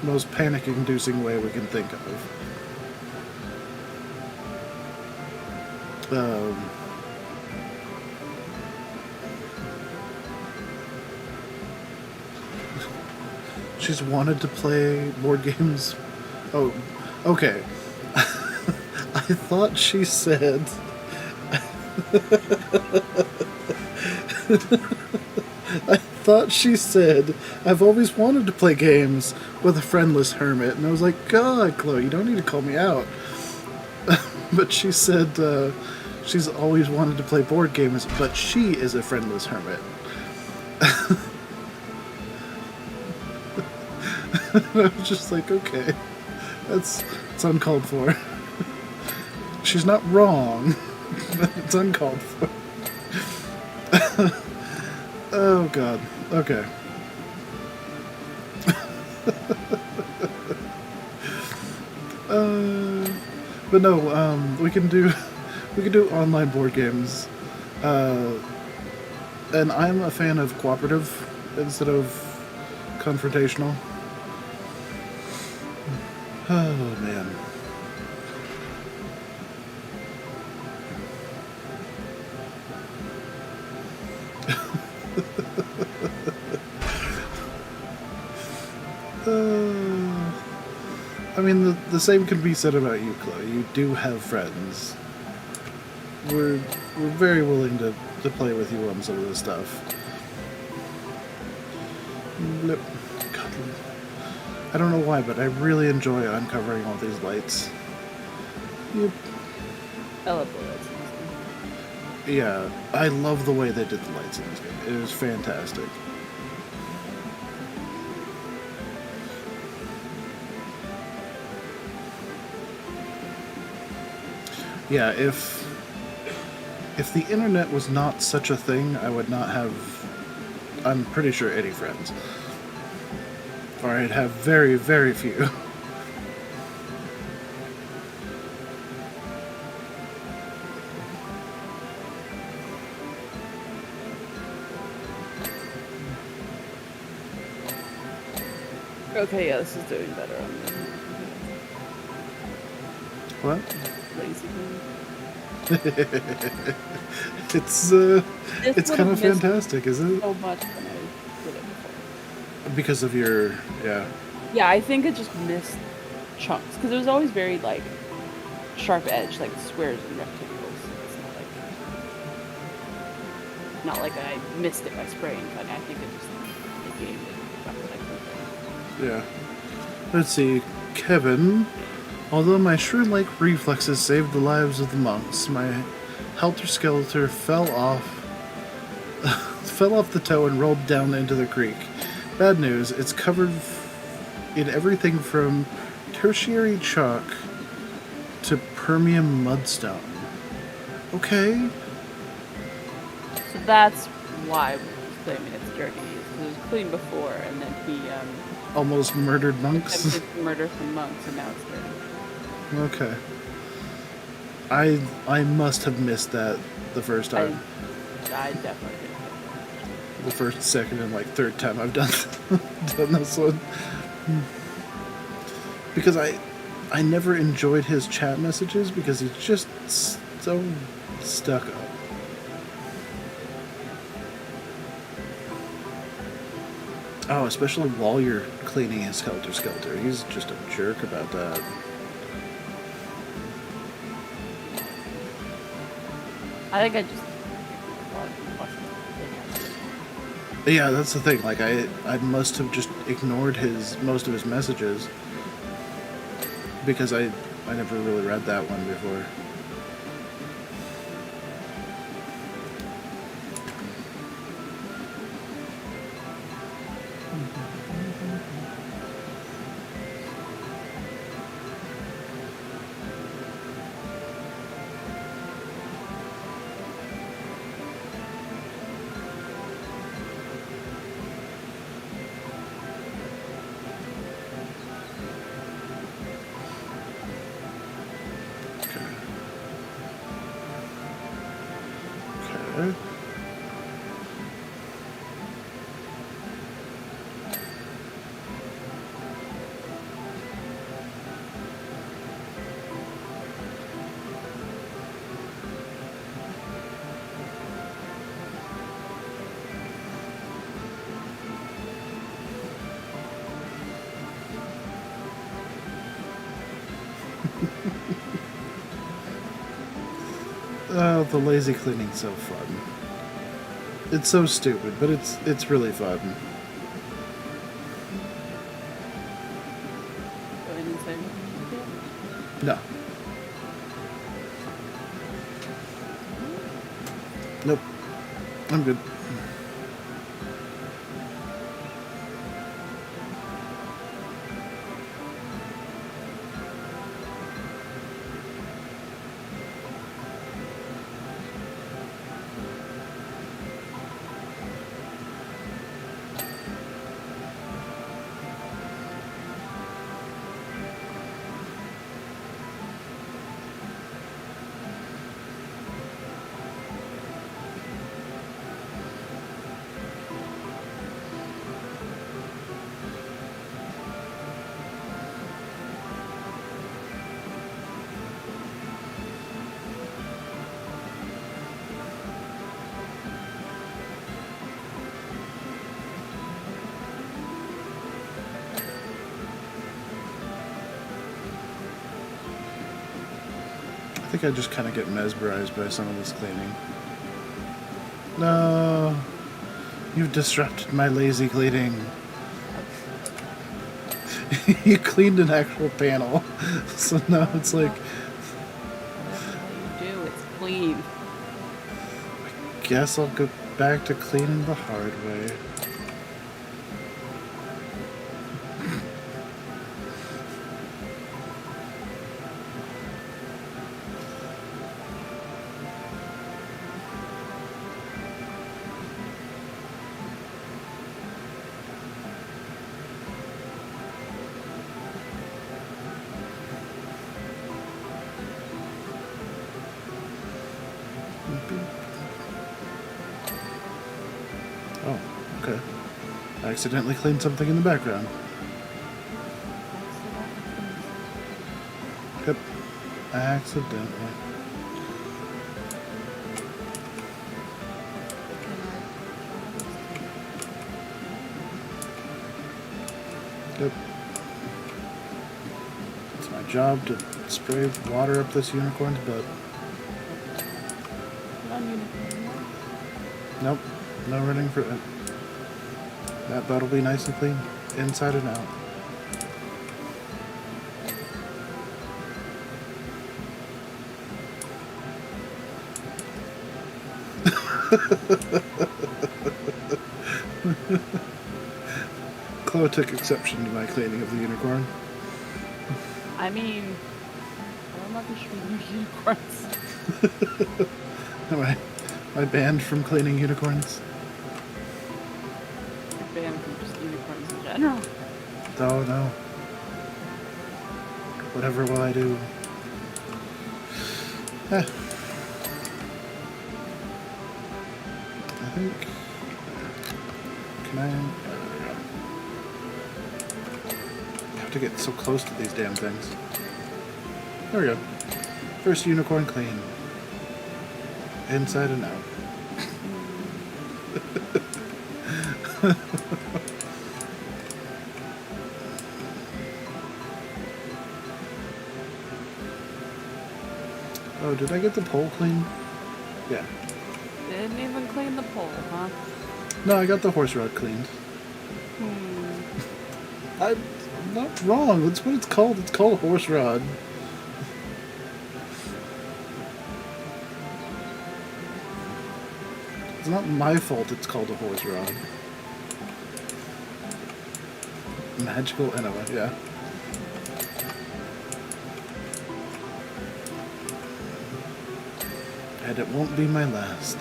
[SPEAKER 1] most panic-inducing way we can think of. She's wanted to play board games. Oh, okay. I thought she said... I thought she said, I've always wanted to play games with a friendless hermit. And I was like, God, Chloe, you don't need to call me out. But she said she's always wanted to play board games, but she is a friendless hermit. I was just like, okay, that's uncalled for. She's not wrong, but it's uncalled for. Oh god. Okay. But no, we can do online board games. And I'm a fan of cooperative instead of confrontational. Oh, man. I mean, the same can be said about you, Chloe. You do have friends. We're very willing to play with you on some of this stuff. Blip. God, I don't know why, but I really enjoy uncovering all these lights. Yep.
[SPEAKER 2] I love the lights in this game.
[SPEAKER 1] Yeah, I love the way they did the lights in this game. It was fantastic. Yeah, if the internet was not such a thing, I would not have, I'm pretty sure, any friends. Or I'd have very, very few.
[SPEAKER 2] Okay, yeah, this is doing better on me.
[SPEAKER 1] What?
[SPEAKER 2] Lazy
[SPEAKER 1] It's kind of fantastic, isn't it?
[SPEAKER 2] so much when I did it before.
[SPEAKER 1] Because of your, yeah.
[SPEAKER 2] Yeah, I think it just missed chunks because it was always very like sharp edge, like squares and rectangles. It's not like I missed it by spraying, but I think it just the game didn't got what I could.
[SPEAKER 1] Yeah. Let's see. Kevin. Although my shrew-like reflexes saved the lives of the monks, my helter-skelter fell off the toe and rolled down into the creek. Bad news, it's covered in everything from tertiary chalk to Permian mudstone. Okay.
[SPEAKER 2] So that's why we was claiming it's dirty. Because it was clean before, and then he
[SPEAKER 1] almost murdered monks.
[SPEAKER 2] attempted to murder some monks, and now it's dirty.
[SPEAKER 1] Okay. I must have missed that the first time.
[SPEAKER 2] I definitely did.
[SPEAKER 1] The first, second, and like third time I've done done this one. Because I never enjoyed his chat messages because he's just so stuck up. Oh, especially while you're cleaning his helter-skelter. He's just a jerk about that.
[SPEAKER 2] I think I just.
[SPEAKER 1] Yeah, that's the thing. Like, I must have just ignored most of his messages because I never really read that one before. Okay. Oh, the lazy cleaning's so fun. It's so stupid, but it's really fun.
[SPEAKER 2] Go ahead and say anything.
[SPEAKER 1] No. Nope. I'm good. think I just kind of get mesmerized by some of this cleaning. No, you've disrupted my lazy cleaning. You cleaned an actual panel, so now it's like...
[SPEAKER 2] Whatever you do, it's clean.
[SPEAKER 1] I guess I'll go back to cleaning the hard way. Oh, okay. I accidentally cleaned something in the background. Yep. Accidentally. Yep. It's my job to spray water up this unicorn's butt. Nope. No running for it. That butt will be nice and clean, inside and out. Chloe took exception to my cleaning of the unicorn.
[SPEAKER 2] I mean, I'm not sure unicorns.
[SPEAKER 1] Am I banned from cleaning unicorns?
[SPEAKER 2] You're banned from just unicorns in general.
[SPEAKER 1] Oh no. Whatever will I do? I think... Can I... I have to get so close to these damn things. There we go. First unicorn clean. Inside and out. Oh, did I get the pole clean? Yeah.
[SPEAKER 2] Didn't even clean the pole, huh?
[SPEAKER 1] No, I got the horse rod cleaned. I'm not wrong. That's what it's called. It's called a horse rod. It's not my fault it's called a horse rod. Magical anyway, yeah. And it won't be my last.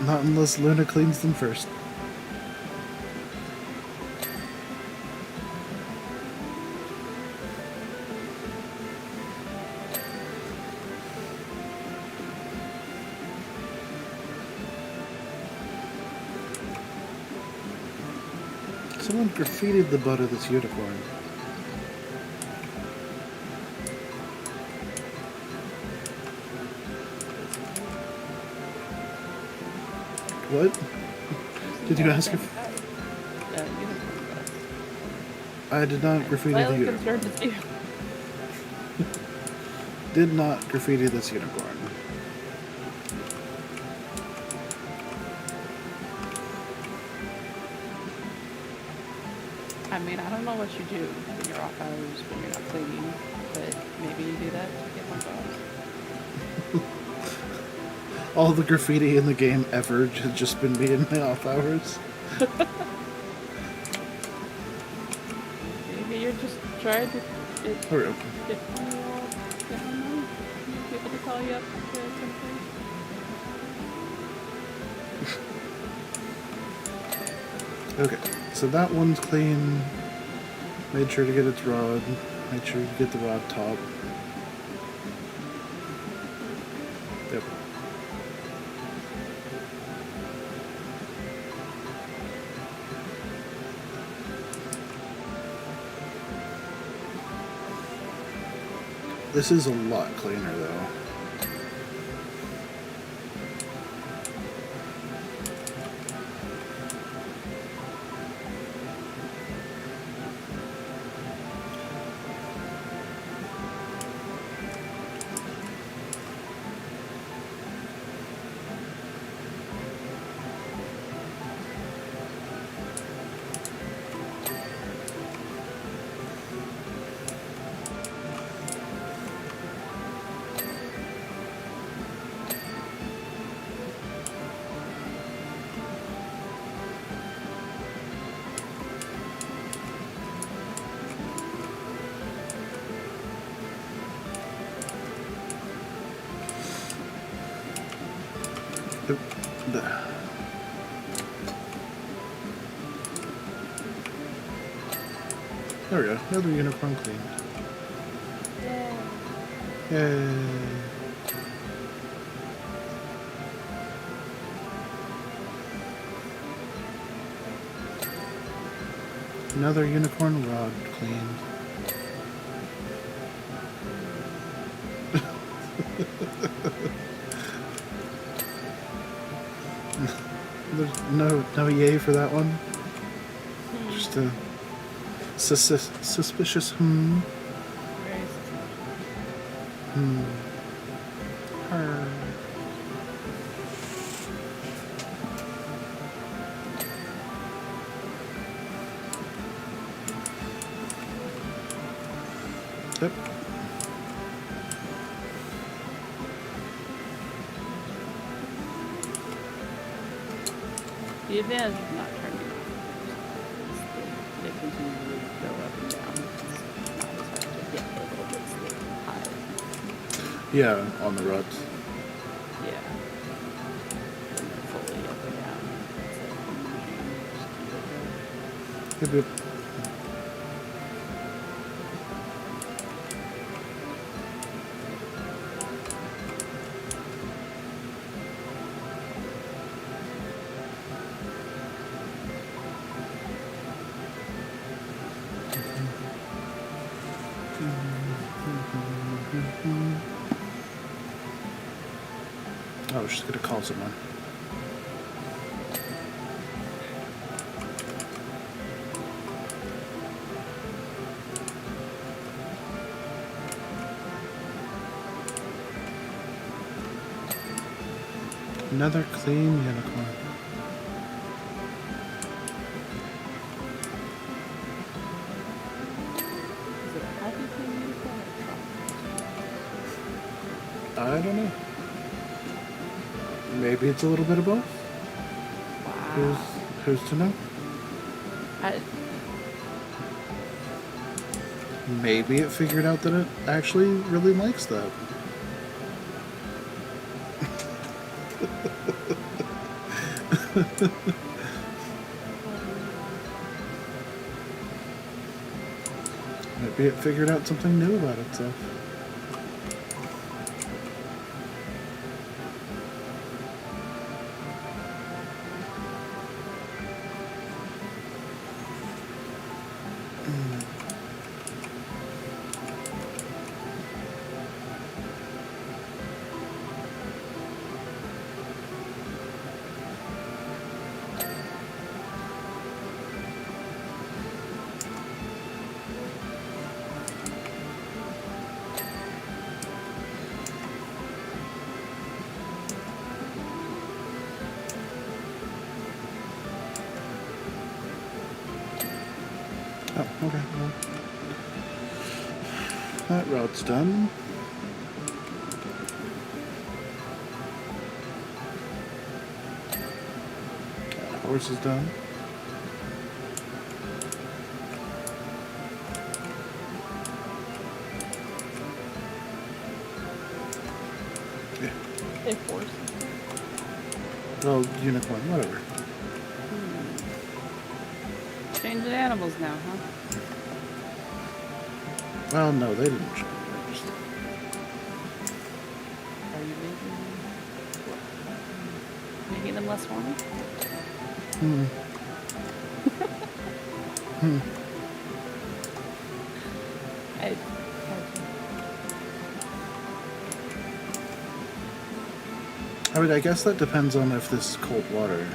[SPEAKER 1] Not unless Luna cleans them first. Someone graffitied the butt of this unicorn. What? Did you ask if... I did not graffiti the unicorn. Did not graffiti this unicorn.
[SPEAKER 2] I mean, I don't know what you do when you're off hours, when you're not cleaning, but maybe you do that to get more jobs.
[SPEAKER 1] All the graffiti in the game ever has just been me in my off hours.
[SPEAKER 2] Maybe you're just trying to get money. People to call you up to something.
[SPEAKER 1] Okay, so that one's clean. Made sure to get its rod. Made sure to get the rod top. Yep. This is a lot cleaner though. There we go. Another unicorn cleaned. Yay. Another unicorn rod cleaned. There's no yay for that one. Just a suspicious
[SPEAKER 2] Very
[SPEAKER 1] Her. Yep.
[SPEAKER 2] The advantage of not turning off is they continually go up and down. It's not as hard to get the little bits that high.
[SPEAKER 1] Yeah, on the rods.
[SPEAKER 2] Yeah. When they're fully up and down. It's like, just keep it there.
[SPEAKER 1] Yep. Oh, she's gonna call someone. Another clean unicorn.
[SPEAKER 2] Is it a happy thing unicorn or
[SPEAKER 1] I don't know. Maybe it's a little bit of both.
[SPEAKER 2] Wow.
[SPEAKER 1] Who's to know? Maybe it figured out that it actually really likes that. Maybe it figured out something new about itself. Oh, okay. Well, that route's done. Horse is done. Yeah.
[SPEAKER 2] Hey, horse.
[SPEAKER 1] Well, unicorn, whatever.
[SPEAKER 2] Changing animals now, huh?
[SPEAKER 1] Well, no, they didn't change.
[SPEAKER 2] Are you making them less horny?
[SPEAKER 1] I mean, I guess that depends on if this is cold water.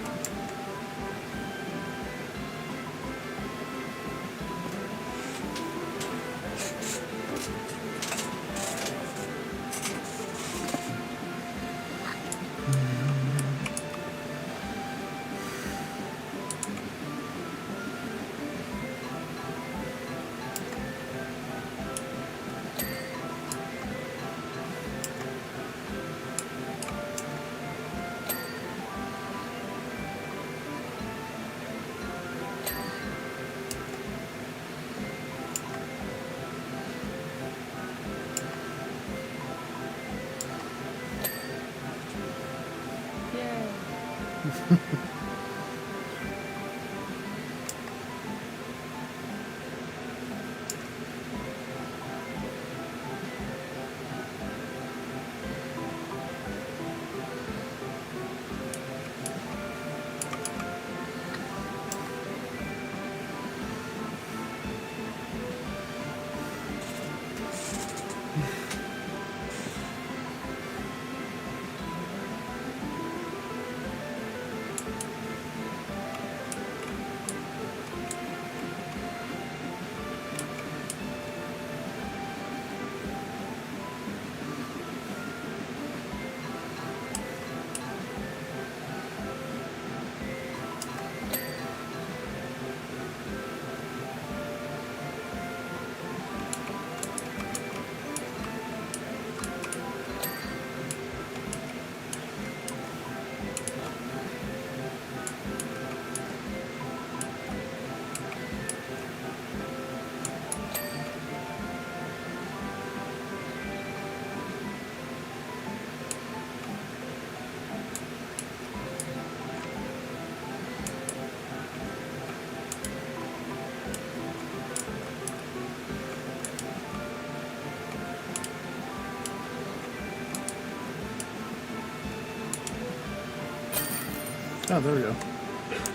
[SPEAKER 1] Oh, there we go.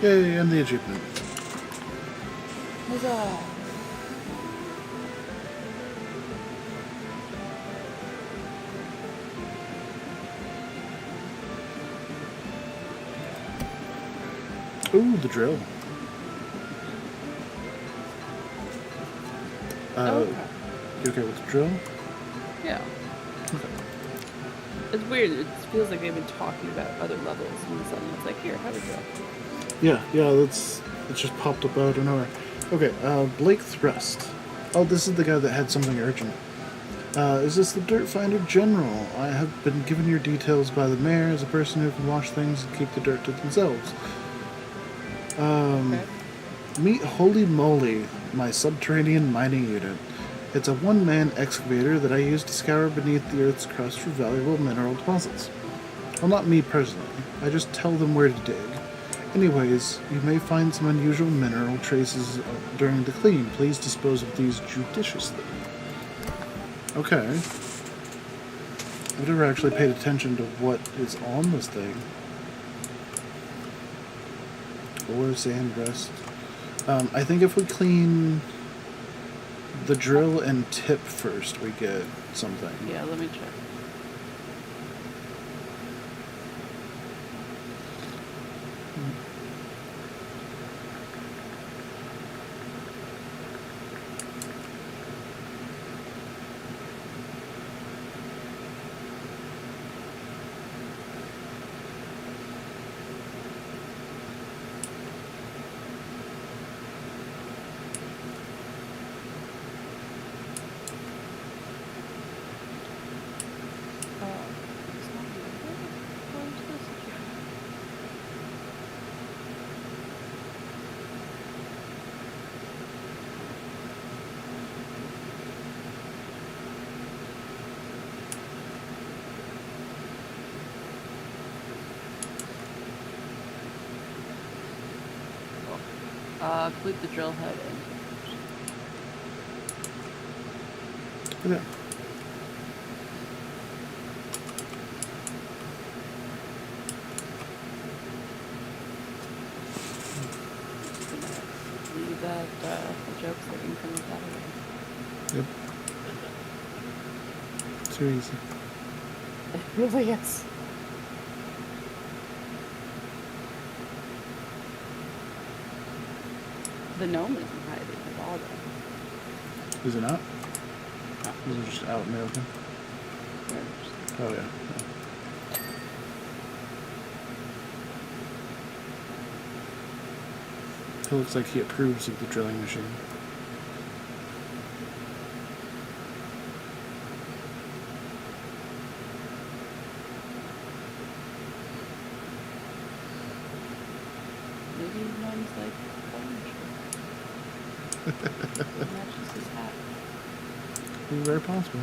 [SPEAKER 1] Yay, and the achievement.
[SPEAKER 2] Huzzah!
[SPEAKER 1] Ooh, the drill.
[SPEAKER 2] Okay.
[SPEAKER 1] You okay with the drill?
[SPEAKER 2] Yeah.
[SPEAKER 1] Okay.
[SPEAKER 2] It's weird. It feels like they've been talking about other levels, and then suddenly it's like, here, have a drill.
[SPEAKER 1] Yeah, it just popped up out of nowhere. Okay, Blake Thrust. Oh, this is the guy that had something urgent. Is this the Dirt Finder General? I have been given your details by the mayor as a person who can wash things and keep the dirt to themselves.
[SPEAKER 2] Okay.
[SPEAKER 1] Meet Holy Moly, my subterranean mining unit. It's a one-man excavator that I use to scour beneath the Earth's crust for valuable mineral deposits. Well, not me personally. I just tell them where to dig. Anyways, you may find some unusual mineral traces during the clean. Please dispose of these judiciously. Okay. I've never actually paid attention to what is on this thing. Ore, sand, rest. I think if we clean the drill and tip first, we get something.
[SPEAKER 2] Yeah, let me check. Complete the drill head and
[SPEAKER 1] Okay.
[SPEAKER 2] leave that joke so you can look at it.
[SPEAKER 1] Yep. Too easy.
[SPEAKER 2] It really is. The gnome isn't hiding at all, though.
[SPEAKER 1] Is it not?
[SPEAKER 2] No.
[SPEAKER 1] Is it just out in the open? Oh, yeah. It looks like he approves of the drilling machine.
[SPEAKER 2] Maybe gnome's like orange. Matches his hat.
[SPEAKER 1] Very possible.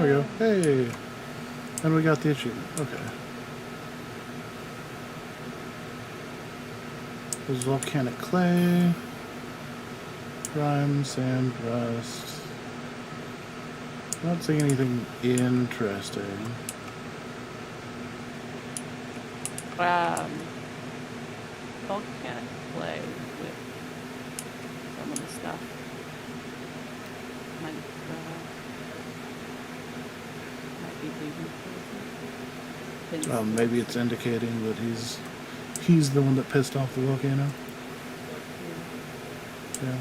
[SPEAKER 1] we go. Hey! And we got the achievement. Okay. There's volcanic clay. Grime, sand, rust. Not seeing anything interesting.
[SPEAKER 2] Volcanic clay with some of the stuff. Might be leaving towards it.
[SPEAKER 1] Maybe it's indicating that he's the one that pissed off the volcano. Yeah.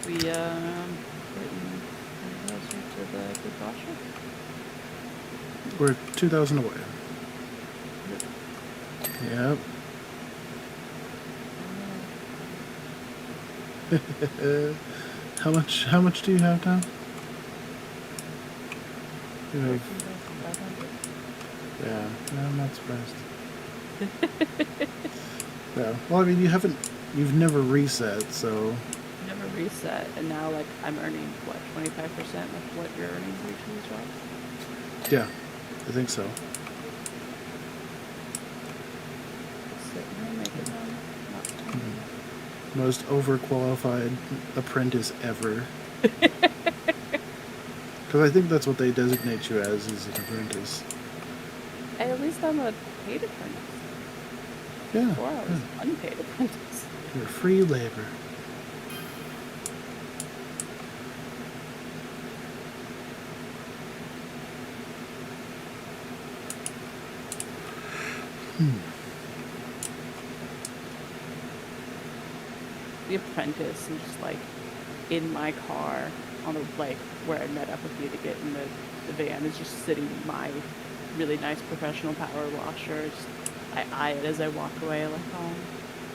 [SPEAKER 2] We getting closer to the dishwasher.
[SPEAKER 1] We're 2,000 away. Yep. How much do you have now? You have, yeah, I'm not surprised. Yeah. Well, I mean, you've never reset, so.
[SPEAKER 2] Never reset, and now like I'm earning what 25% of what you're earning for each of these jobs.
[SPEAKER 1] Yeah, I think so.
[SPEAKER 2] Sitting here making them.
[SPEAKER 1] Most overqualified apprentice ever. Because I think that's what they designate you as an apprentice.
[SPEAKER 2] Hey, at least I'm a paid apprentice.
[SPEAKER 1] Yeah.
[SPEAKER 2] Before I was unpaid apprentice.
[SPEAKER 1] You're free labor.
[SPEAKER 2] The apprentice and just like in my car on the like where I met up with you to get in the van is just sitting my really nice professional power washer. Just, I eye it as I walk away like, oh,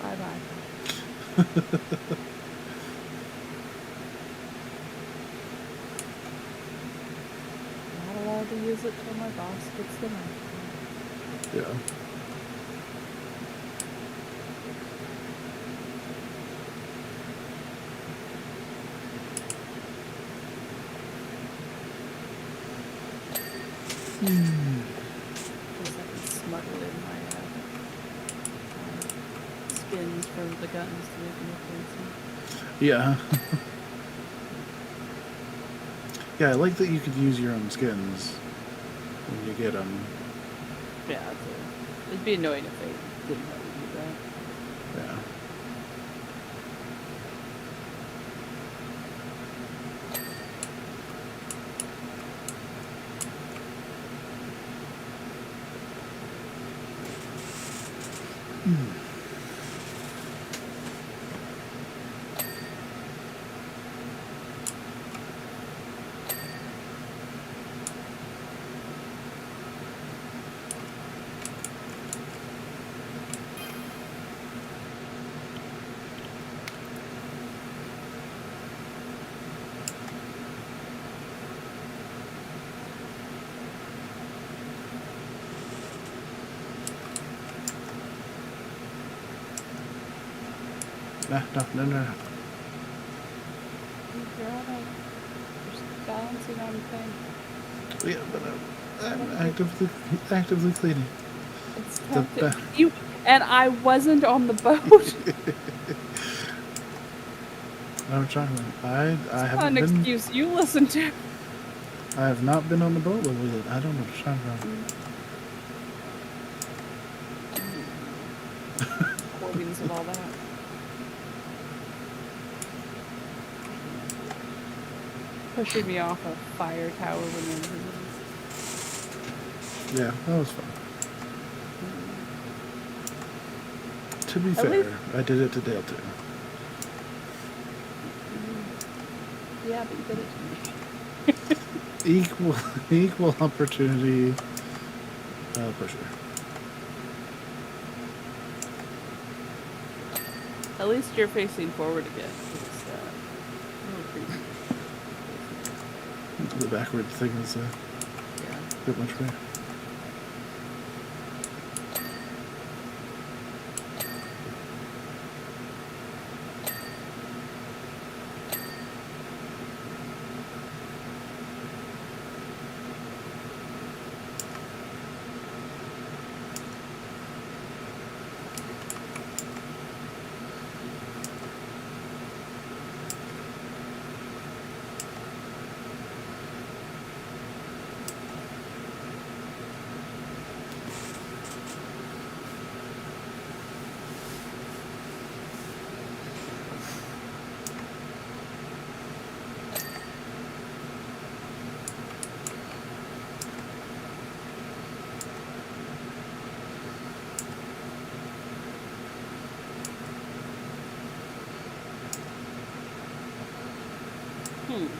[SPEAKER 2] bye bye. Not allowed to use it till my boss gets the knife.
[SPEAKER 1] Yeah.
[SPEAKER 2] Because I can smuggle in my skins for the guns to make them look fancy.
[SPEAKER 1] Yeah. Yeah, I like that you could use your own skins when you get them.
[SPEAKER 2] Yeah, it'd be annoying if they didn't let me do that.
[SPEAKER 1] Yeah. No.
[SPEAKER 2] You're just balancing on the thing.
[SPEAKER 1] Yeah, but I'm actively cleaning.
[SPEAKER 2] It's
[SPEAKER 1] The
[SPEAKER 2] tempting. You and I wasn't on the boat.
[SPEAKER 1] I'm trying. I
[SPEAKER 2] It's
[SPEAKER 1] haven't
[SPEAKER 2] not an
[SPEAKER 1] been.
[SPEAKER 2] excuse you listen to.
[SPEAKER 1] I have not been on the boat with it. I don't know what you're talking about.
[SPEAKER 2] Recordings of all that. pushing me off a fire tower when they're invisible.
[SPEAKER 1] Yeah, that was fun. To be
[SPEAKER 2] At
[SPEAKER 1] fair,
[SPEAKER 2] least-
[SPEAKER 1] I did it to Dale too.
[SPEAKER 2] Yeah, but you did it to me.
[SPEAKER 1] Equal opportunity pusher.
[SPEAKER 2] At least you're facing forward again. It's a little creepy.
[SPEAKER 1] The backward thing is a
[SPEAKER 2] Yeah.
[SPEAKER 1] bit much for me.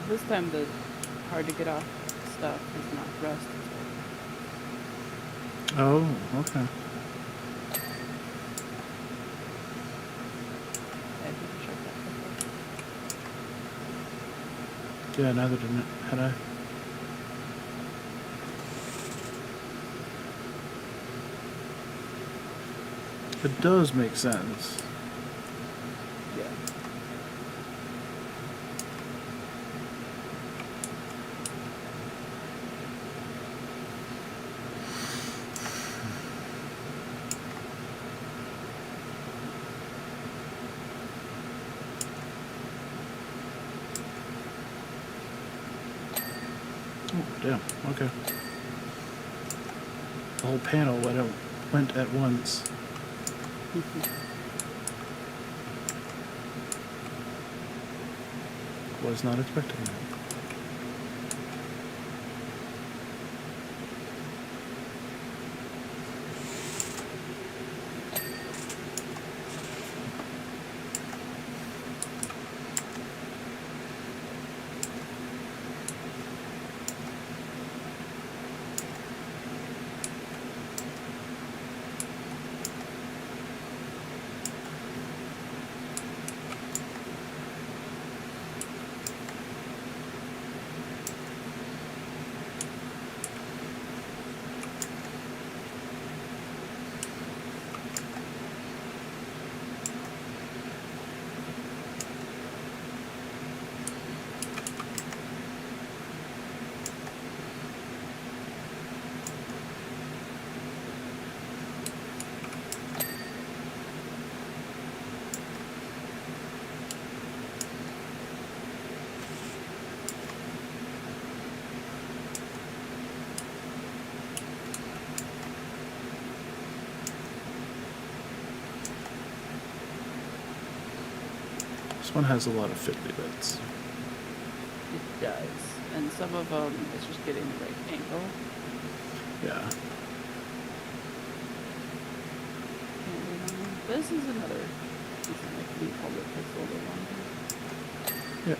[SPEAKER 2] This time the hard to get off stuff is not rust.
[SPEAKER 1] Oh, okay.
[SPEAKER 2] I didn't check that before.
[SPEAKER 1] Yeah, neither didn't had I. It does make sense.
[SPEAKER 2] Yeah.
[SPEAKER 1] Oh, damn. Okay. The whole panel went at once. Was not expecting that. This one has a lot of fiddly bits.
[SPEAKER 2] It does. And some of them, it's just getting the right angle.
[SPEAKER 1] Yeah.
[SPEAKER 2] This is another reason I can hold it takes a little bit longer.
[SPEAKER 1] Yeah.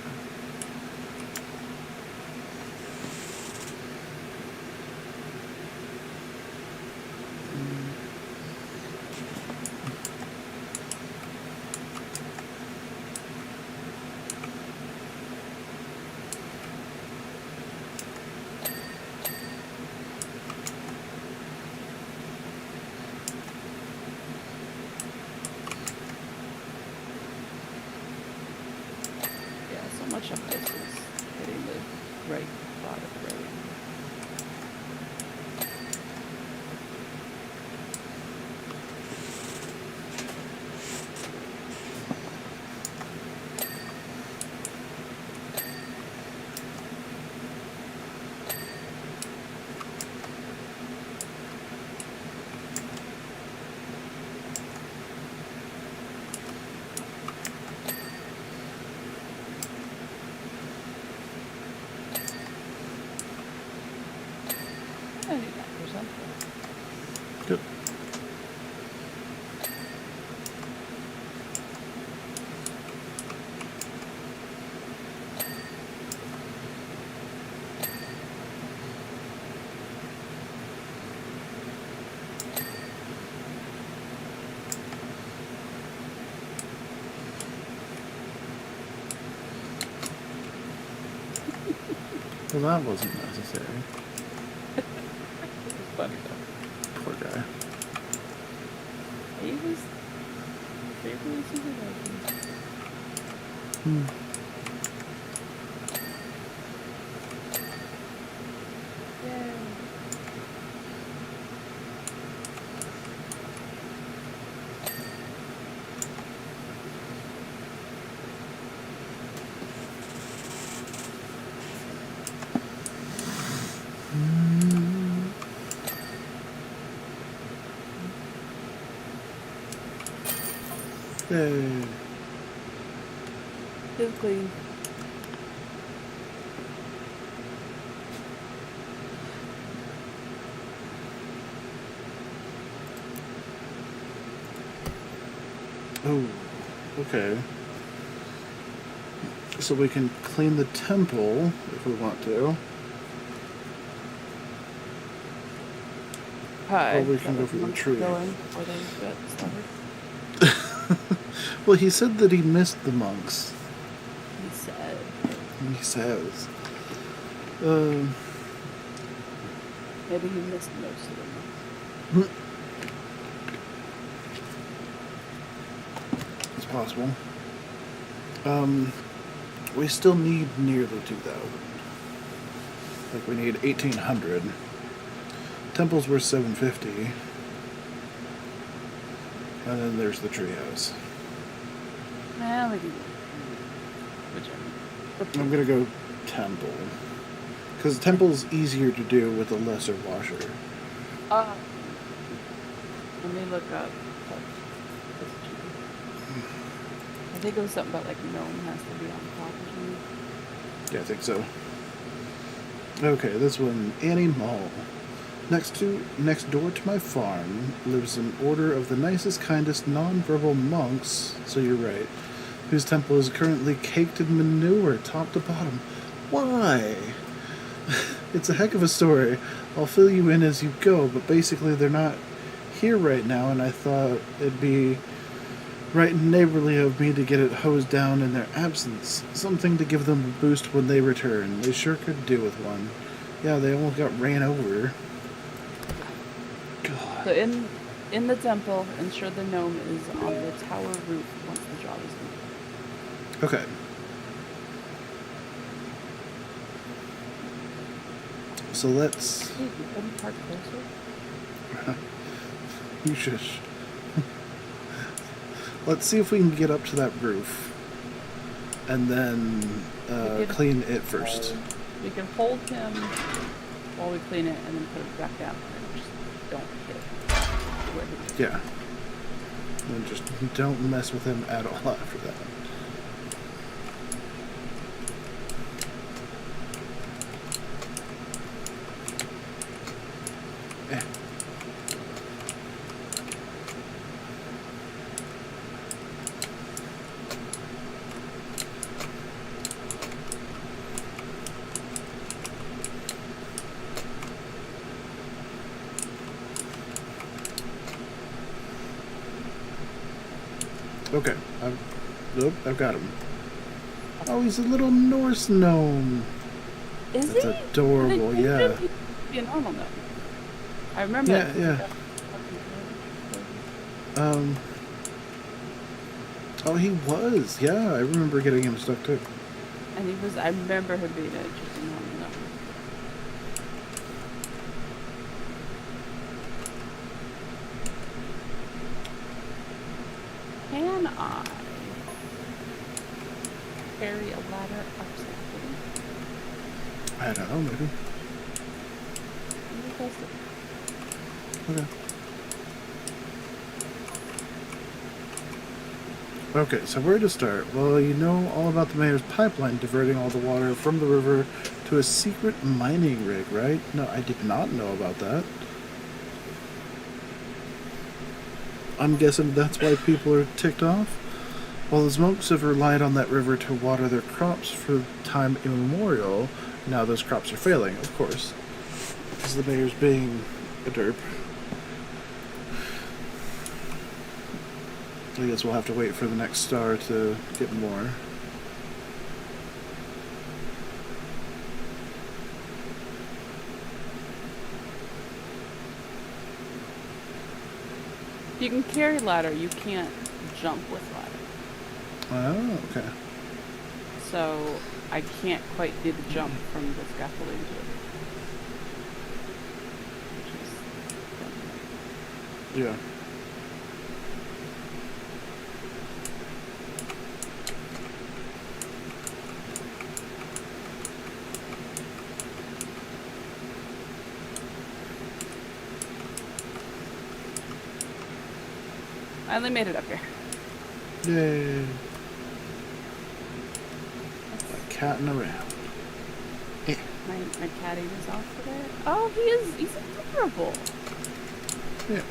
[SPEAKER 2] Yeah, so much of this is hitting the right spot at the right angle. 100%.
[SPEAKER 1] Good. Well, that wasn't necessary.
[SPEAKER 2] It's funny though.
[SPEAKER 1] Poor guy.
[SPEAKER 2] He was favorably supervising.
[SPEAKER 1] Hmm.
[SPEAKER 2] Yay.
[SPEAKER 1] Yay.
[SPEAKER 2] It's clean.
[SPEAKER 1] Oh, okay. So we can clean the temple if we want to.
[SPEAKER 2] Hi.
[SPEAKER 1] Or we can go for the tree.
[SPEAKER 2] Before they get slaughtered.
[SPEAKER 1] Well, he said that he missed the monks.
[SPEAKER 2] He said.
[SPEAKER 1] He says.
[SPEAKER 2] Maybe he missed most of them.
[SPEAKER 1] It's possible. We still need nearly 2,000. Like we need 1,800. Temples were 750. And then there's the treehouse.
[SPEAKER 2] Well, we can whichever.
[SPEAKER 1] I'm gonna go temple. Because temple's easier to do with a lesser washer.
[SPEAKER 2] Let me look up. I think it was something about like gnome has to be on top or something.
[SPEAKER 1] Yeah, I think so. Okay, this one, Annie Mall. Next door to my farm lives an order of the nicest, kindest, non-verbal monks, so you're right, whose temple is currently caked in manure, top to bottom. Why? It's a heck of a story. I'll fill you in as you go, but basically they're not here right now, and I thought it'd be right and neighborly of me to get it hosed down in their absence. Something to give them a boost when they return. They sure could do with one. Yeah, they almost got ran over. God.
[SPEAKER 2] So in the temple, ensure the gnome is on the tower roof once the job is complete.
[SPEAKER 1] Okay. So let's...
[SPEAKER 2] Hey, you couldn't park closer?
[SPEAKER 1] You shush. Let's see if we can get up to that roof. And then clean it first.
[SPEAKER 2] We can hold him while we clean it and then put it back down. And just don't hit where he is.
[SPEAKER 1] Yeah. And just don't mess with him at all after that. Okay, I've got him. Oh, he's a little Norse gnome.
[SPEAKER 2] Is
[SPEAKER 1] That's
[SPEAKER 2] he?
[SPEAKER 1] adorable, yeah.
[SPEAKER 2] Be a normal gnome. I remember.
[SPEAKER 1] Yeah. Oh, he was. Yeah, I remember getting him stuck too.
[SPEAKER 2] And he was. I remember him being just a normal gnome. Can I carry a ladder upside down?
[SPEAKER 1] I don't know, maybe.
[SPEAKER 2] Let me test it.
[SPEAKER 1] Okay. Okay, so where to start? Well, you know all about the mayor's pipeline diverting all the water from the river to to a secret mining rig, right? No, I did not know about that. I'm guessing that's why people are ticked off. While the Smokes have relied on that river to water their crops for time immemorial, now those crops are failing, of course. Because the mayor's being a derp. I guess we'll have to wait for the next star to get more.
[SPEAKER 2] You can carry ladder, you can't jump with ladder.
[SPEAKER 1] Oh, okay.
[SPEAKER 2] So I can't quite do the jump from the scaffolding to it.
[SPEAKER 1] Yeah.
[SPEAKER 2] I only made it up here.
[SPEAKER 1] Yay. Catting around.
[SPEAKER 2] My catty is off today. Oh, he's adorable.
[SPEAKER 1] Yeah.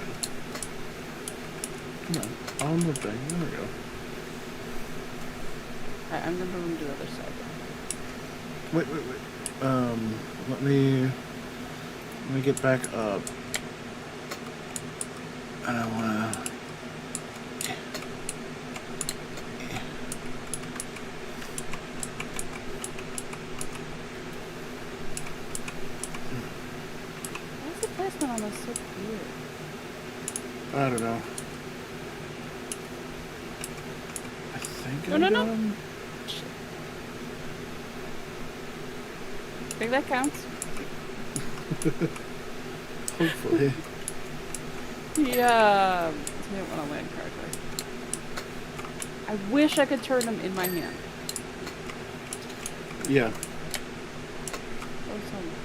[SPEAKER 1] Come on the thing. There we go.
[SPEAKER 2] Alright, I'm gonna move to the other side.
[SPEAKER 1] Wait. Let me get back up. And I wanna.
[SPEAKER 2] Why is the placement on this so weird?
[SPEAKER 1] I don't know. I think
[SPEAKER 2] No. Shit. I think that counts.
[SPEAKER 1] Hopefully.
[SPEAKER 2] Yeah. I didn't want to land correctly. I wish I could turn them in my hand.
[SPEAKER 1] Yeah.
[SPEAKER 2] Oh, so much.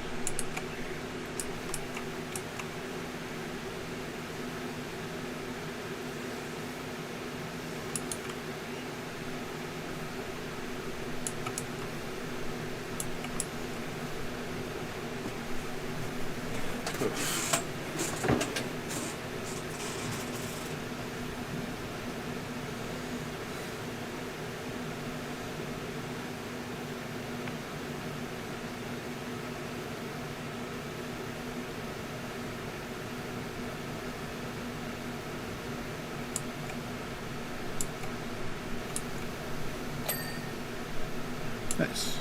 [SPEAKER 1] Nice.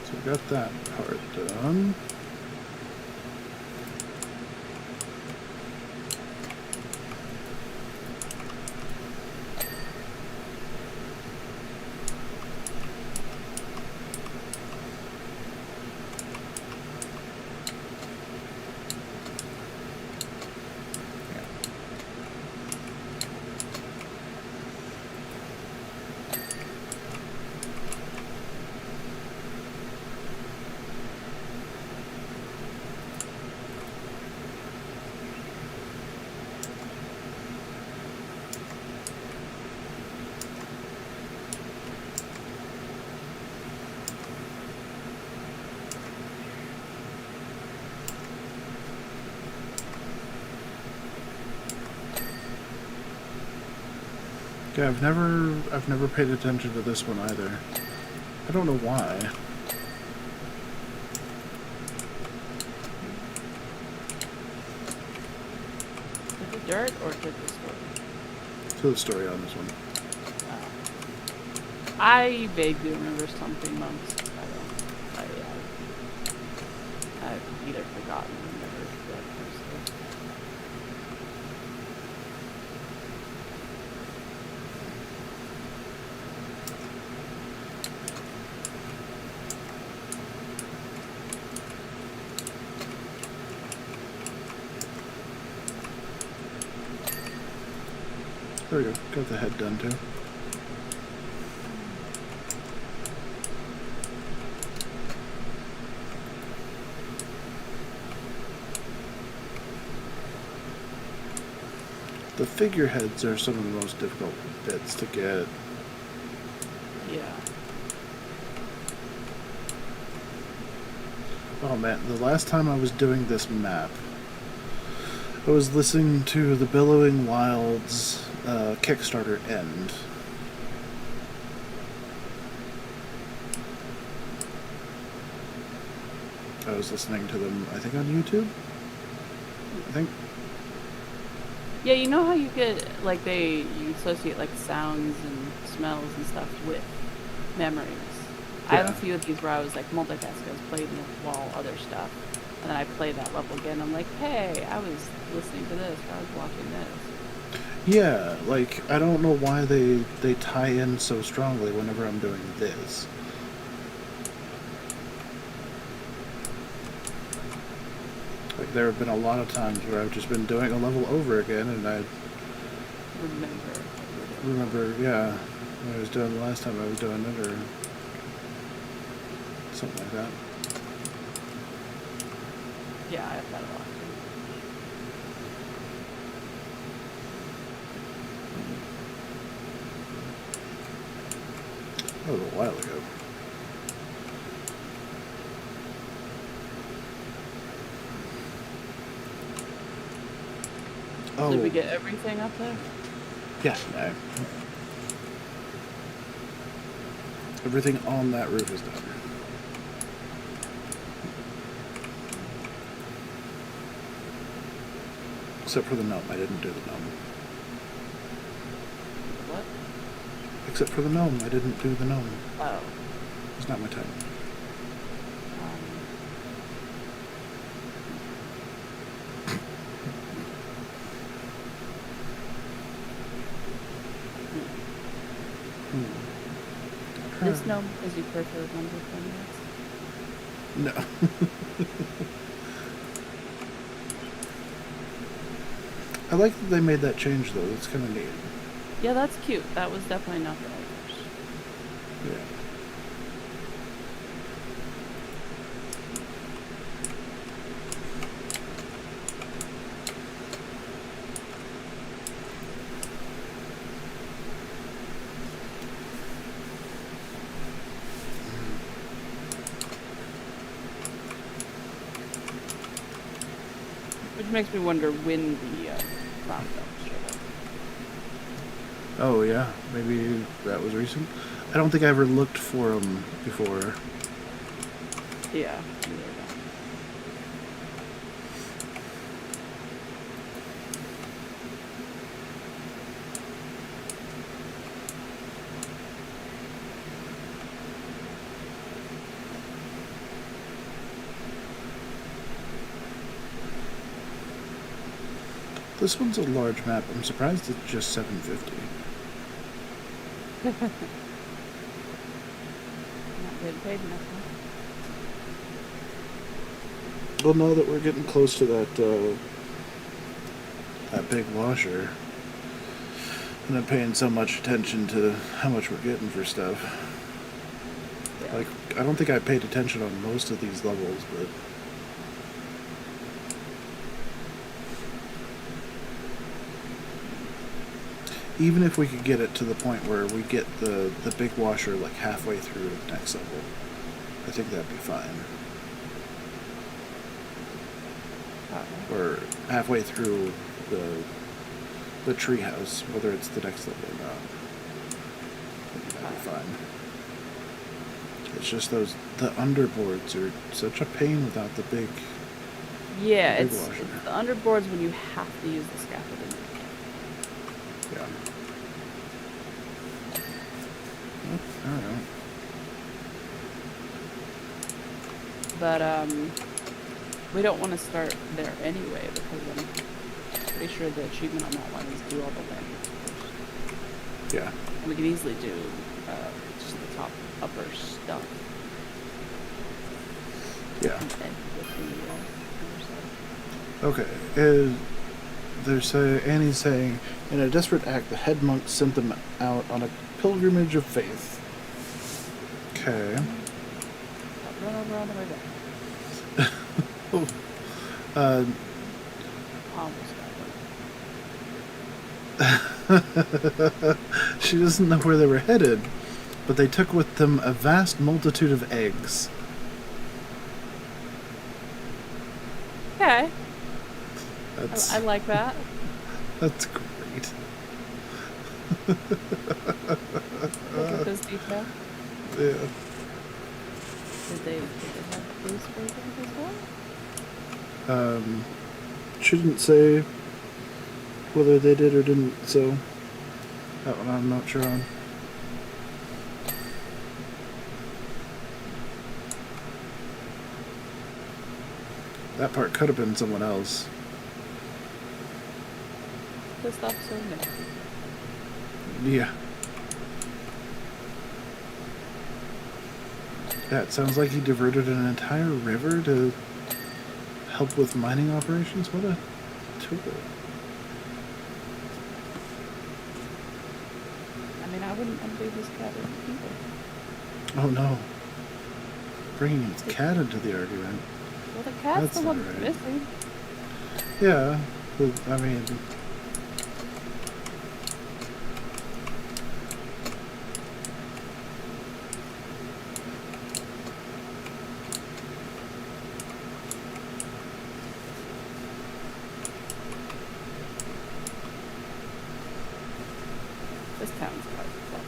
[SPEAKER 1] So we got that part done. Okay, I've never paid attention to this one either. I don't know why.
[SPEAKER 2] To the dirt or to the story?
[SPEAKER 1] To the story on this one.
[SPEAKER 2] I vaguely remember something months. I've either forgotten or never read personally.
[SPEAKER 1] There we go. Got the head done too. The figureheads are some of the most difficult bits to get.
[SPEAKER 2] Yeah.
[SPEAKER 1] Oh man, the last time I was doing this map, I was listening to the Billowing Wilds Kickstarter end. I was listening to them, I think on YouTube? I think.
[SPEAKER 2] Yeah, you know how you get, like, you associate, like, sounds and smells and stuff with memories. I have a few of these where I was, like, multitasking. I was playing while other stuff. And then I play that level again. I'm like, hey, I was listening to this, I was watching this.
[SPEAKER 1] Yeah, like, I don't know why they tie in so strongly whenever I'm doing this. Like, there have been a lot of times where I've just been doing a level over again, and I remember, yeah, when I was doing the last time I was doing it, or something like that.
[SPEAKER 2] Yeah, I have that a lot.
[SPEAKER 1] That was a while ago. Oh.
[SPEAKER 2] Did we get everything up there?
[SPEAKER 1] Yeah, no. Everything on that roof is done. Except for the gnome. I didn't do the gnome.
[SPEAKER 2] What?
[SPEAKER 1] Except for the gnome. I didn't do the gnome.
[SPEAKER 2] Oh.
[SPEAKER 1] It's not my time.
[SPEAKER 2] This gnome is your preferred number for
[SPEAKER 1] No. I like that they made that change, though. It's kind of neat.
[SPEAKER 2] Yeah, that's cute. That was definitely not the others.
[SPEAKER 1] Yeah.
[SPEAKER 2] Which makes me wonder when the clown films showed up.
[SPEAKER 1] Oh, yeah. Maybe that was recent. I don't think I ever looked for them before.
[SPEAKER 2] Yeah.
[SPEAKER 1] This one's a large map. I'm surprised it's just 750.
[SPEAKER 2] Not getting paid enough.
[SPEAKER 1] Well, now that we're getting close to that big washer, and I'm paying so much attention to how much we're getting for stuff.
[SPEAKER 2] Yeah.
[SPEAKER 1] Like, I don't think I paid attention on most of these levels, but even if we could get it to the point where we get the big washer like halfway through the next level, I think that'd be fine. Or halfway through the treehouse, whether it's the next level or not. I think that'd be fine. It's just the underboards are such a pain without the big
[SPEAKER 2] Yeah,
[SPEAKER 1] big
[SPEAKER 2] it's
[SPEAKER 1] washer.
[SPEAKER 2] the underboards when you have to use the scaffolding.
[SPEAKER 1] Yeah. I don't know.
[SPEAKER 2] But we don't want to start there anyway because I'm pretty sure the achievement on that one is do all the landings first.
[SPEAKER 1] Yeah.
[SPEAKER 2] And we can easily do just the top upper stuff.
[SPEAKER 1] Yeah.
[SPEAKER 2] And then with the other side.
[SPEAKER 1] Okay. Annie's saying, in a desperate act, the head monk sent them out on a pilgrimage of faith. Okay.
[SPEAKER 2] Run over on the way back. Almost got one.
[SPEAKER 1] She doesn't know where they were headed, but they took with them a vast multitude of eggs.
[SPEAKER 2] Okay.
[SPEAKER 1] That's
[SPEAKER 2] I like that.
[SPEAKER 1] that's great.
[SPEAKER 2] Look at this detail.
[SPEAKER 1] Yeah.
[SPEAKER 2] Did they have blue spray paint as well?
[SPEAKER 1] Shouldn't say whether they did or didn't, so that one I'm not sure on. That part could have been someone else.
[SPEAKER 2] This stuff's so nasty.
[SPEAKER 1] Yeah. Yeah, it sounds like he diverted an entire river to help with mining operations. What a tool.
[SPEAKER 2] I mean, I wouldn't undo his cat either.
[SPEAKER 1] Oh no. Bringing his cat into the argument.
[SPEAKER 2] Well, the cat's
[SPEAKER 1] That's
[SPEAKER 2] the one
[SPEAKER 1] not
[SPEAKER 2] that's
[SPEAKER 1] right.
[SPEAKER 2] missing.
[SPEAKER 1] Yeah, but, I mean...
[SPEAKER 2] This town's got lots of trouble.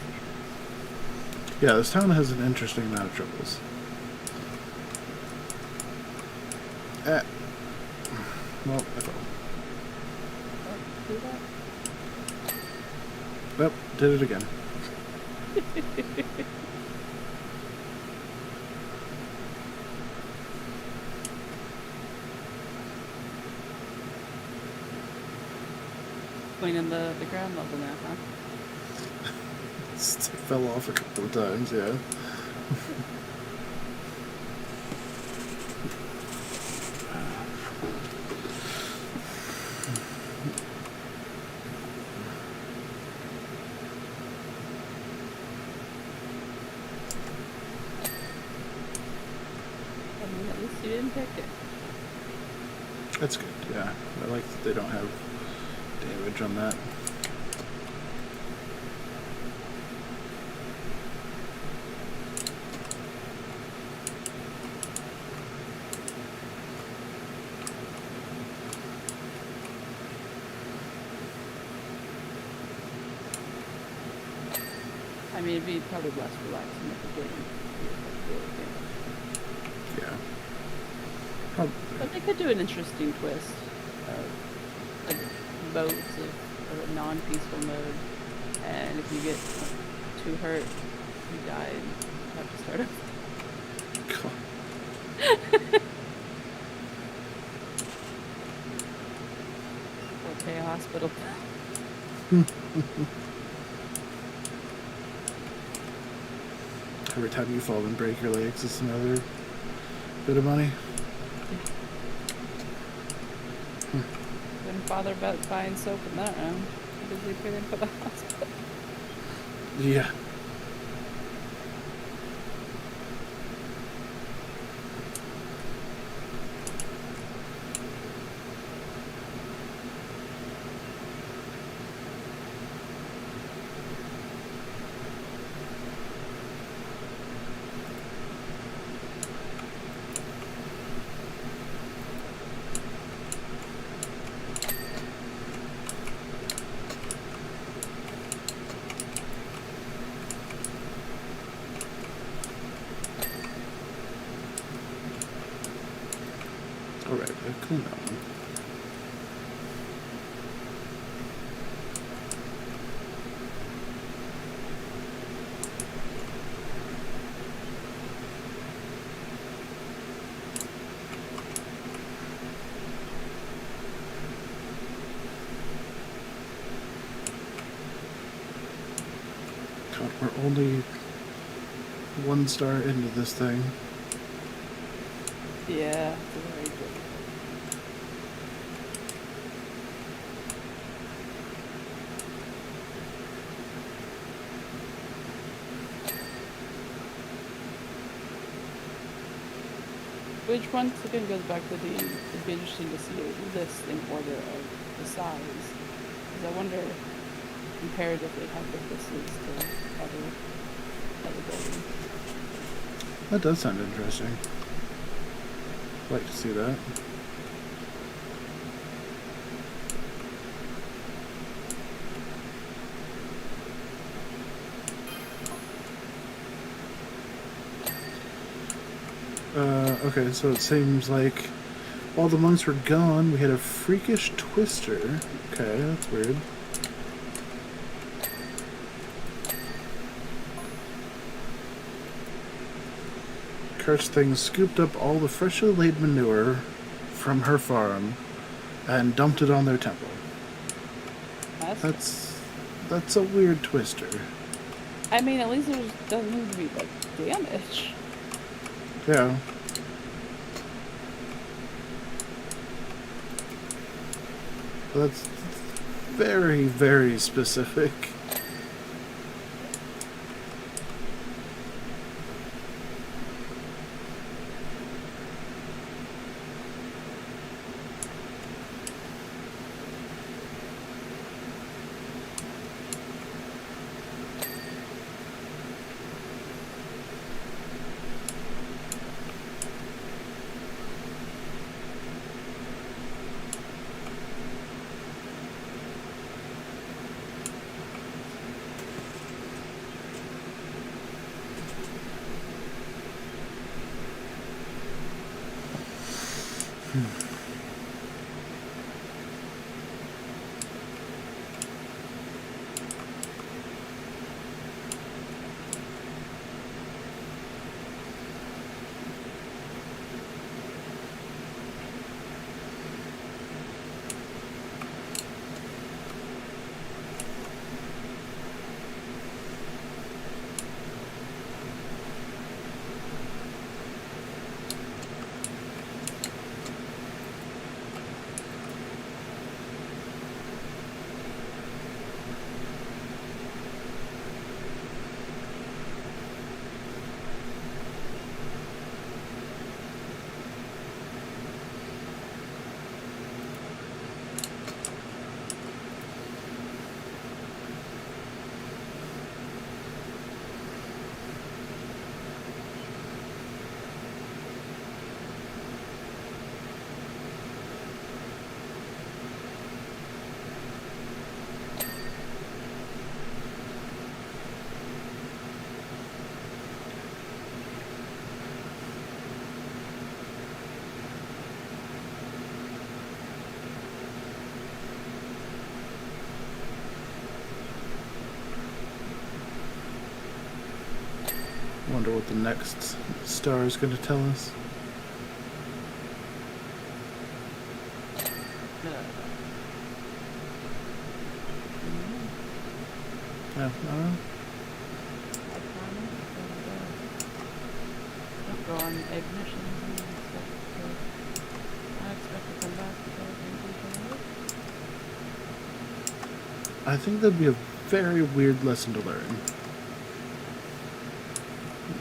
[SPEAKER 1] Yeah, this town has an interesting amount of troubles. Well, I fell.
[SPEAKER 2] Oh, do that?
[SPEAKER 1] Nope, did it again.
[SPEAKER 2] Cleaning the ground level now, huh?
[SPEAKER 1] Stick fell off a couple of times, yeah.
[SPEAKER 2] I mean, at least you didn't pick it.
[SPEAKER 1] That's good, yeah. I like that they don't have damage on that.
[SPEAKER 2] I mean, it'd be probably less relaxing at the beginning.
[SPEAKER 1] Yeah. Probably.
[SPEAKER 2] But they could do an interesting twist of like modes of a non-peaceful mode, and if you get too hurt, you die and you have to start over. Or pay a hospital.
[SPEAKER 1] Every time you fall and break your legs, it's another bit of money.
[SPEAKER 2] Wouldn't bother about buying soap in that round because they pay for the hospital.
[SPEAKER 1] Yeah. Alright, I've cleaned that one. God, we're only 1 star into this thing.
[SPEAKER 2] Yeah, it's very good. Which once again goes back to it'd be interesting to see this in order of the size. Because I wonder comparatively how big this is to other buildings.
[SPEAKER 1] That does sound interesting. I'd like to see that. Okay, so it seems like while the monks were gone, we had a freakish twister. Okay, that's weird. Cursed thing scooped up all the freshly laid manure from her farm and dumped it on their temple. That's a weird twister.
[SPEAKER 2] I mean, at least there doesn't need to be, like, damage.
[SPEAKER 1] Yeah. That's very, very specific. Wonder what the next star is going to tell us. Yeah, I don't know.
[SPEAKER 2] Don't go on ignition and stuff. I expect to come back to
[SPEAKER 1] I think that'd be a very weird lesson to learn.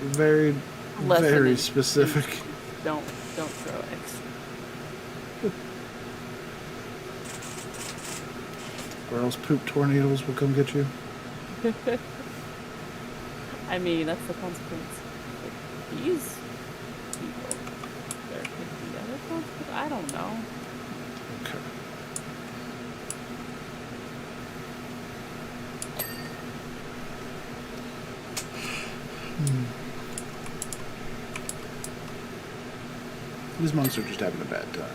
[SPEAKER 1] Very, very specific.
[SPEAKER 2] Don't throw eggs.
[SPEAKER 1] Or else poop tornadoes will come get you.
[SPEAKER 2] I mean, that's the consequence. Like, these people. There could be other consequences. I don't know.
[SPEAKER 1] Okay. These monks are just having a bad time.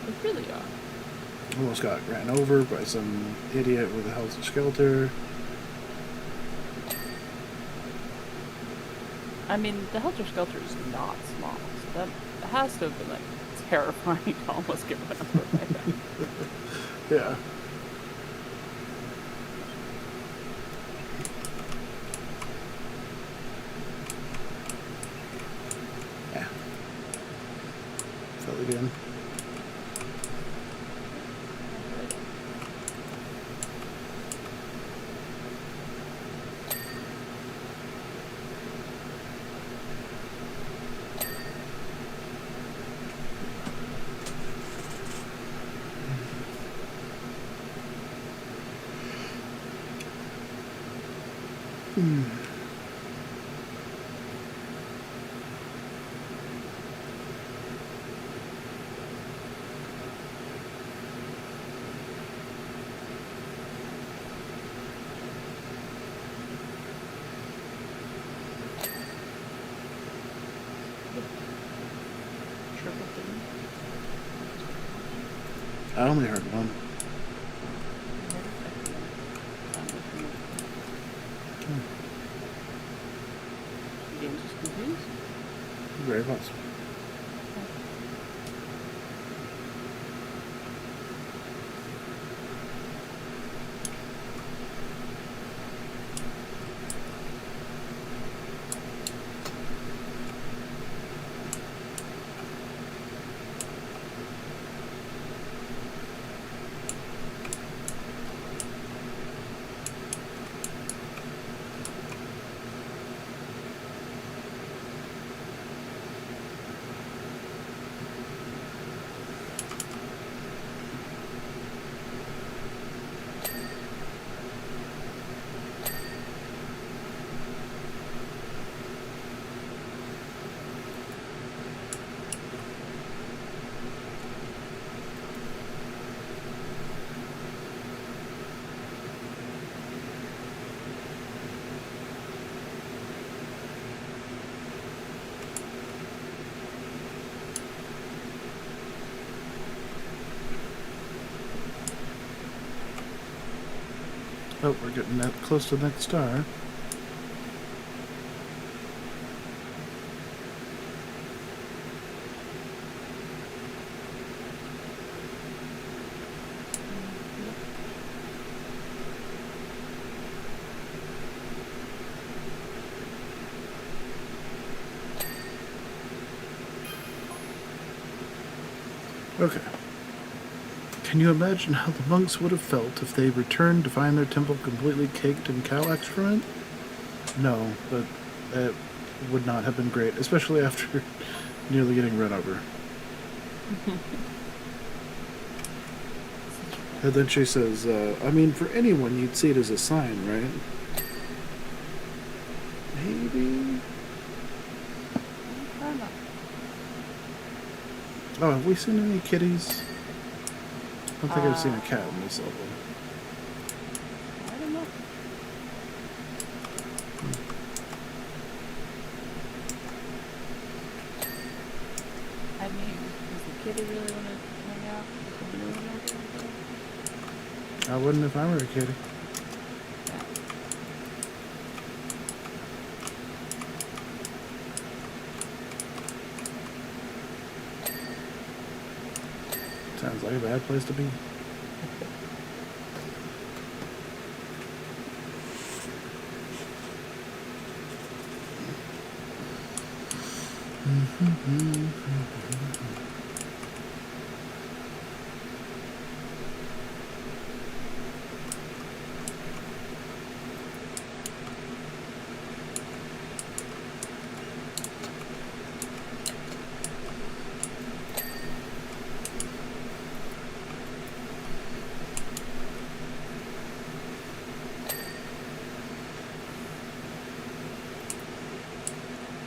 [SPEAKER 2] They really are.
[SPEAKER 1] Almost got ran over by some idiot with a helter-skelter.
[SPEAKER 2] I mean, the helter-skelter is not small, so that has to have been, like, terrifying to almost get run over by that.
[SPEAKER 1] Yeah. Yeah. Fell again. I only heard one.
[SPEAKER 2] The game's just confused?
[SPEAKER 1] Very possible. Oh, we're getting that close to the next star. Okay. Can you imagine how the monks would have felt if they returned to find their temple completely caked in cow excrement? No, but it would not have been great, especially after nearly getting run over. And then she says, I mean, for anyone, you'd see it as a sign, right? Maybe? Oh, have we seen any kitties? I don't think I've seen a cat in this level.
[SPEAKER 2] I don't know. I mean, does the kitty really want to hang out with the balloon over there?
[SPEAKER 1] I wouldn't if I were a kitty.
[SPEAKER 2] Yeah.
[SPEAKER 1] Sounds like a bad place to be.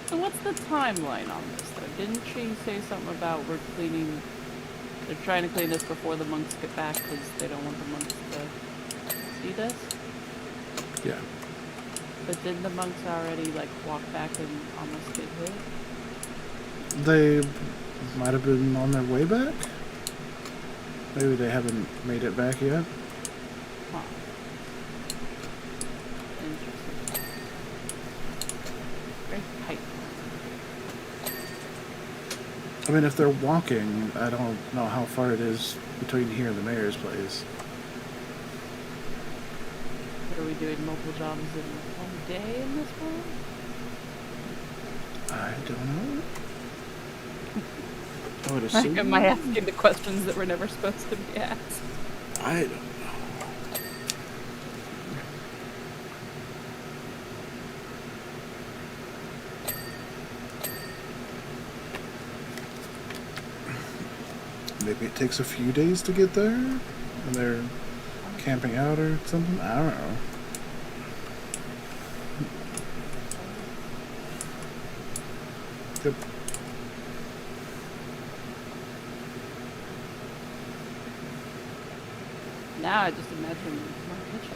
[SPEAKER 2] So what's the timeline on this, though? Didn't she say something about they're trying to clean this before the monks get back because they don't want the monks to see this?
[SPEAKER 1] Yeah.
[SPEAKER 2] But didn't the monks already, walk back and almost get hit?
[SPEAKER 1] They might have been on their way back? Maybe they haven't made it back yet?
[SPEAKER 2] Huh. Interesting. Very tight.
[SPEAKER 1] I mean, if they're walking, I don't know how far it is between here and the mayor's place.
[SPEAKER 2] What are we doing, multiple jobs in one day in this world?
[SPEAKER 1] I don't know. I would assume.
[SPEAKER 2] Am I asking the questions that were never supposed to be asked?
[SPEAKER 1] I don't know. Maybe it takes a few days to get there, and they're camping out or something. I don't know. Yep.
[SPEAKER 2] Now I just imagine more hitchhikers.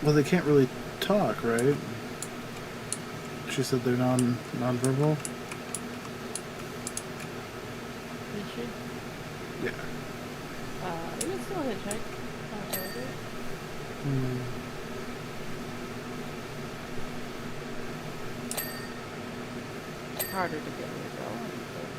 [SPEAKER 1] Well, they can't really talk, right? She said they're non-verbal.
[SPEAKER 2] Did she?
[SPEAKER 1] Yeah.
[SPEAKER 2] You can still hitchhike.
[SPEAKER 1] Hmm.
[SPEAKER 2] Harder to get where you're going, but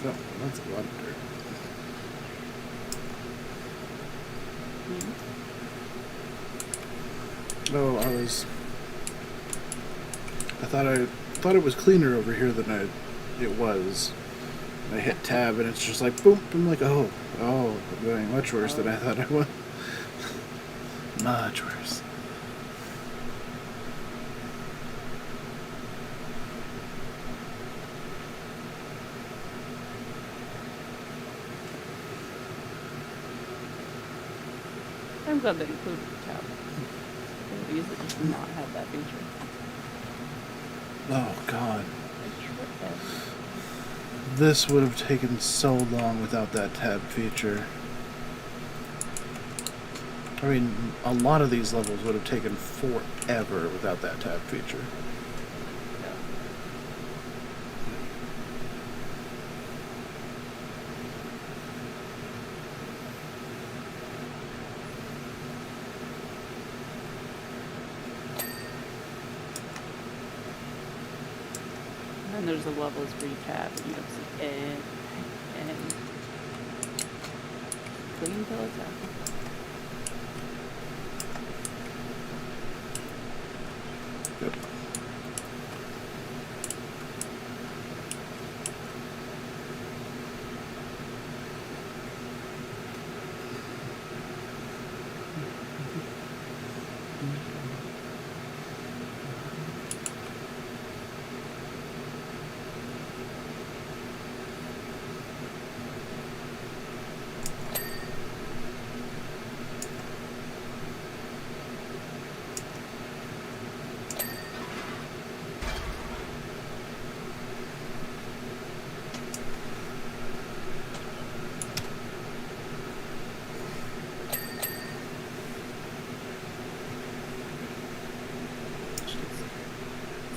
[SPEAKER 1] Oh, that's a lot of dirt. Oh, I thought it was cleaner over here than it was. I hit tab and it's just like boom. I'm like, oh, I'm doing much worse than I thought I would. Much worse.
[SPEAKER 2] I'm glad they included the tab. They would easily just not have that feature.
[SPEAKER 1] Oh God. This would have taken so long without that tab feature. I mean, a lot of these levels would have taken forever without that tab feature.
[SPEAKER 2] And there's the levels where you tab and you don't see and clean till it's out.
[SPEAKER 1] Yep.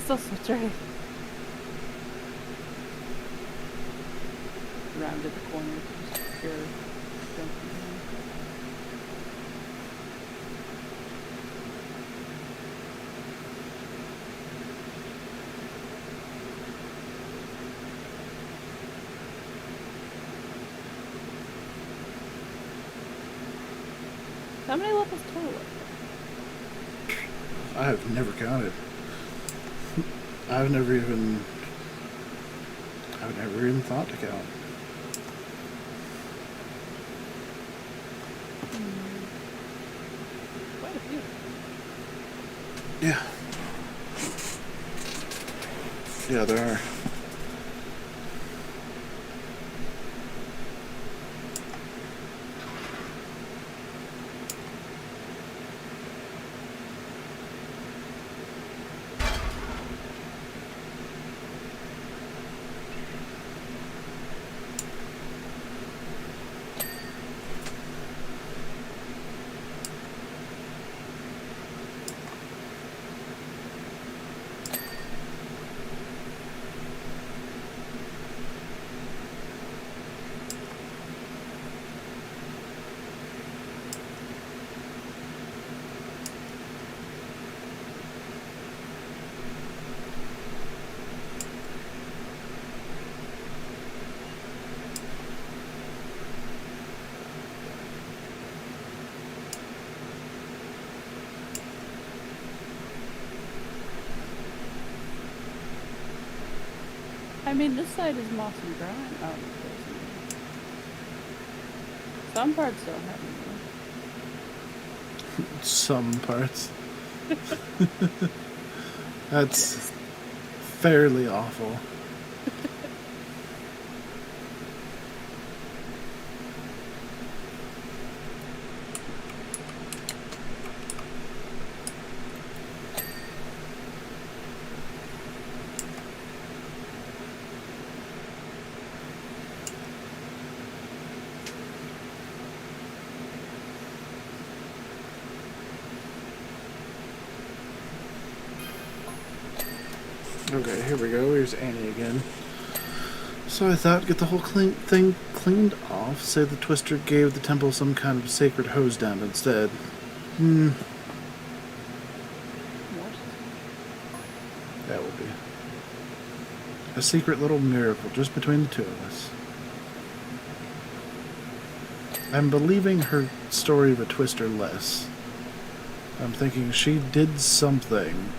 [SPEAKER 2] Still so dirty. Rounded the corner, just pure jumping. How many levels total are there?
[SPEAKER 1] I have never counted. I've never even thought to count.
[SPEAKER 2] Quite a few.
[SPEAKER 1] Yeah. Yeah, there are.
[SPEAKER 2] I mean, this side is moss and grime. Oh, some parts don't have any.
[SPEAKER 1] Some parts. That's fairly awful. Okay, here we go. Here's Annie again. So I thought, get the whole thing cleaned off. Say the Twister gave the temple some kind of sacred hose down instead. That would be a secret little miracle just between the two of us. I'm believing her story of a Twister less. I'm thinking she did something,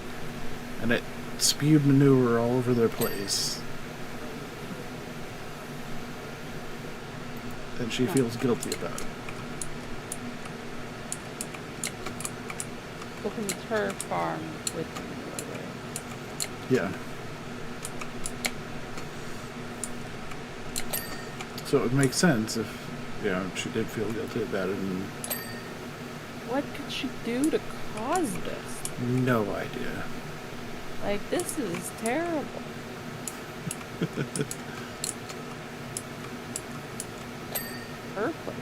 [SPEAKER 1] and it spewed manure all over their place. And she feels guilty about it.
[SPEAKER 2] Because it's her farm with them.
[SPEAKER 1] Yeah. So it would make sense if, she did feel guilty about it. And
[SPEAKER 2] what could she do to cause this?
[SPEAKER 1] no idea.
[SPEAKER 2] Like, this is terrible. Her place.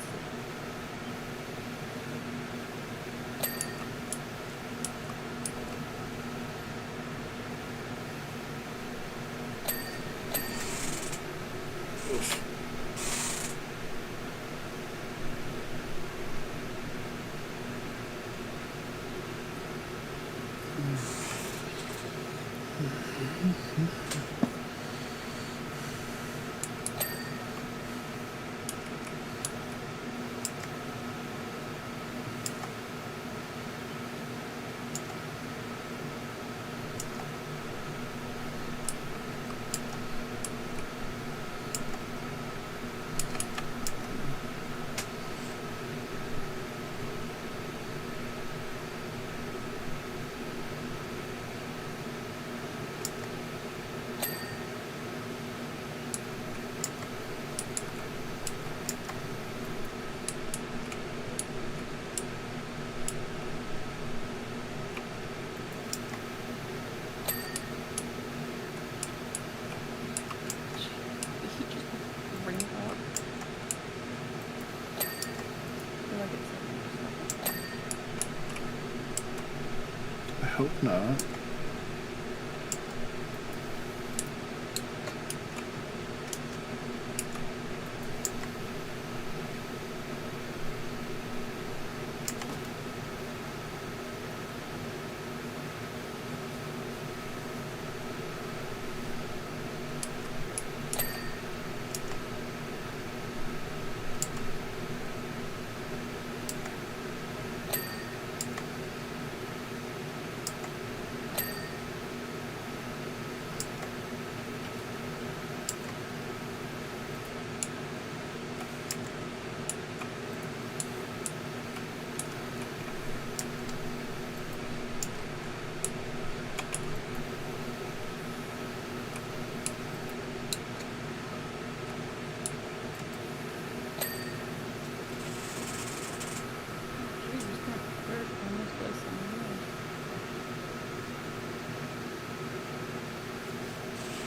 [SPEAKER 1] I hope not.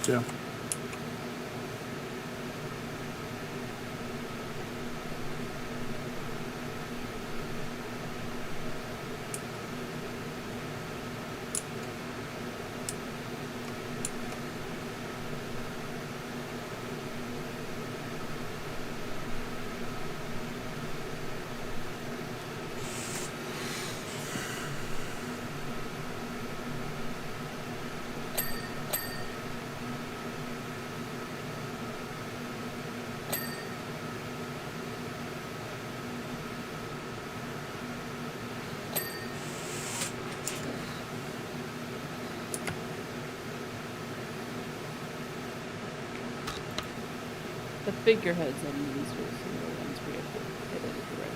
[SPEAKER 1] Yeah.
[SPEAKER 2] The figureheads on these are the ones we have to hit it at the right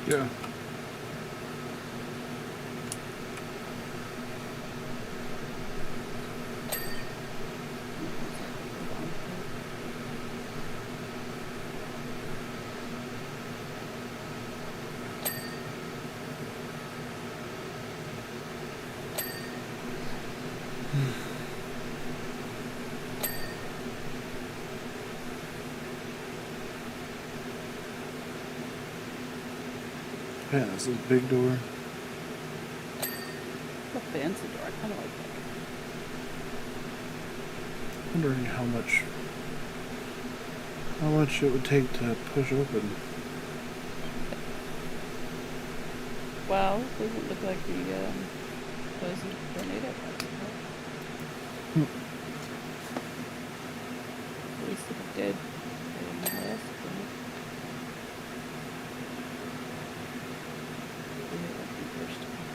[SPEAKER 2] angle.
[SPEAKER 1] Yeah. Yeah, this is a big door.
[SPEAKER 2] It's a fancy door. I kind of like that.
[SPEAKER 1] Wondering how much it would take to push open.
[SPEAKER 2] Well, it doesn't look like the those tornado parts. At least if it did, I don't know how else to do it. We hit like the first one.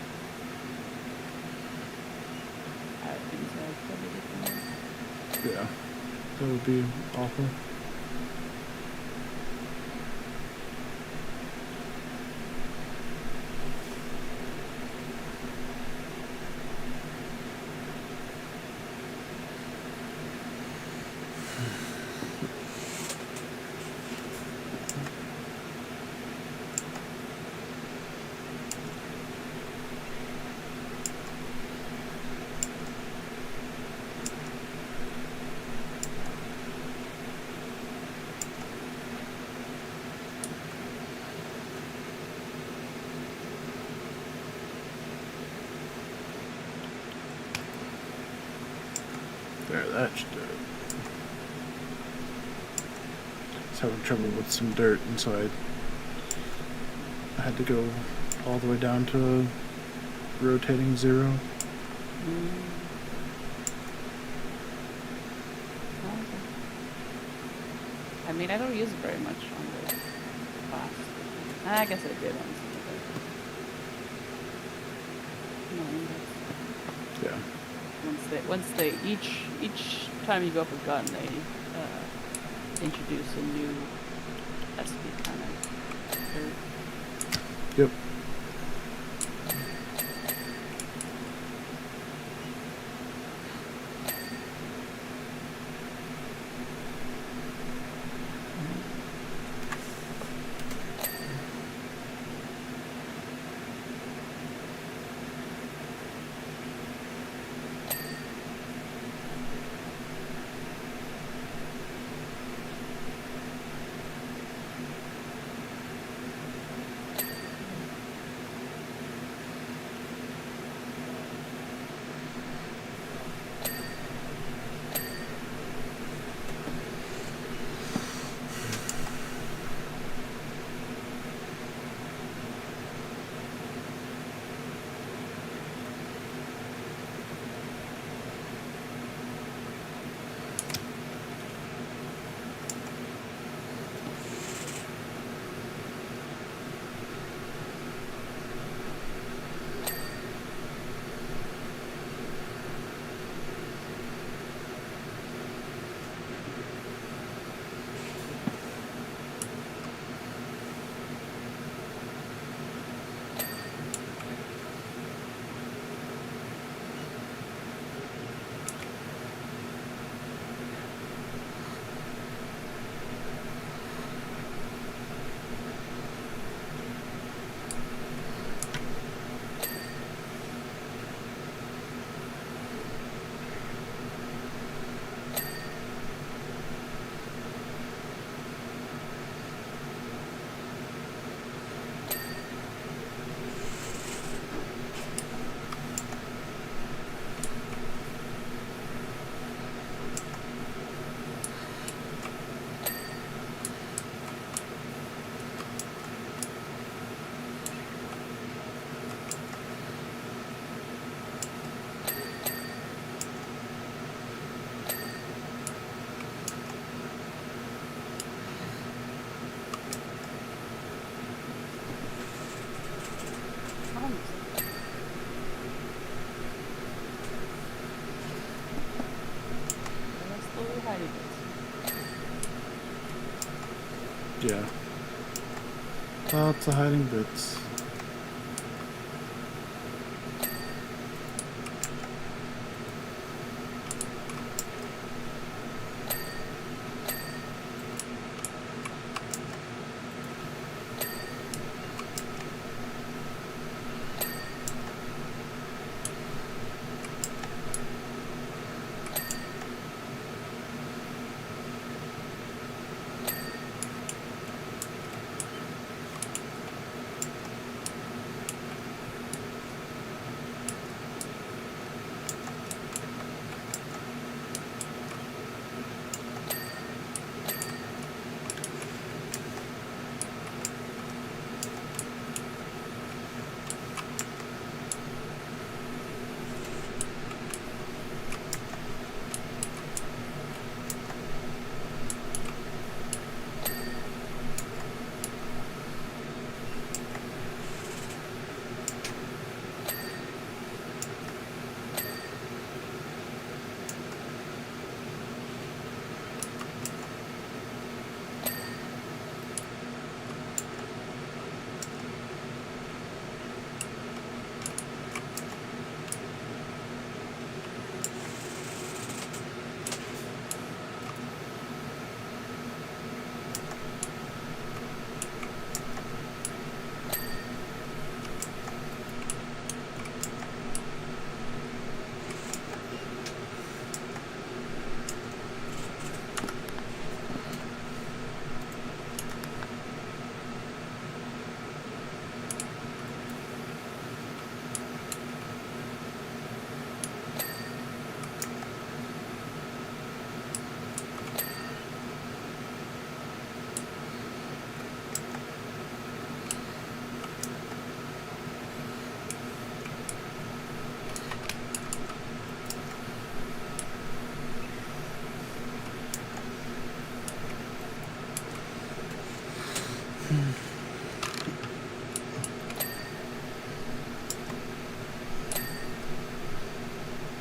[SPEAKER 2] I think so. Probably different.
[SPEAKER 1] Yeah, that would be awful. There, that should do it. I was having trouble with some dirt, and so I had to go all the way down to a rotating 0.
[SPEAKER 2] Okay. I mean, I don't use it very much on the class. I guess I did on some of it. No,
[SPEAKER 1] Yeah.
[SPEAKER 2] once they each time you go up a gun, they introduce a new SP kind of.
[SPEAKER 1] Yep. Yeah. Lots of hiding bits.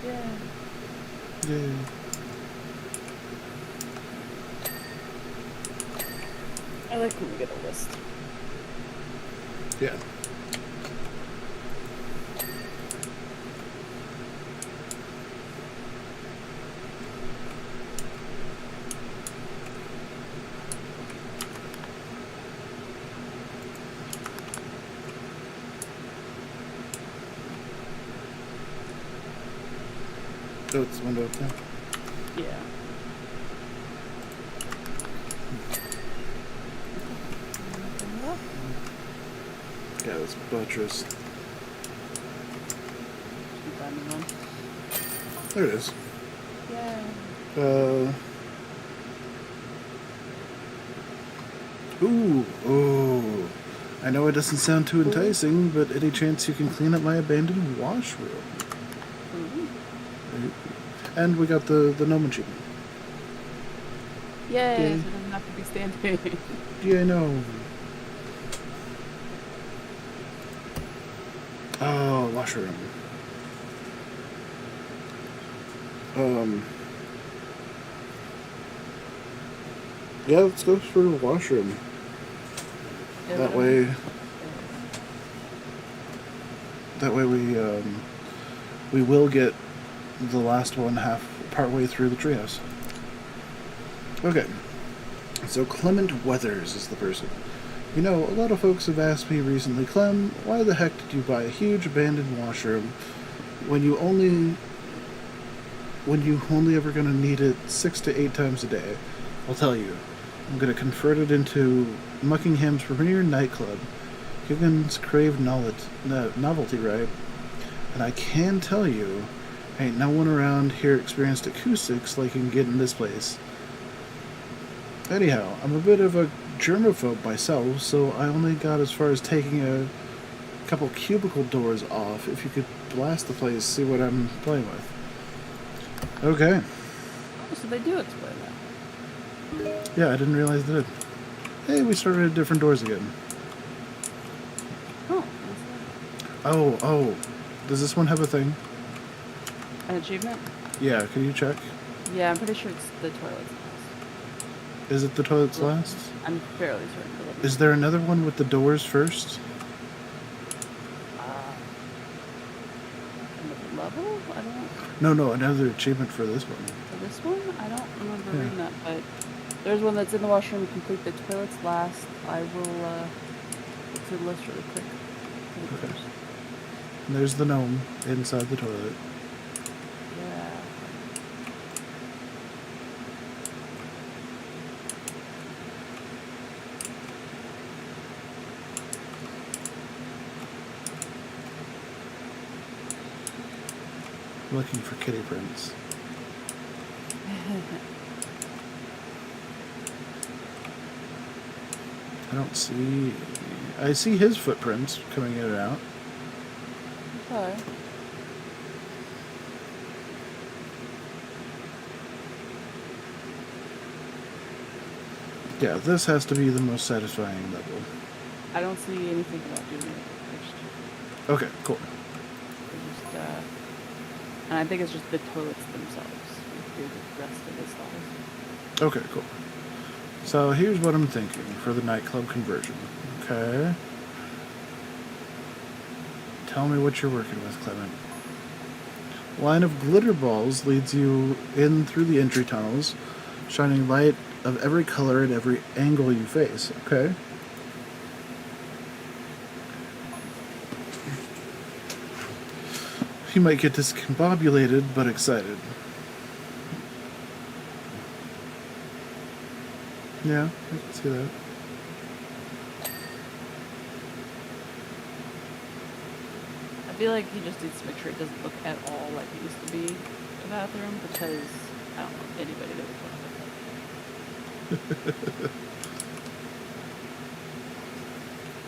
[SPEAKER 2] Yeah.
[SPEAKER 1] Yay.
[SPEAKER 2] I like when we get a list.
[SPEAKER 1] Yeah. Oh, it's the window up there.
[SPEAKER 2] Yeah.
[SPEAKER 1] Yeah, it's buttress.
[SPEAKER 2] Keep finding one.
[SPEAKER 1] There it is.
[SPEAKER 2] Yeah.
[SPEAKER 1] Ooh. I know it doesn't sound too enticing, but any chance you can clean up my abandoned washroom?
[SPEAKER 2] Mm-hmm.
[SPEAKER 1] And we got the gnome achievement.
[SPEAKER 2] Yay,
[SPEAKER 1] Yay.
[SPEAKER 2] so it doesn't have to be standing.
[SPEAKER 1] Yeah, no. Oh, washroom. Yeah, let's go for the washroom.
[SPEAKER 2] Yeah,
[SPEAKER 1] That
[SPEAKER 2] whatever.
[SPEAKER 1] way we will get the last one partway through the treehouse. Okay. So Clement Weathers is the person. You know, a lot of folks have asked me recently, Clem, why the heck did you buy a huge abandoned washroom when you only ever gonna need it 6 to 8 times a day? I'll tell you. I'm gonna convert it into Muckingham's premier nightclub. Higgins craved novelty, right? And I can tell you, ain't no one around here experienced acoustics like you can get in this place. Anyhow, I'm a bit of a germaphobe myself, so I only got as far as taking a couple cubicle doors off. If you could blast the place, see what I'm playing with. Okay.
[SPEAKER 2] Oh, so they do explain that.
[SPEAKER 1] Yeah, I didn't realize they did. Hey, we started at different doors again.
[SPEAKER 2] Oh,
[SPEAKER 1] Oh. Does this one have a thing?
[SPEAKER 2] an achievement?
[SPEAKER 1] Yeah, can you check?
[SPEAKER 2] Yeah, I'm pretty sure it's the toilets.
[SPEAKER 1] Is it the toilets
[SPEAKER 2] Look.
[SPEAKER 1] last?
[SPEAKER 2] I'm fairly certain. But let me
[SPEAKER 1] Is there another one with the doors first?
[SPEAKER 2] another level? I don't.
[SPEAKER 1] No, another achievement for this one.
[SPEAKER 2] For this one, I don't remember
[SPEAKER 1] Yeah.
[SPEAKER 2] reading that, but there's one that's in the washroom. Complete the toilets last. I will look through the list really quick.
[SPEAKER 1] Okay. And there's the gnome inside the toilet.
[SPEAKER 2] Yeah.
[SPEAKER 1] Looking for kitty prints. I don't see. I see his footprints coming in and out.
[SPEAKER 2] Okay.
[SPEAKER 1] Yeah, this has to be the most satisfying level.
[SPEAKER 2] I don't see anything about doing it first.
[SPEAKER 1] Okay, cool.
[SPEAKER 2] Just, and I think it's just the toilets themselves. Do the rest of the stalls.
[SPEAKER 1] Okay, cool. So here's what I'm thinking for the nightclub conversion. Okay. Tell me what you're working with, Clement. Line of glitter balls leads you in through the entry tunnels, shining light of every color at every angle you face. Okay. You might get discombobulated, but excited. Yeah, I can see that.
[SPEAKER 2] I feel like he just needs to make sure it doesn't look at all like it used to be a bathroom, because I don't know anybody that would want that.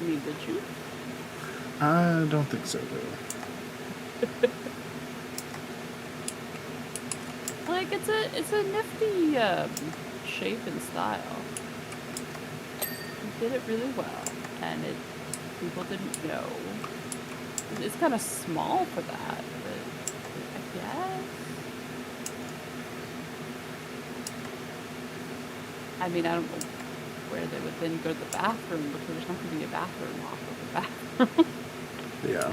[SPEAKER 2] I mean, did you?
[SPEAKER 1] I don't think so, though.
[SPEAKER 2] Like, it's a nifty shape and style. He did it really well, and people didn't know. It's kind of small for that, but I guess. I mean, I don't know where they would then go to the bathroom, because there's not going to be a bathroom off of the bathroom.
[SPEAKER 1] Yeah.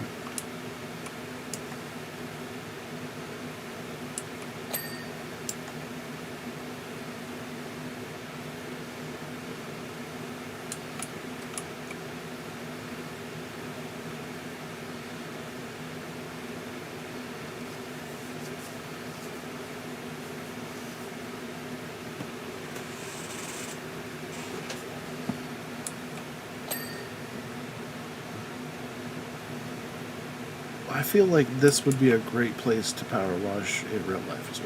[SPEAKER 1] I feel like this would be a great place to power wash in real life as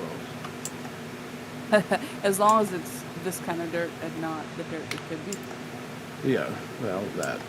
[SPEAKER 1] well.
[SPEAKER 2] As long as it's this kind of dirt and not the dirt it could be.
[SPEAKER 1] Yeah, well, that.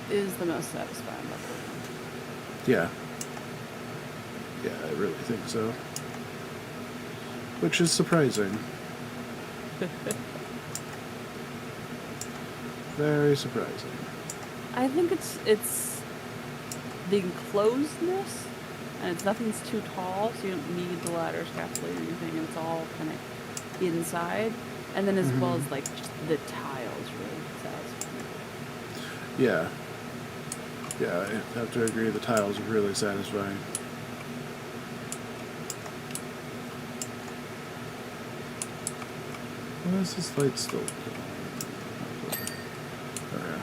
[SPEAKER 2] This is the most satisfying level.
[SPEAKER 1] Yeah. Yeah, I really think so. Which is surprising. Very surprising.
[SPEAKER 2] I think it's the enclosedness, and nothing's too tall, so you don't need the ladder, scaffolding, or anything, and it's all kind of inside. And then as well as like just the tiles really satisfying.
[SPEAKER 1] Yeah. Yeah, I have to agree, the tiles are really satisfying. Why is this light still? Oh, yeah.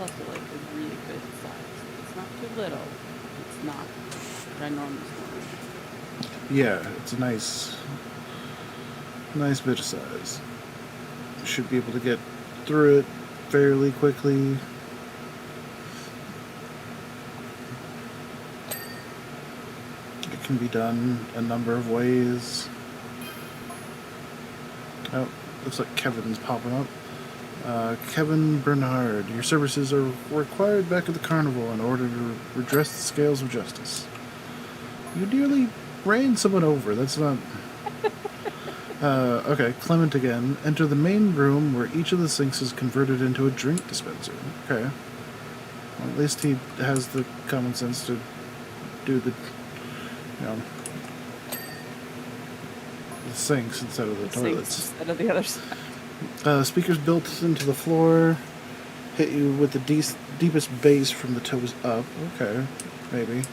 [SPEAKER 2] It's also like a really good size. It's not too little. It's not ginormous.
[SPEAKER 1] Yeah, it's a nice bit of size. You should be able to get through it fairly quickly. It can be done a number of ways. Oh, looks like Kevin's popping up. Kevin Bernard, your services are required back at the carnival in order to redress the scales of justice. You nearly ran someone over. That's not... okay, Clement again. Enter the main room where each of the sinks is converted into a drink dispenser. Okay. Well, at least he has the common sense to do the, the sinks instead of the toilets.
[SPEAKER 2] Instead of the other side.
[SPEAKER 1] Speakers built into the floor hit you with the deepest bass from the toes up. Okay, maybe.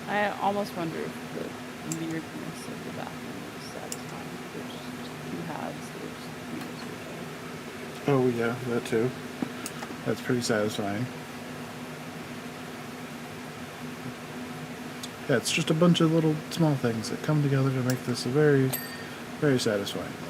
[SPEAKER 2] I almost wonder if the weirdness of the bathroom is satisfying. There's just two halves. There's
[SPEAKER 1] Oh, yeah, that too. That's pretty satisfying. Yeah, it's just a bunch of little small things that come together to make this a very, very satisfying level.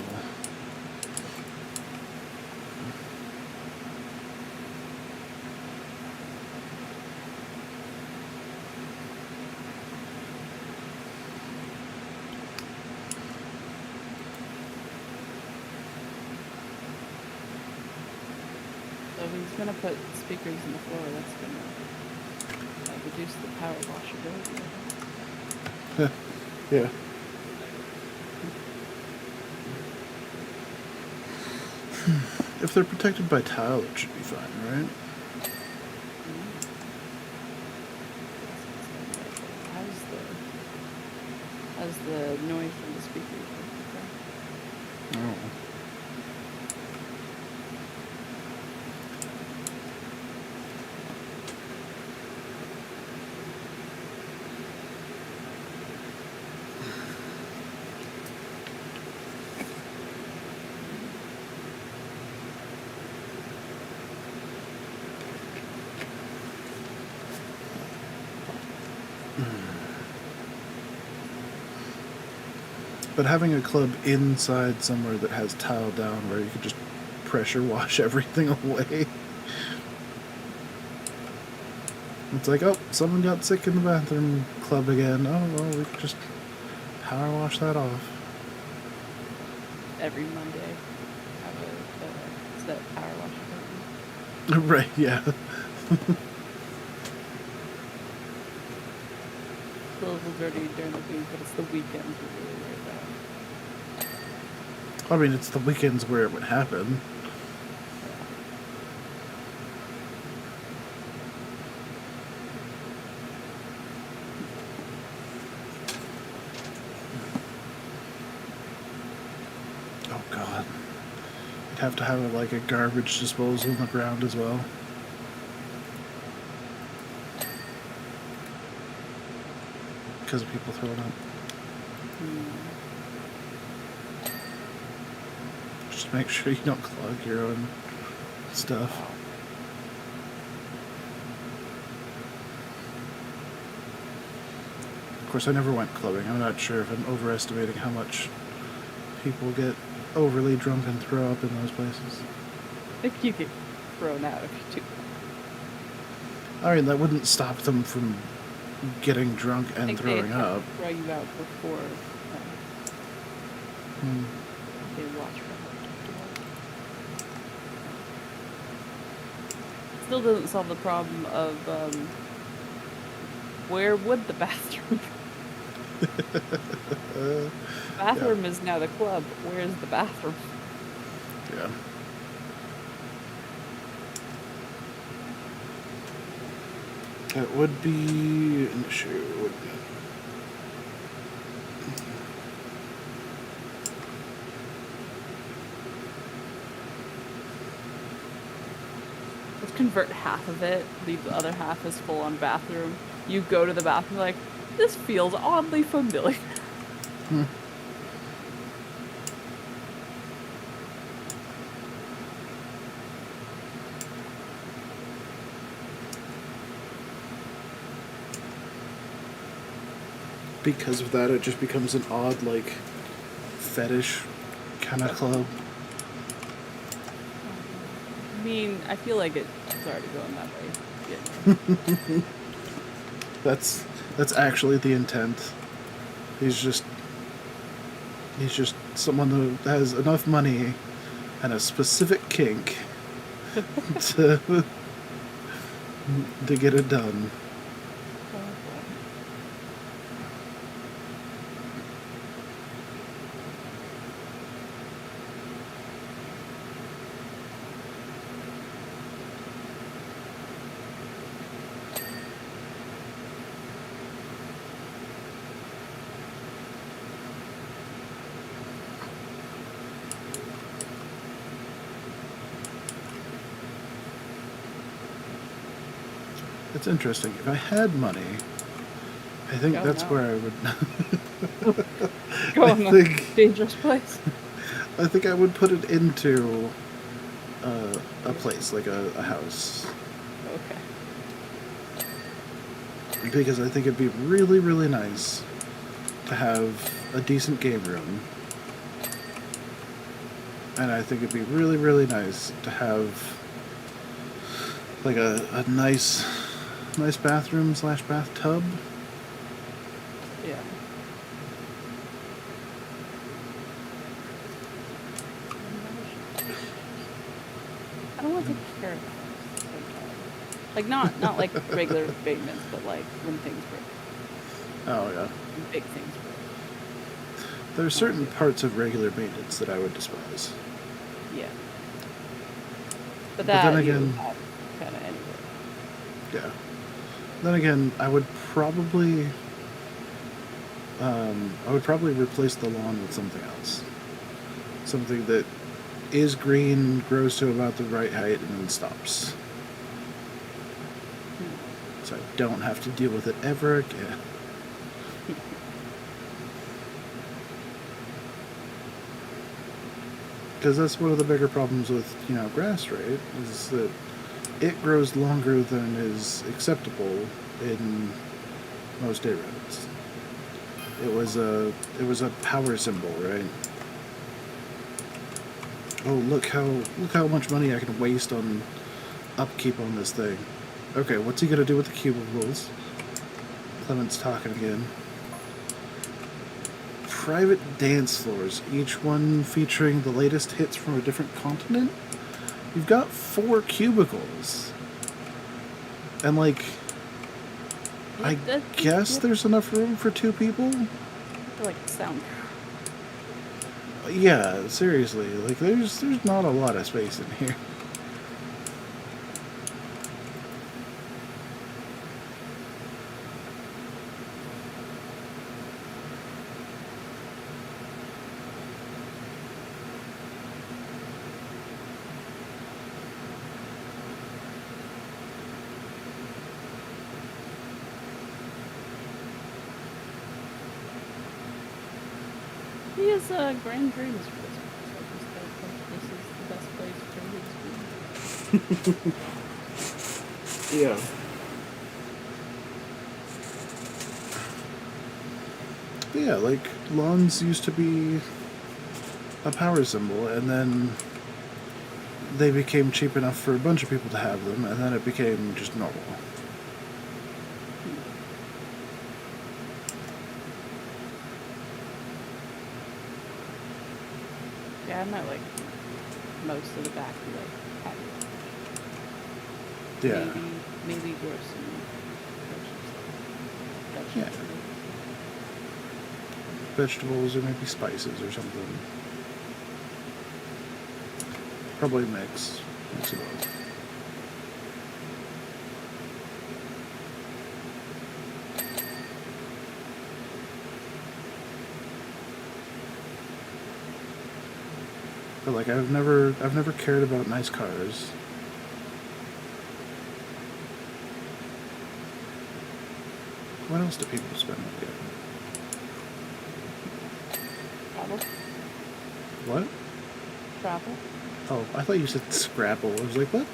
[SPEAKER 2] So if he's gonna put speakers in the floor, that's gonna reduce the power washability.
[SPEAKER 1] Yeah. If they're protected by tile, it should be fine, right?
[SPEAKER 2] How's the noise from the speakers?
[SPEAKER 1] Oh. But having a club inside somewhere that has tile down where you could just pressure wash everything away. It's like, oh, someone got sick in the bathroom club again. Oh, well, we could just power wash that off.
[SPEAKER 2] Every Monday, have a set power wash button.
[SPEAKER 1] Right, yeah.
[SPEAKER 2] It's a little dirty during the week, but it's the weekends we really worry about.
[SPEAKER 1] I mean, it's the weekends where it would happen. Oh, God. You'd have to have, like, a garbage disposal on the ground as well. Because of people throwing up. Just make sure you don't clog your own stuff. Of course, I never went clubbing. I'm not sure if I'm overestimating how much people get overly drunk and throw up in those places.
[SPEAKER 2] I think you get thrown out if you do.
[SPEAKER 1] I mean, that wouldn't stop them from getting drunk
[SPEAKER 2] I
[SPEAKER 1] and
[SPEAKER 2] think
[SPEAKER 1] throwing
[SPEAKER 2] they
[SPEAKER 1] up.
[SPEAKER 2] throw you out before they watch for how Still doesn't solve the problem of where would the bathroom be? The bathroom is now the club. Where's the bathroom?
[SPEAKER 1] Yeah. That would be an issue, wouldn't it?
[SPEAKER 2] Let's convert half of it, leave the other half as full on bathroom. You go to the bathroom like, this feels oddly familiar.
[SPEAKER 1] Because of that, it just becomes an odd, like, fetish kind of club.
[SPEAKER 2] I mean, I feel like it's already going that way.
[SPEAKER 1] That's actually the intent. He's just someone who has enough money and a specific kink to get it done. It's interesting. If I had money, I think that's where I would.
[SPEAKER 2] Go on a dangerous place.
[SPEAKER 1] I think I would put it into a place, like a house.
[SPEAKER 2] Okay.
[SPEAKER 1] Because I think it'd be really, really nice to have a decent game room. And I think it'd be really, really nice to have like a nice bathroom / bathtub.
[SPEAKER 2] Yeah. I don't want to take care of it. Like not like regular maintenance, but like when things break.
[SPEAKER 1] Oh yeah.
[SPEAKER 2] When big things break.
[SPEAKER 1] There are certain parts of regular maintenance that I would despise.
[SPEAKER 2] Yeah. But that
[SPEAKER 1] then again,
[SPEAKER 2] kind of anyway.
[SPEAKER 1] Yeah. Then again, I would probably replace the lawn with something else. Something that is green, grows to about the right height, and then stops. So I don't have to deal with it ever again. Because that's one of the bigger problems with, grass, right? Is that it grows longer than is acceptable in most neighborhoods. It was a power symbol, right? Oh, look how much money I can waste on upkeep on this thing. Okay, what's he gonna do with the cubicles? Clement's talking again. Private dance floors, each one featuring the latest hits from a different continent. You've got 4 cubicles. And I guess there's enough room for 2 people?
[SPEAKER 2] Like sound.
[SPEAKER 1] Yeah, seriously. There's not a lot of space in here.
[SPEAKER 2] He has grand dreams for this place. This is the best place for his dreams.
[SPEAKER 1] Yeah. Yeah, like lawns used to be a power symbol, and then they became cheap enough for a bunch of people to have them, and then it became just normal.
[SPEAKER 2] Yeah, I might like most of the back be like patio.
[SPEAKER 1] Yeah.
[SPEAKER 2] Maybe grow some
[SPEAKER 1] Yeah.
[SPEAKER 2] vegetables.
[SPEAKER 1] Vegetables or maybe spices or something. Probably mix of both. But like I've never cared about nice cars. What else do people spend money on?
[SPEAKER 2] Travel.
[SPEAKER 1] What?
[SPEAKER 2] Travel.
[SPEAKER 1] Oh, I thought you said Scrapple. I was like, what?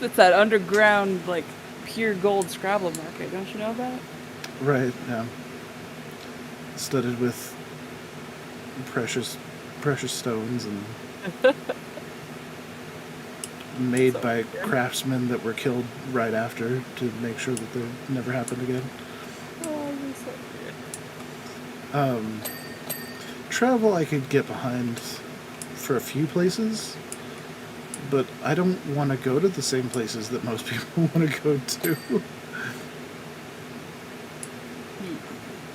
[SPEAKER 2] It's that underground, like, pure gold Scrabble market. Don't you know that?
[SPEAKER 1] Right, yeah. Studded with precious stones and made by craftsmen that were killed right after to make sure that they never happened again.
[SPEAKER 2] Oh, so weird.
[SPEAKER 1] Travel I could get behind for a few places, but I don't want to go to the same places that most people want to go to.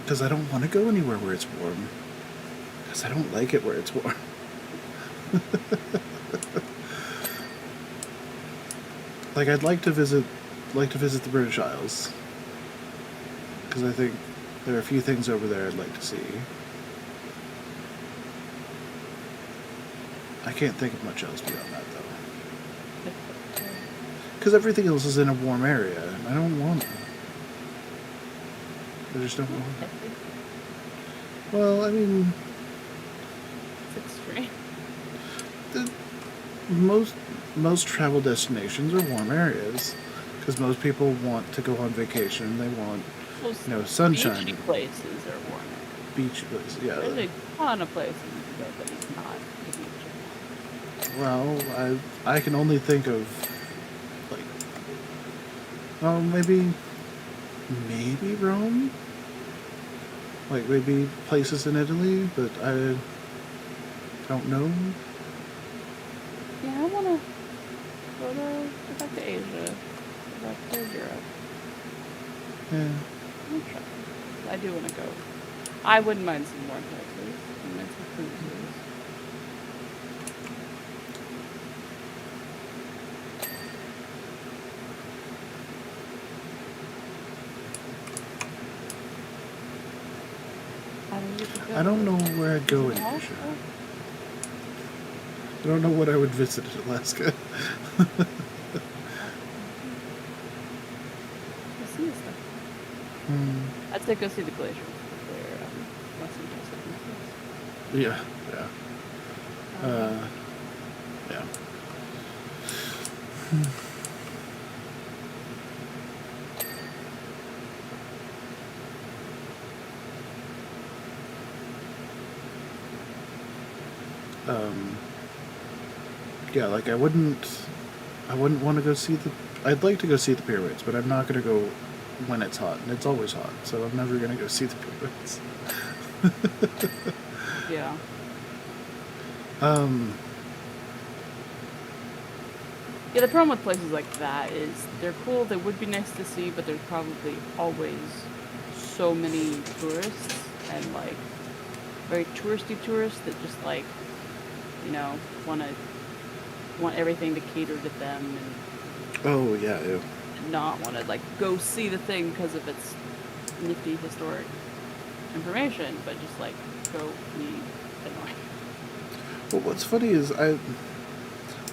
[SPEAKER 1] Because I don't want to go anywhere where it's warm. Because I don't like it where it's warm. Like I'd like to visit the British Isles. Because I think there are a few things over there I'd like to see. I can't think of much else beyond that, though. Because everything else is in a warm area, and I don't want it. I just don't want it. Well, I mean...
[SPEAKER 2] It's extreme.
[SPEAKER 1] Most travel destinations are warm areas. Because most people want to go on vacation. They want, sunshine.
[SPEAKER 2] Beachy places are warm.
[SPEAKER 1] Beachy places, yeah.
[SPEAKER 2] There's a ton of places you can go, but it's not the beach.
[SPEAKER 1] Well, I can only think of, like, well, maybe Rome? Like, maybe places in Italy, but I don't know.
[SPEAKER 2] Yeah, I want to go back to Asia, go back to Europe.
[SPEAKER 1] Yeah.
[SPEAKER 2] I do want to go. I wouldn't mind some more places. I wouldn't mind some cruises.
[SPEAKER 1] I don't know where I'd go in Asia. I don't know what I would visit in Alaska.
[SPEAKER 2] I'd say go see the glaciers. They're less interesting.
[SPEAKER 1] Yeah. Yeah. Yeah, like I wouldn't want to go see I'd like to go see the pyramids, but I'm not going to go when it's hot, and it's always hot, so I'm never going to go see the pyramids.
[SPEAKER 2] Yeah. Yeah, the problem with places like that is they're cool, they would be nice to see, but there's probably always so many tourists, and like very touristy tourists that just like, want everything to cater to them, and
[SPEAKER 1] Oh yeah.
[SPEAKER 2] not want to like go see the thing because of its nifty historic information, but just like go be annoying.
[SPEAKER 1] Well, what's funny is a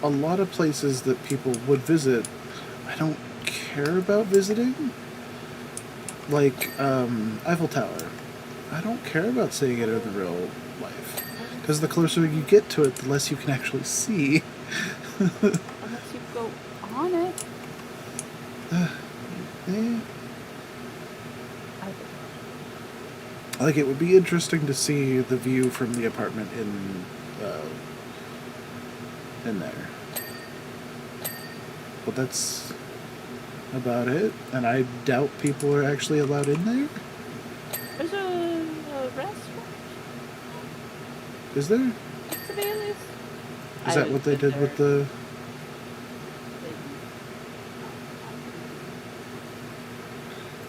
[SPEAKER 1] lot of places that people would visit, I don't care about visiting. Like Eiffel Tower, I don't care about seeing it in the real life, because the closer you get to it, the less you can actually see.
[SPEAKER 2] Unless you go on it.
[SPEAKER 1] Yeah. Like, it would be interesting to see the view from the apartment in there. But that's about it, and I doubt people are actually allowed in there.
[SPEAKER 2] There's a restaurant.
[SPEAKER 1] Is there?
[SPEAKER 2] Next to Bailey's.
[SPEAKER 1] Is that what they did with the...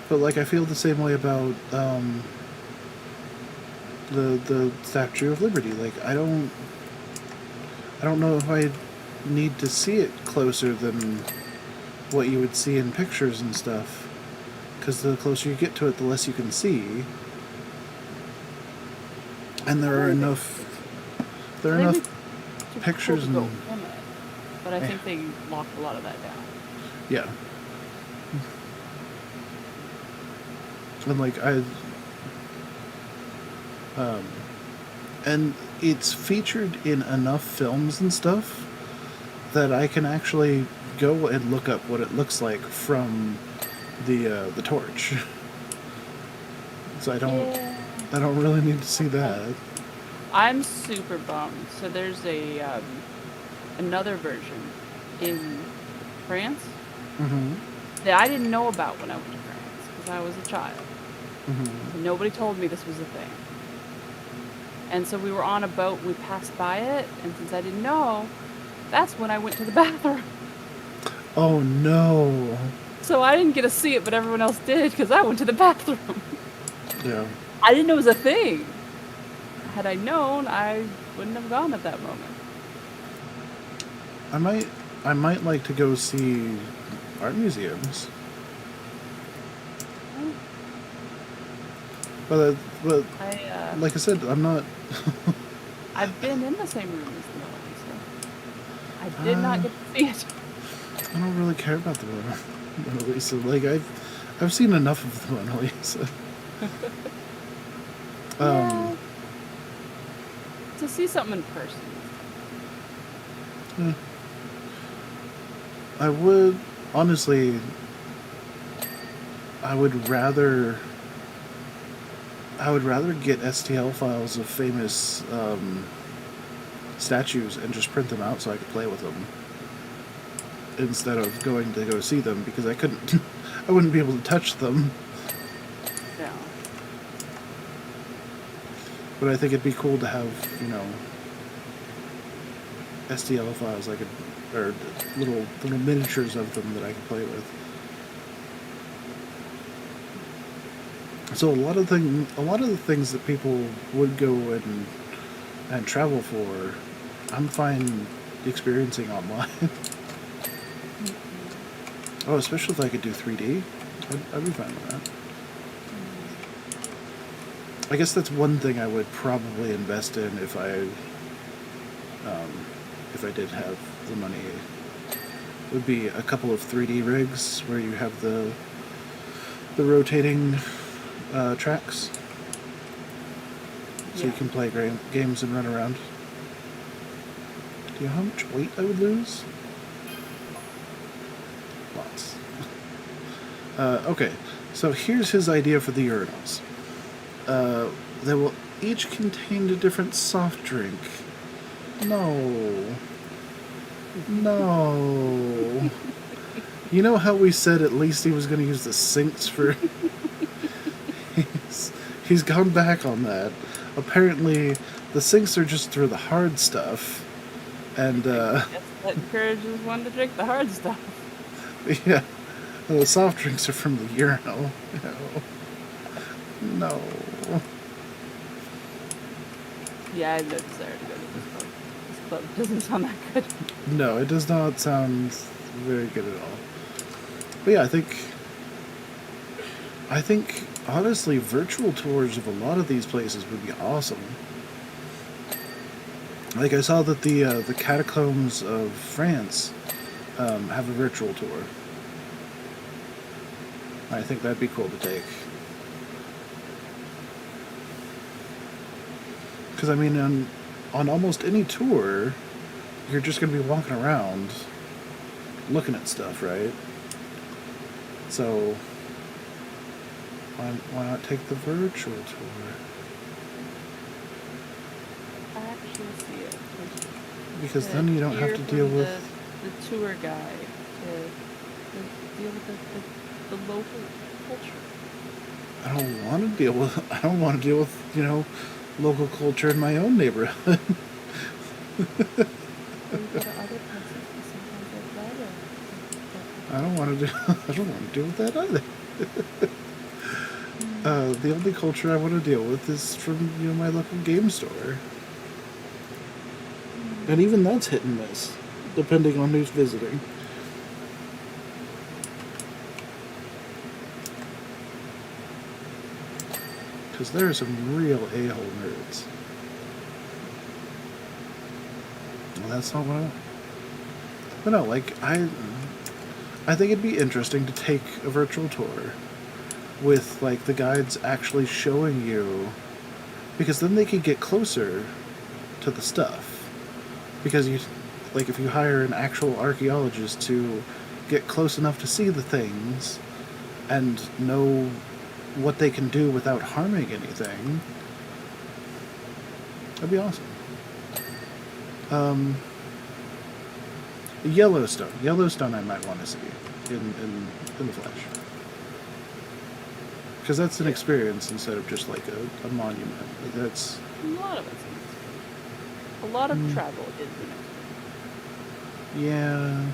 [SPEAKER 1] But, like, I feel the same way about the Statue of Liberty. Like, I don't know if I need to see it closer than what you would see in pictures and stuff. Because the closer you get to it, the less you can see. And there are enough pictures and...
[SPEAKER 2] But I think they locked a lot of that down.
[SPEAKER 1] Yeah. And like and it's featured in enough films and stuff that I can actually go and look up what it looks like from the torch. So I don't really need to see that.
[SPEAKER 2] I'm super bummed. So there's a another version in France that I didn't know about when I went to France because I was a child. Nobody told me this was a thing. And so we were on a boat, we passed by it, and since I didn't know, that's when I went to the bathroom.
[SPEAKER 1] Oh no.
[SPEAKER 2] So I didn't get to see it, but everyone else did because I went to the bathroom.
[SPEAKER 1] Yeah.
[SPEAKER 2] I didn't know it was a thing. Had I known, I wouldn't have gone at that moment.
[SPEAKER 1] I might like to go see art museums. But like I said, I'm not...
[SPEAKER 2] I've been in the same room as the Mona Lisa. I did not get to see it.
[SPEAKER 1] I don't really care about the Mona Lisa. Like, I've seen enough of the Mona Lisa.
[SPEAKER 2] Yeah. To see something in person.
[SPEAKER 1] Yeah. I would, honestly, I would rather get STL files of famous statues and just print them out so I could play with them instead of going to go see them because I wouldn't be able to touch them.
[SPEAKER 2] Yeah.
[SPEAKER 1] But I think it'd be cool to have, STL files or little miniatures of them that I could play with. So a lot of the things that people would go and travel for, I'm fine experiencing online. Oh, especially if I could do 3D, I'd be fine with that. I guess that's one thing I would probably invest in if I did have the money. Would be a couple of 3D rigs where you have the rotating tracks, so you can play games and run around. Do you know how much weight I would lose? Lots. Okay, so here's his idea for the urinals. They will each contain a different soft drink. No. You know how we said at least he was going to use the sinks for... He's gone back on that. Apparently, the sinks are just for the hard stuff. And,
[SPEAKER 2] Yes, that encourages one to drink the hard stuff.
[SPEAKER 1] Yeah. The soft drinks are from the urinal. No.
[SPEAKER 2] Yeah, I have no desire to go to this club. This club doesn't sound that good.
[SPEAKER 1] No, it does not sound very good at all. But yeah, I think honestly, virtual tours of a lot of these places would be awesome. Like I saw that the catacombs of France have a virtual tour. I think that'd be cool to take. Because I mean, on almost any tour, you're just going to be walking around, looking at stuff, right? So Why not take the virtual tour?
[SPEAKER 2] I actually see it.
[SPEAKER 1] Because then you don't have to deal with
[SPEAKER 2] the tour guide to deal with the local culture.
[SPEAKER 1] I don't want to deal with, local culture in my own neighborhood.
[SPEAKER 2] Or you go to other places and sometimes they're better.
[SPEAKER 1] I don't want to deal with that either. The only culture I want to deal with is from, my local game store. And even that's hit and miss, depending on who's visiting. Because there are some real a-hole nerds. Well, that's not what I want. But no, I think it'd be interesting to take a virtual tour with, the guides actually showing you, because then they could get closer to the stuff. Because if you hire an actual archaeologist to get close enough to see the things and know what they can do without harming anything, that'd be awesome. Yellowstone I might want to see in the flesh. Because that's an experience instead of just a monument. That's
[SPEAKER 2] a lot of it's an experience. A lot of travel is an experience.
[SPEAKER 1] Yeah.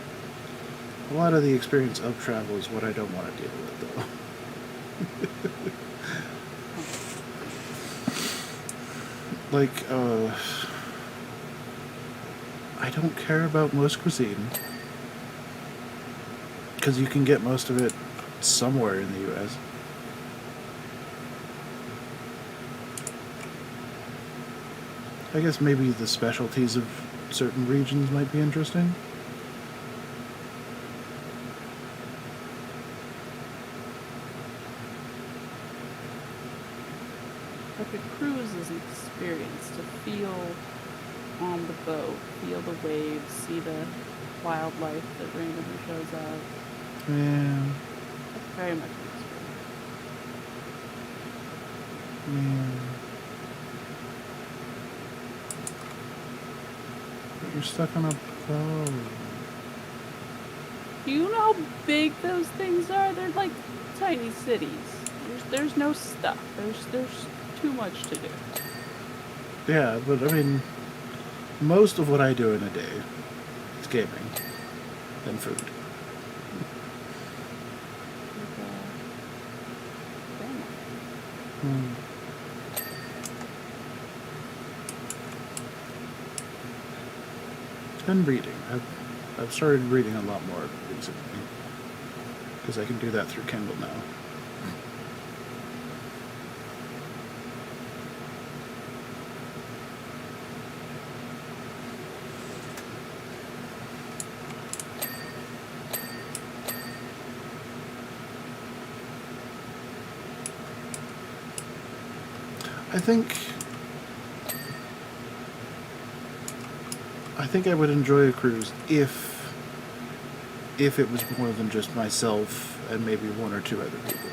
[SPEAKER 1] A lot of the experience of travel is what I don't want to deal with, though. I don't care about most cuisine. Because you can get most of it somewhere in the U.S. I guess maybe the specialties of certain regions might be interesting.
[SPEAKER 2] Like a cruise is an experience to feel on the boat, feel the waves, see the wildlife that randomly shows up.
[SPEAKER 1] Yeah.
[SPEAKER 2] That's very much an experience.
[SPEAKER 1] Yeah. But you're stuck on a boat.
[SPEAKER 2] Do you know how big those things are? They're like tiny cities. There's no stuff. There's too much to do.
[SPEAKER 1] Yeah, but I mean, most of what I do in a day is gaming and food. And reading. I've started reading a lot more recently because I can do that through Kindle now. I think I would enjoy a cruise if it was more than just myself and maybe one or two other people.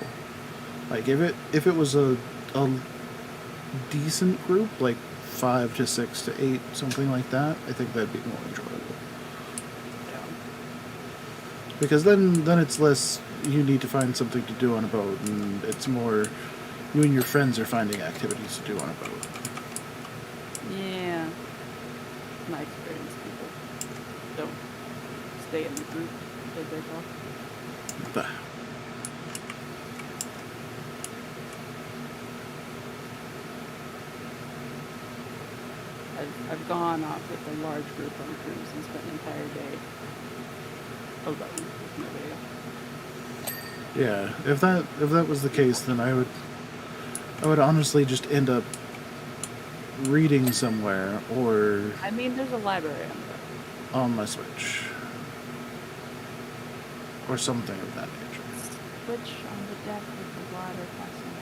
[SPEAKER 1] If it was a decent group, like 5 to 6 to 8, something like that, I think that'd be more enjoyable.
[SPEAKER 2] Yeah.
[SPEAKER 1] Because then it's less you need to find something to do on a boat, and it's more you and your friends are finding activities to do on a boat.
[SPEAKER 2] Yeah. My experience, people don't stay in the group. They break off.
[SPEAKER 1] But
[SPEAKER 2] I've gone off with a large group on a cruise and spent an entire day alone with nobody else.
[SPEAKER 1] yeah, if that was the case, then I would honestly just end up reading somewhere or
[SPEAKER 2] I mean, there's a library on the boat.
[SPEAKER 1] on my Switch or something of that nature.
[SPEAKER 2] Switch on the deck with the water passing by.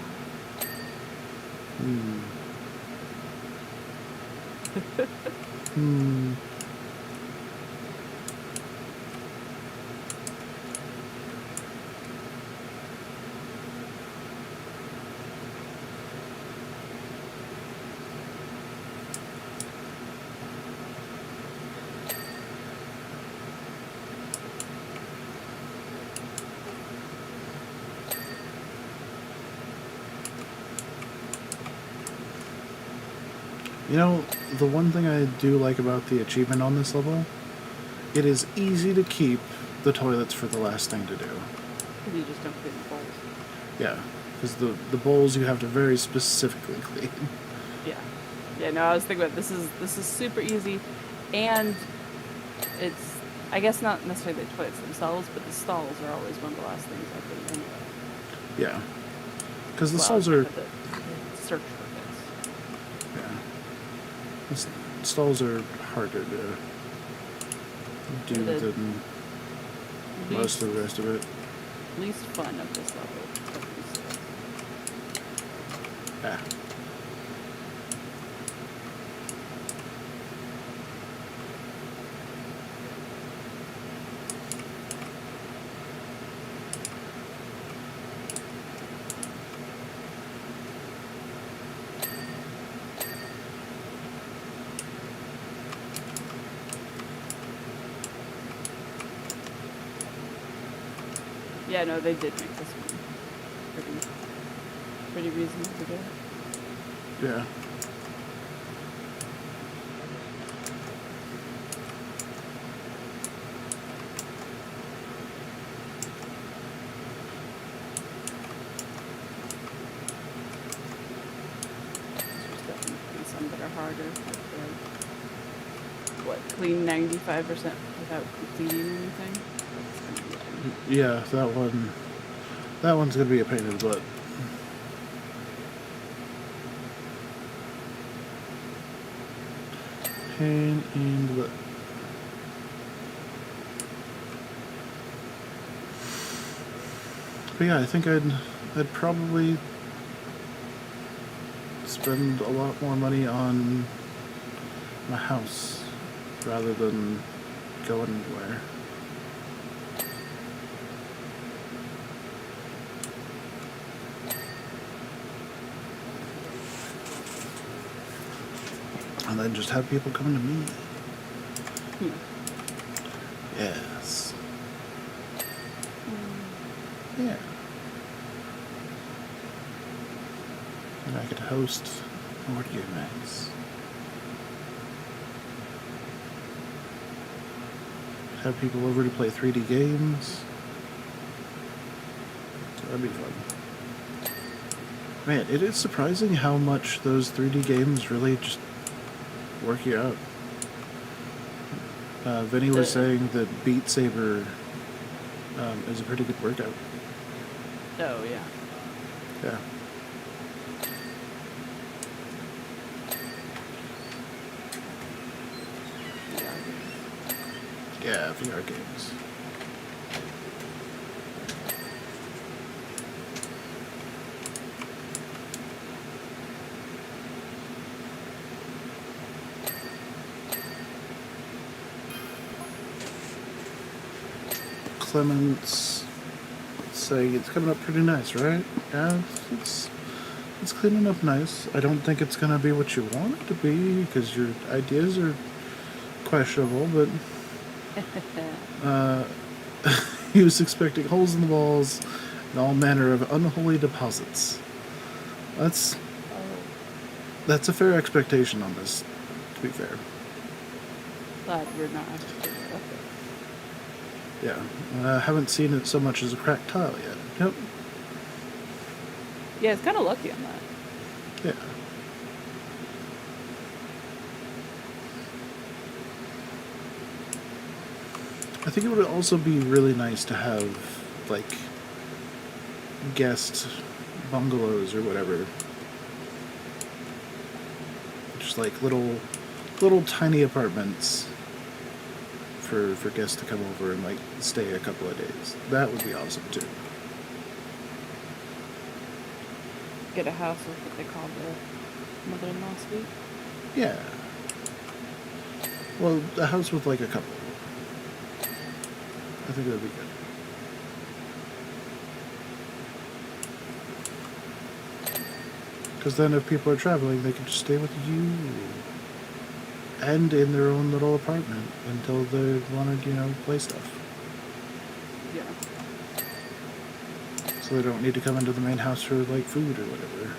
[SPEAKER 1] You know, the one thing I do like about the achievement on this level, it is easy to keep the toilets for the last thing to do.
[SPEAKER 2] You just don't clean the bowls.
[SPEAKER 1] Yeah, because the bowls you have to very specifically clean.
[SPEAKER 2] Yeah. Yeah, no, I was thinking about this is super easy, and it's, I guess not necessarily the toilets themselves, but the stalls are always one of the last things I clean anyway.
[SPEAKER 1] Yeah. Because the
[SPEAKER 2] Well,
[SPEAKER 1] stalls are...
[SPEAKER 2] the search for bits.
[SPEAKER 1] Yeah. The stalls are harder to do than most of the rest of it.
[SPEAKER 2] Least fun of this level.
[SPEAKER 1] Ah.
[SPEAKER 2] Yeah, no, they did make this one pretty reasonable to do.
[SPEAKER 1] Yeah.
[SPEAKER 2] There's definitely some that are harder. Like what, clean 95% without completing anything?
[SPEAKER 1] Yeah, that one's gonna be a pain in the butt. Pain in the butt. But yeah, I think I'd probably spend a lot more money on my house rather than go anywhere. And then just have people come to me. Yes. Yeah. And I could host board game nights. Have people over to play 3D games. So that'd be fun. Man, it is surprising how much those 3D games really just work you out. Vinny was saying that Beat Saber is a pretty good workout.
[SPEAKER 2] Oh, yeah.
[SPEAKER 1] Yeah. Yeah, VR games. Clements saying it's coming up pretty nice, right? Yeah, it's cleaning up nice. I don't think it's gonna be what you want it to be because your ideas are questionable, but he was expecting holes in the walls and all manner of unholy deposits. That's a fair expectation on this, to be fair.
[SPEAKER 2] Glad we're not actually up there.
[SPEAKER 1] Yeah, I haven't seen it so much as a cracked tile yet. Yep.
[SPEAKER 2] Yeah, it's kind of lucky on that.
[SPEAKER 1] Yeah. I think it would also be really nice to have, like, guest bungalows or whatever. Just like little tiny apartments for guests to come over and like stay a couple of days. That would be awesome too.
[SPEAKER 2] Get a house with what they call the mother-in-law suite.
[SPEAKER 1] Yeah. Well, a house with like a couple. I think that would be good. Because then if people are traveling, they can just stay with you. And in their own little apartment until they want to, play stuff.
[SPEAKER 2] Yeah.
[SPEAKER 1] So they don't need to come into the main house for, like, food or whatever.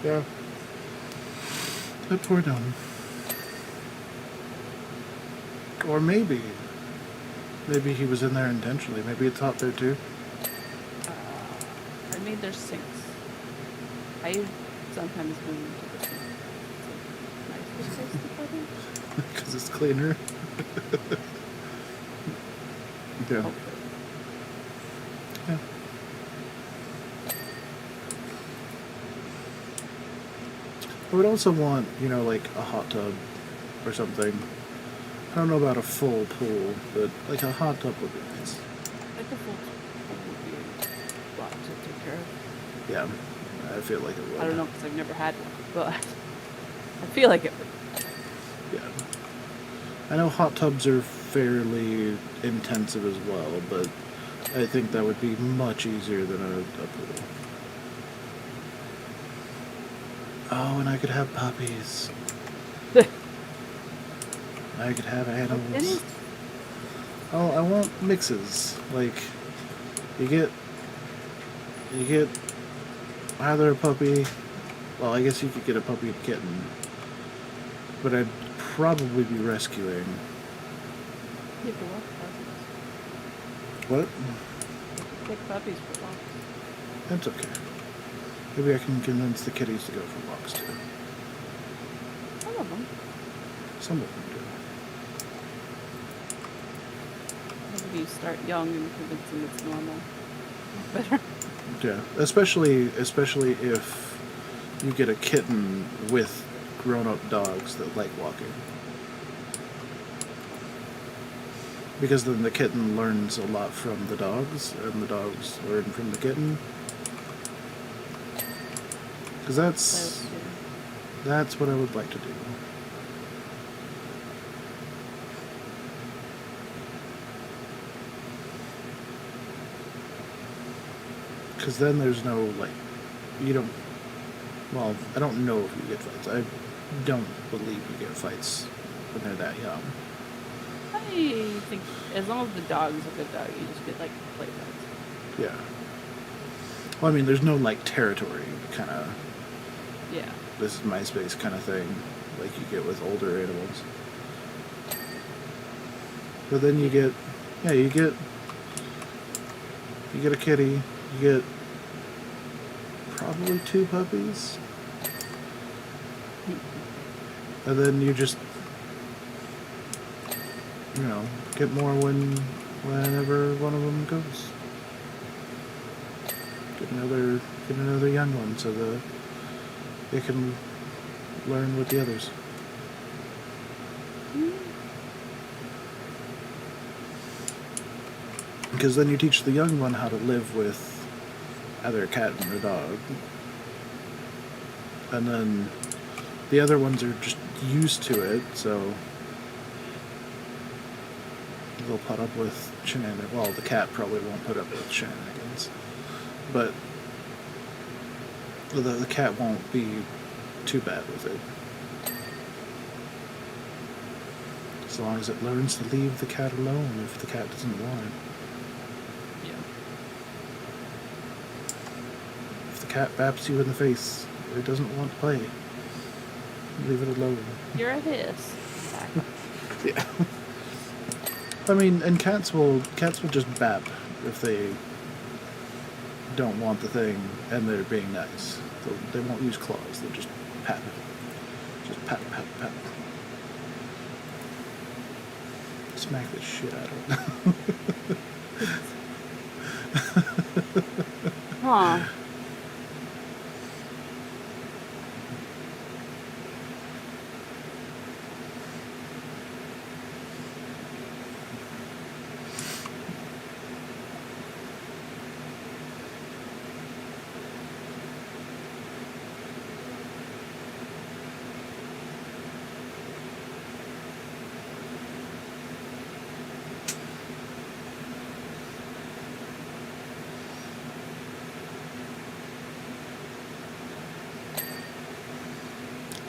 [SPEAKER 1] Yeah. That poor Don. Or maybe he was in there intentionally. Maybe it's hot there too.
[SPEAKER 2] I made their sinks. I sometimes go into the sink. It's like nice place to put in.
[SPEAKER 1] Because it's cleaner. Yeah.
[SPEAKER 2] Hopefully.
[SPEAKER 1] Yeah. I would also want, like a hot tub or something. I don't know about a full pool, but like a hot tub would be nice.
[SPEAKER 2] Like a full pool would be a lot to take care of.
[SPEAKER 1] Yeah, I feel like it would.
[SPEAKER 2] I don't know because I've never had one, but I feel like it would.
[SPEAKER 1] Yeah. I know hot tubs are fairly intensive as well, but I think that would be much easier than a pool. Oh, and I could have puppies. I could have animals. Oh, I want mixes. Like, you get either a puppy. Well, I guess you could get a puppy and kitten, but I'd probably be rescuing.
[SPEAKER 2] You can walk puppies.
[SPEAKER 1] What?
[SPEAKER 2] You can take puppies for walks.
[SPEAKER 1] That's okay. Maybe I can convince the kitties to go for walks too.
[SPEAKER 2] Some of them.
[SPEAKER 1] Some of them
[SPEAKER 2] Maybe you start young and convince them it's normal. Better.
[SPEAKER 1] do. Yeah, especially if you get a kitten with grown-up dogs that like walking. Because then the kitten learns a lot from the dogs, and the dogs learn from the kitten. Because that's what I would like to do. Because then there's no, like, you don't, well, I don't know if you get fights. I don't believe you get fights when they're that young.
[SPEAKER 2] I think as long as the dog's a good dog, you just get like play fights.
[SPEAKER 1] Yeah. Well, I mean, there's no, like, territory kind of,
[SPEAKER 2] Yeah.
[SPEAKER 1] this is my space kind of thing, like you get with older animals. But then you get a kitty, you get probably 2 puppies, and then you just, get more whenever one of them goes. Get another young one so that they can learn with the others. Because then you teach the young one how to live with either a cat and a dog. And then the other ones are just used to it, so they'll put up with shenanigans. Well, the cat probably won't put up with shenanigans. But the cat won't be too bad with it. As long as it learns to leave the cat alone if the cat doesn't want it.
[SPEAKER 2] Yeah.
[SPEAKER 1] If the cat baps you in the face, it doesn't want to play. Leave it alone.
[SPEAKER 2] You're a hiss.
[SPEAKER 1] Yeah. I mean, and cats will just bap if they don't want the thing and they're being nice. They won't use claws. They'll just pat. Just pat, pat, pat. Smack the shit out of it.
[SPEAKER 2] Huh.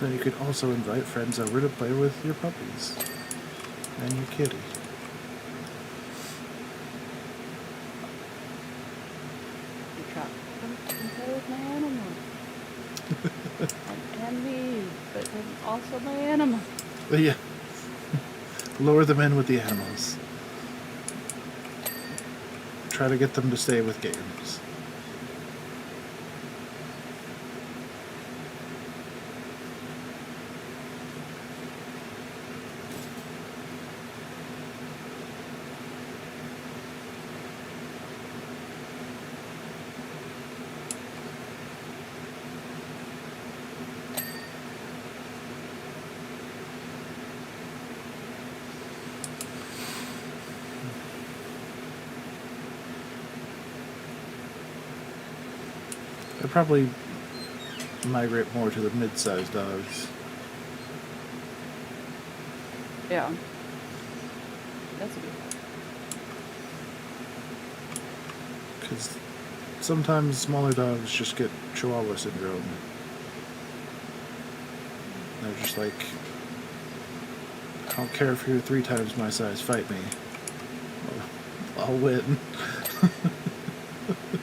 [SPEAKER 1] Then you could also invite friends over to play with your puppies and your kitty.
[SPEAKER 2] Your truck. can play with my animals. and me, but then also my animals.
[SPEAKER 1] But yeah. Lure them in with the animals. Try to get them to stay with games. I'd probably migrate more to the mid-sized dogs.
[SPEAKER 2] Yeah. That's a good one.
[SPEAKER 1] Because sometimes smaller dogs just get Chihuahua syndrome. They're just like, I don't care if you're 3 times my size, fight me. I'll win.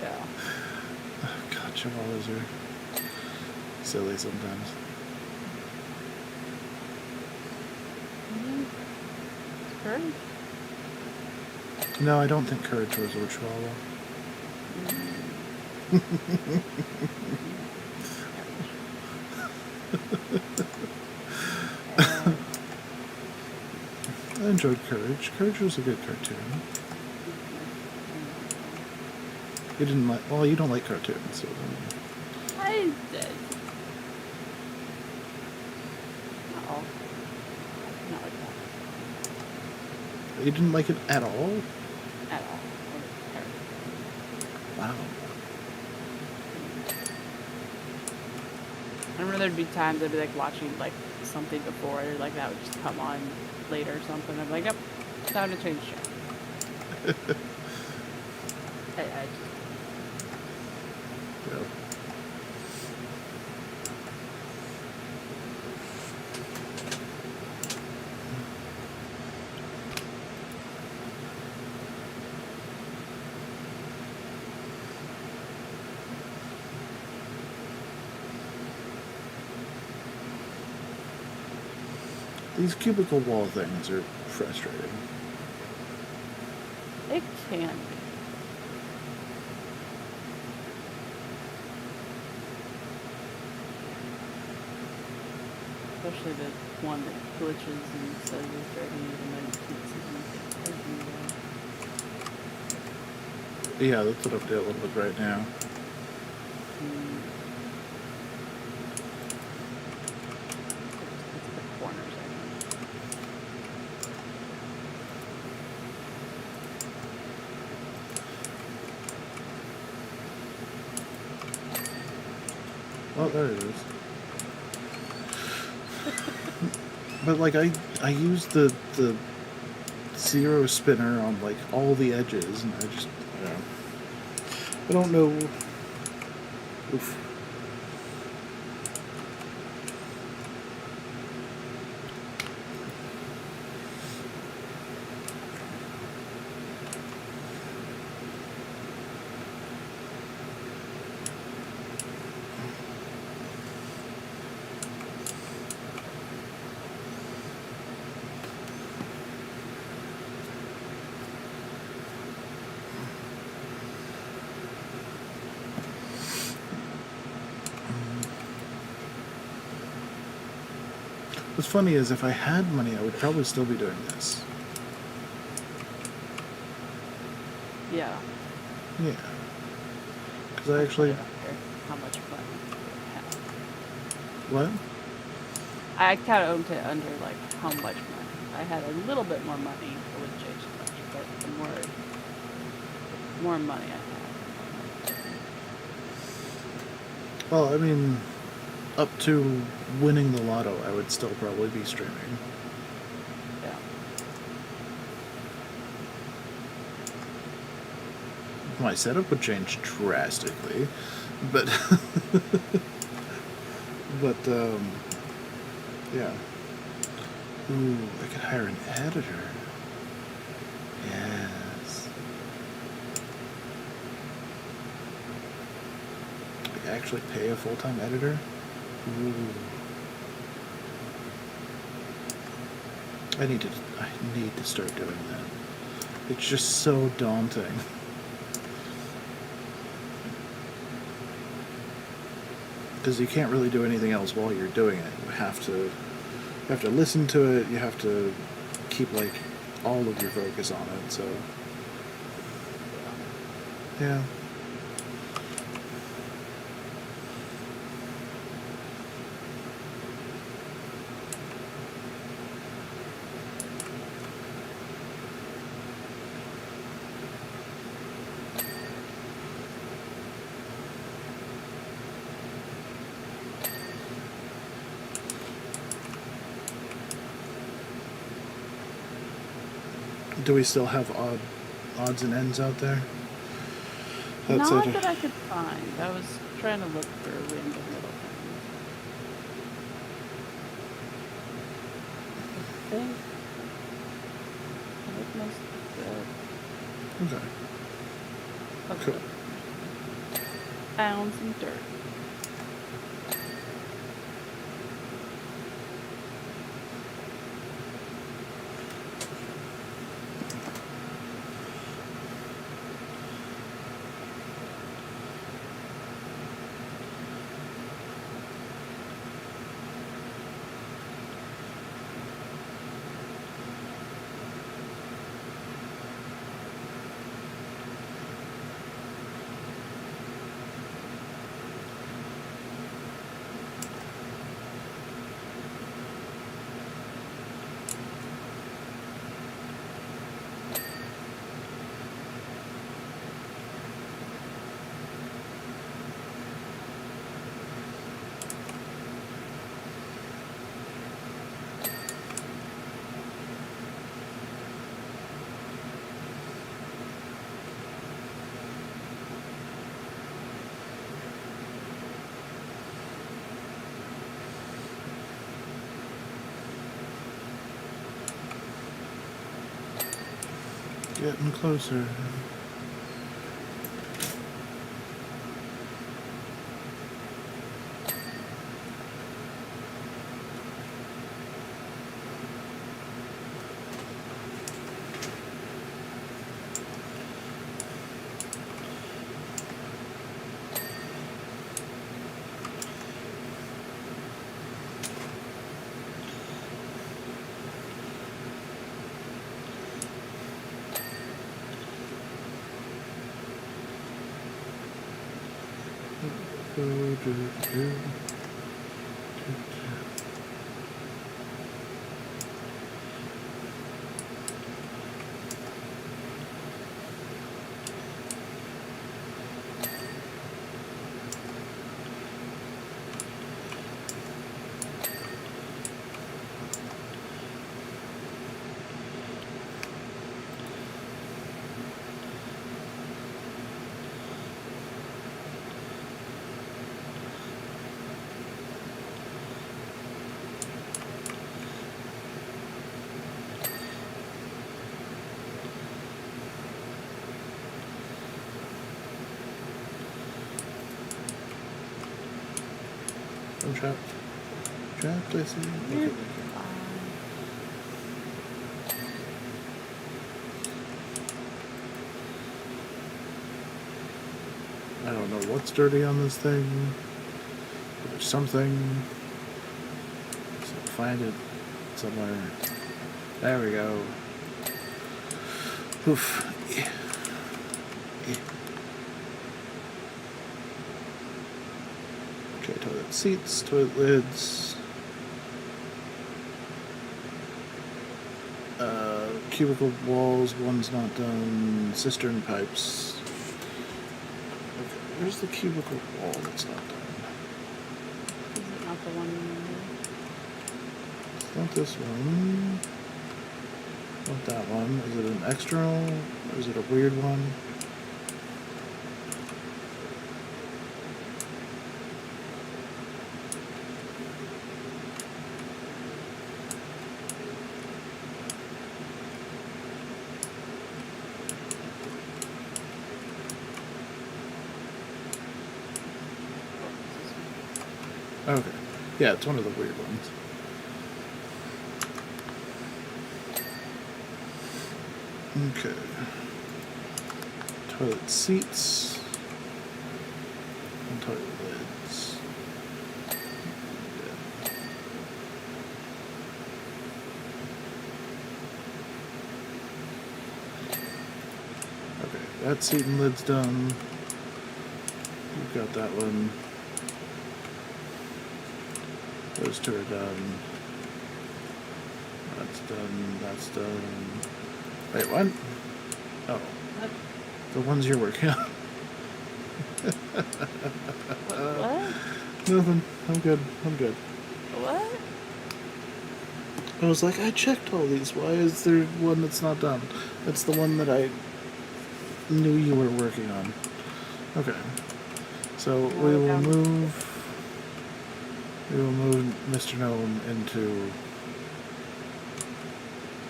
[SPEAKER 2] Yeah.
[SPEAKER 1] Oh, God, Chihuahuas are silly sometimes.
[SPEAKER 2] Courage?
[SPEAKER 1] No, I don't think Courage was a Chihuahua. I enjoyed Courage. Courage was a good cartoon. You didn't like... Well, you don't like cartoons, so...
[SPEAKER 2] I did. Not all. Not like that.
[SPEAKER 1] You didn't like it at all?
[SPEAKER 2] At all.
[SPEAKER 1] Wow.
[SPEAKER 2] I remember there'd be times I'd be like watching like something before, like that would just come on later or something. I'm like, yep, time to change the channel. I just,
[SPEAKER 1] Yep. These cubicle wall things are frustrating.
[SPEAKER 2] it can be. Especially the one that glitches and says it's ready and then you can't see anything.
[SPEAKER 1] Yeah, that's what I'm dealing with right now.
[SPEAKER 2] It's the corners, I think.
[SPEAKER 1] Oh, there it is. But like I used the zero spinner on like all the edges, and I don't know. Oof. What's funny is if I had money, I would probably still be doing this.
[SPEAKER 2] Yeah.
[SPEAKER 1] Yeah. Because I actually...
[SPEAKER 2] How much money I have.
[SPEAKER 1] What?
[SPEAKER 2] I counted it under like how much money. I had a little bit more money, it wouldn't change much, but the more money I had.
[SPEAKER 1] Well, I mean, up to winning the lotto, I would still probably be streaming.
[SPEAKER 2] Yeah.
[SPEAKER 1] My setup would change drastically, but yeah. Ooh, I could hire an editor. Yes. actually pay a full-time editor? Ooh. I need to start doing that. It's just so daunting. Because you can't really do anything else while you're doing it. You have to listen to it. You have to keep like all of your focus on it. So yeah. Do we still have odds and ends out there?
[SPEAKER 2] Not that I could find. I was trying to look for random little things. I think most of
[SPEAKER 1] Okay.
[SPEAKER 2] the
[SPEAKER 1] Cool.
[SPEAKER 2] found some dirt.
[SPEAKER 1] Getting closer. I'm trapped. Trapped, I see.
[SPEAKER 2] You're
[SPEAKER 1] Okay.
[SPEAKER 2] fine.
[SPEAKER 1] I don't know what's dirty on this thing. But there's something. So find it somewhere. There we go. Oof. Yeah. Yeah. Okay, toilet seats, toilet lids. Cubicle walls, one's not done. Cistern pipes. Okay, where's the cubicle wall that's not done?
[SPEAKER 2] Is it not the one?
[SPEAKER 1] It's not this one. Not that one. Is it an external? Or is it a weird one? Okay. Yeah, it's one of the weird ones. Okay. Toilet seats. And toilet lids. Yeah. Okay, that seat and lid's done. We've got that one. Those two are done. That's done. That's done. Wait, what? Oh.
[SPEAKER 2] What?
[SPEAKER 1] The ones you're working on.
[SPEAKER 2] What?
[SPEAKER 1] Nothing. I'm good. I'm good.
[SPEAKER 2] What?
[SPEAKER 1] I was like, I checked all these. Why is there one that's not done? That's the one that I knew you were working on. Okay. So we will move. We will move Mr. Gnome into.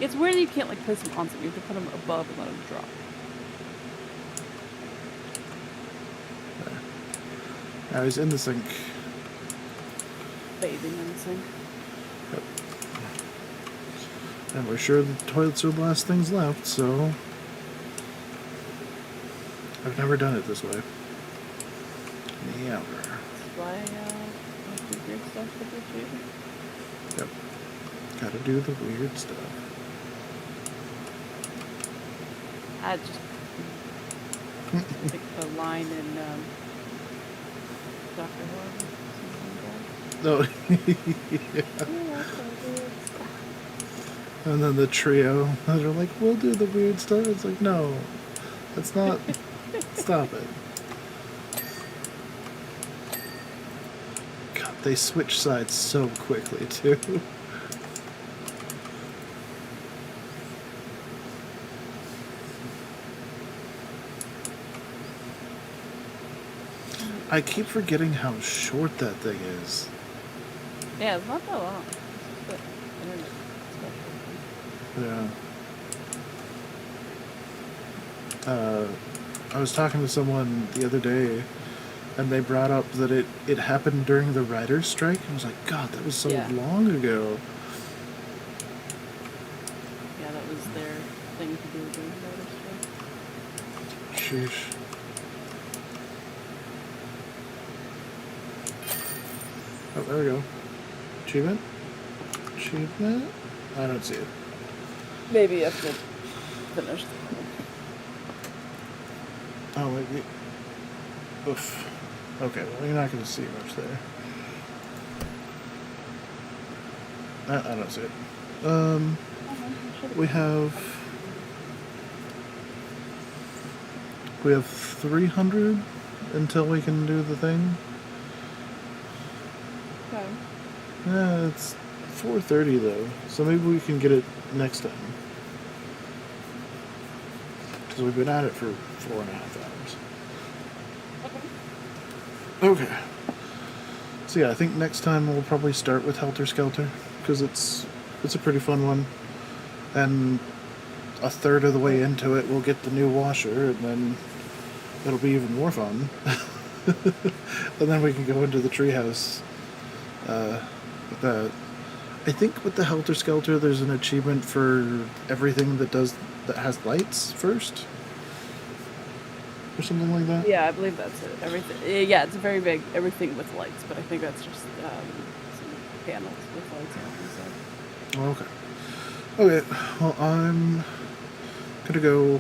[SPEAKER 2] It's weird that you can't like place them on something. You have to put them above and let them drop.
[SPEAKER 1] There. Now he's in the sink.
[SPEAKER 2] Bathing in the sink.
[SPEAKER 1] Yep. And we're sure the toilets are the last things left, so. I've never done it this way. Never.
[SPEAKER 2] That's why I do weird stuff with the tube.
[SPEAKER 1] Yep. Gotta do the weird stuff.
[SPEAKER 2] I just picked the line in Dr. Horrible.
[SPEAKER 1] No. Yeah. And then the trio, they're like, we'll do the weird stuff. It's like, no, that's not. Stop it. God, they switch sides so quickly, too. I keep forgetting how short that thing is.
[SPEAKER 2] Yeah, it's not that long. It's just the internet
[SPEAKER 1] Yeah. I was talking to someone the other day, and they brought up that it happened during the writer's strike. I was like, God, that was so long ago.
[SPEAKER 2] Yeah, that was their thing to do during the writer's strike.
[SPEAKER 1] Sheesh. Oh, there we go. Achievement? Achievement? I don't see it.
[SPEAKER 2] Maybe you have to finish.
[SPEAKER 1] Oh, wait. Oof. Okay, well, you're not going to see much there. I don't see it. We have 300 until we can do the thing.
[SPEAKER 2] Okay.
[SPEAKER 1] Yeah, it's 4:30 though, so maybe we can get it next time. Because we've been at it for 4.5 hours. Okay. So yeah, I think next time we'll probably start with Helter Skelter, because it's a pretty fun one. And a third of the way into it, we'll get the new washer, and then it'll be even more fun. And then we can go into the treehouse. With that. I think with the Helter Skelter, there's an achievement for everything that has lights first, or something like that.
[SPEAKER 2] Yeah, I believe that's it. Everything. Yeah, it's very big. Everything with lights, but I think that's just some panels with lights on inside.
[SPEAKER 1] Okay. Well, I'm gonna go.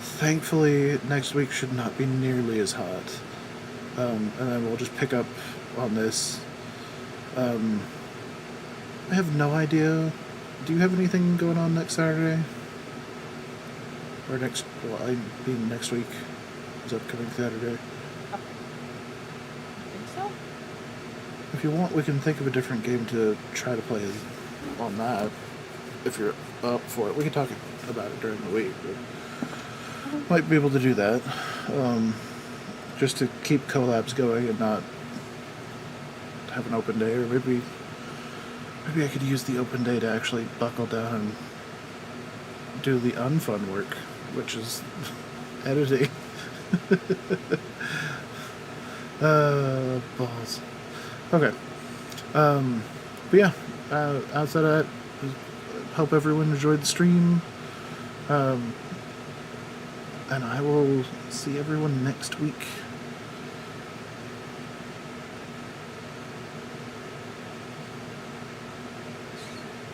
[SPEAKER 1] Thankfully, next week should not be nearly as hot, and then we'll just pick up on this. I have no idea. Do you have anything going on next Saturday? Or next week. Is upcoming Saturday.
[SPEAKER 2] I think so.
[SPEAKER 1] If you want, we can think of a different game to try to play on that. If you're up for it. We can talk about it during the week. But might be able to do that. Just to keep collabs going and not have an open day, or maybe I could use the open day to actually buckle down and do the unfun work, which is editing. Balls. Okay. But yeah, outside of that, hope everyone enjoyed the stream. And I will see everyone next week.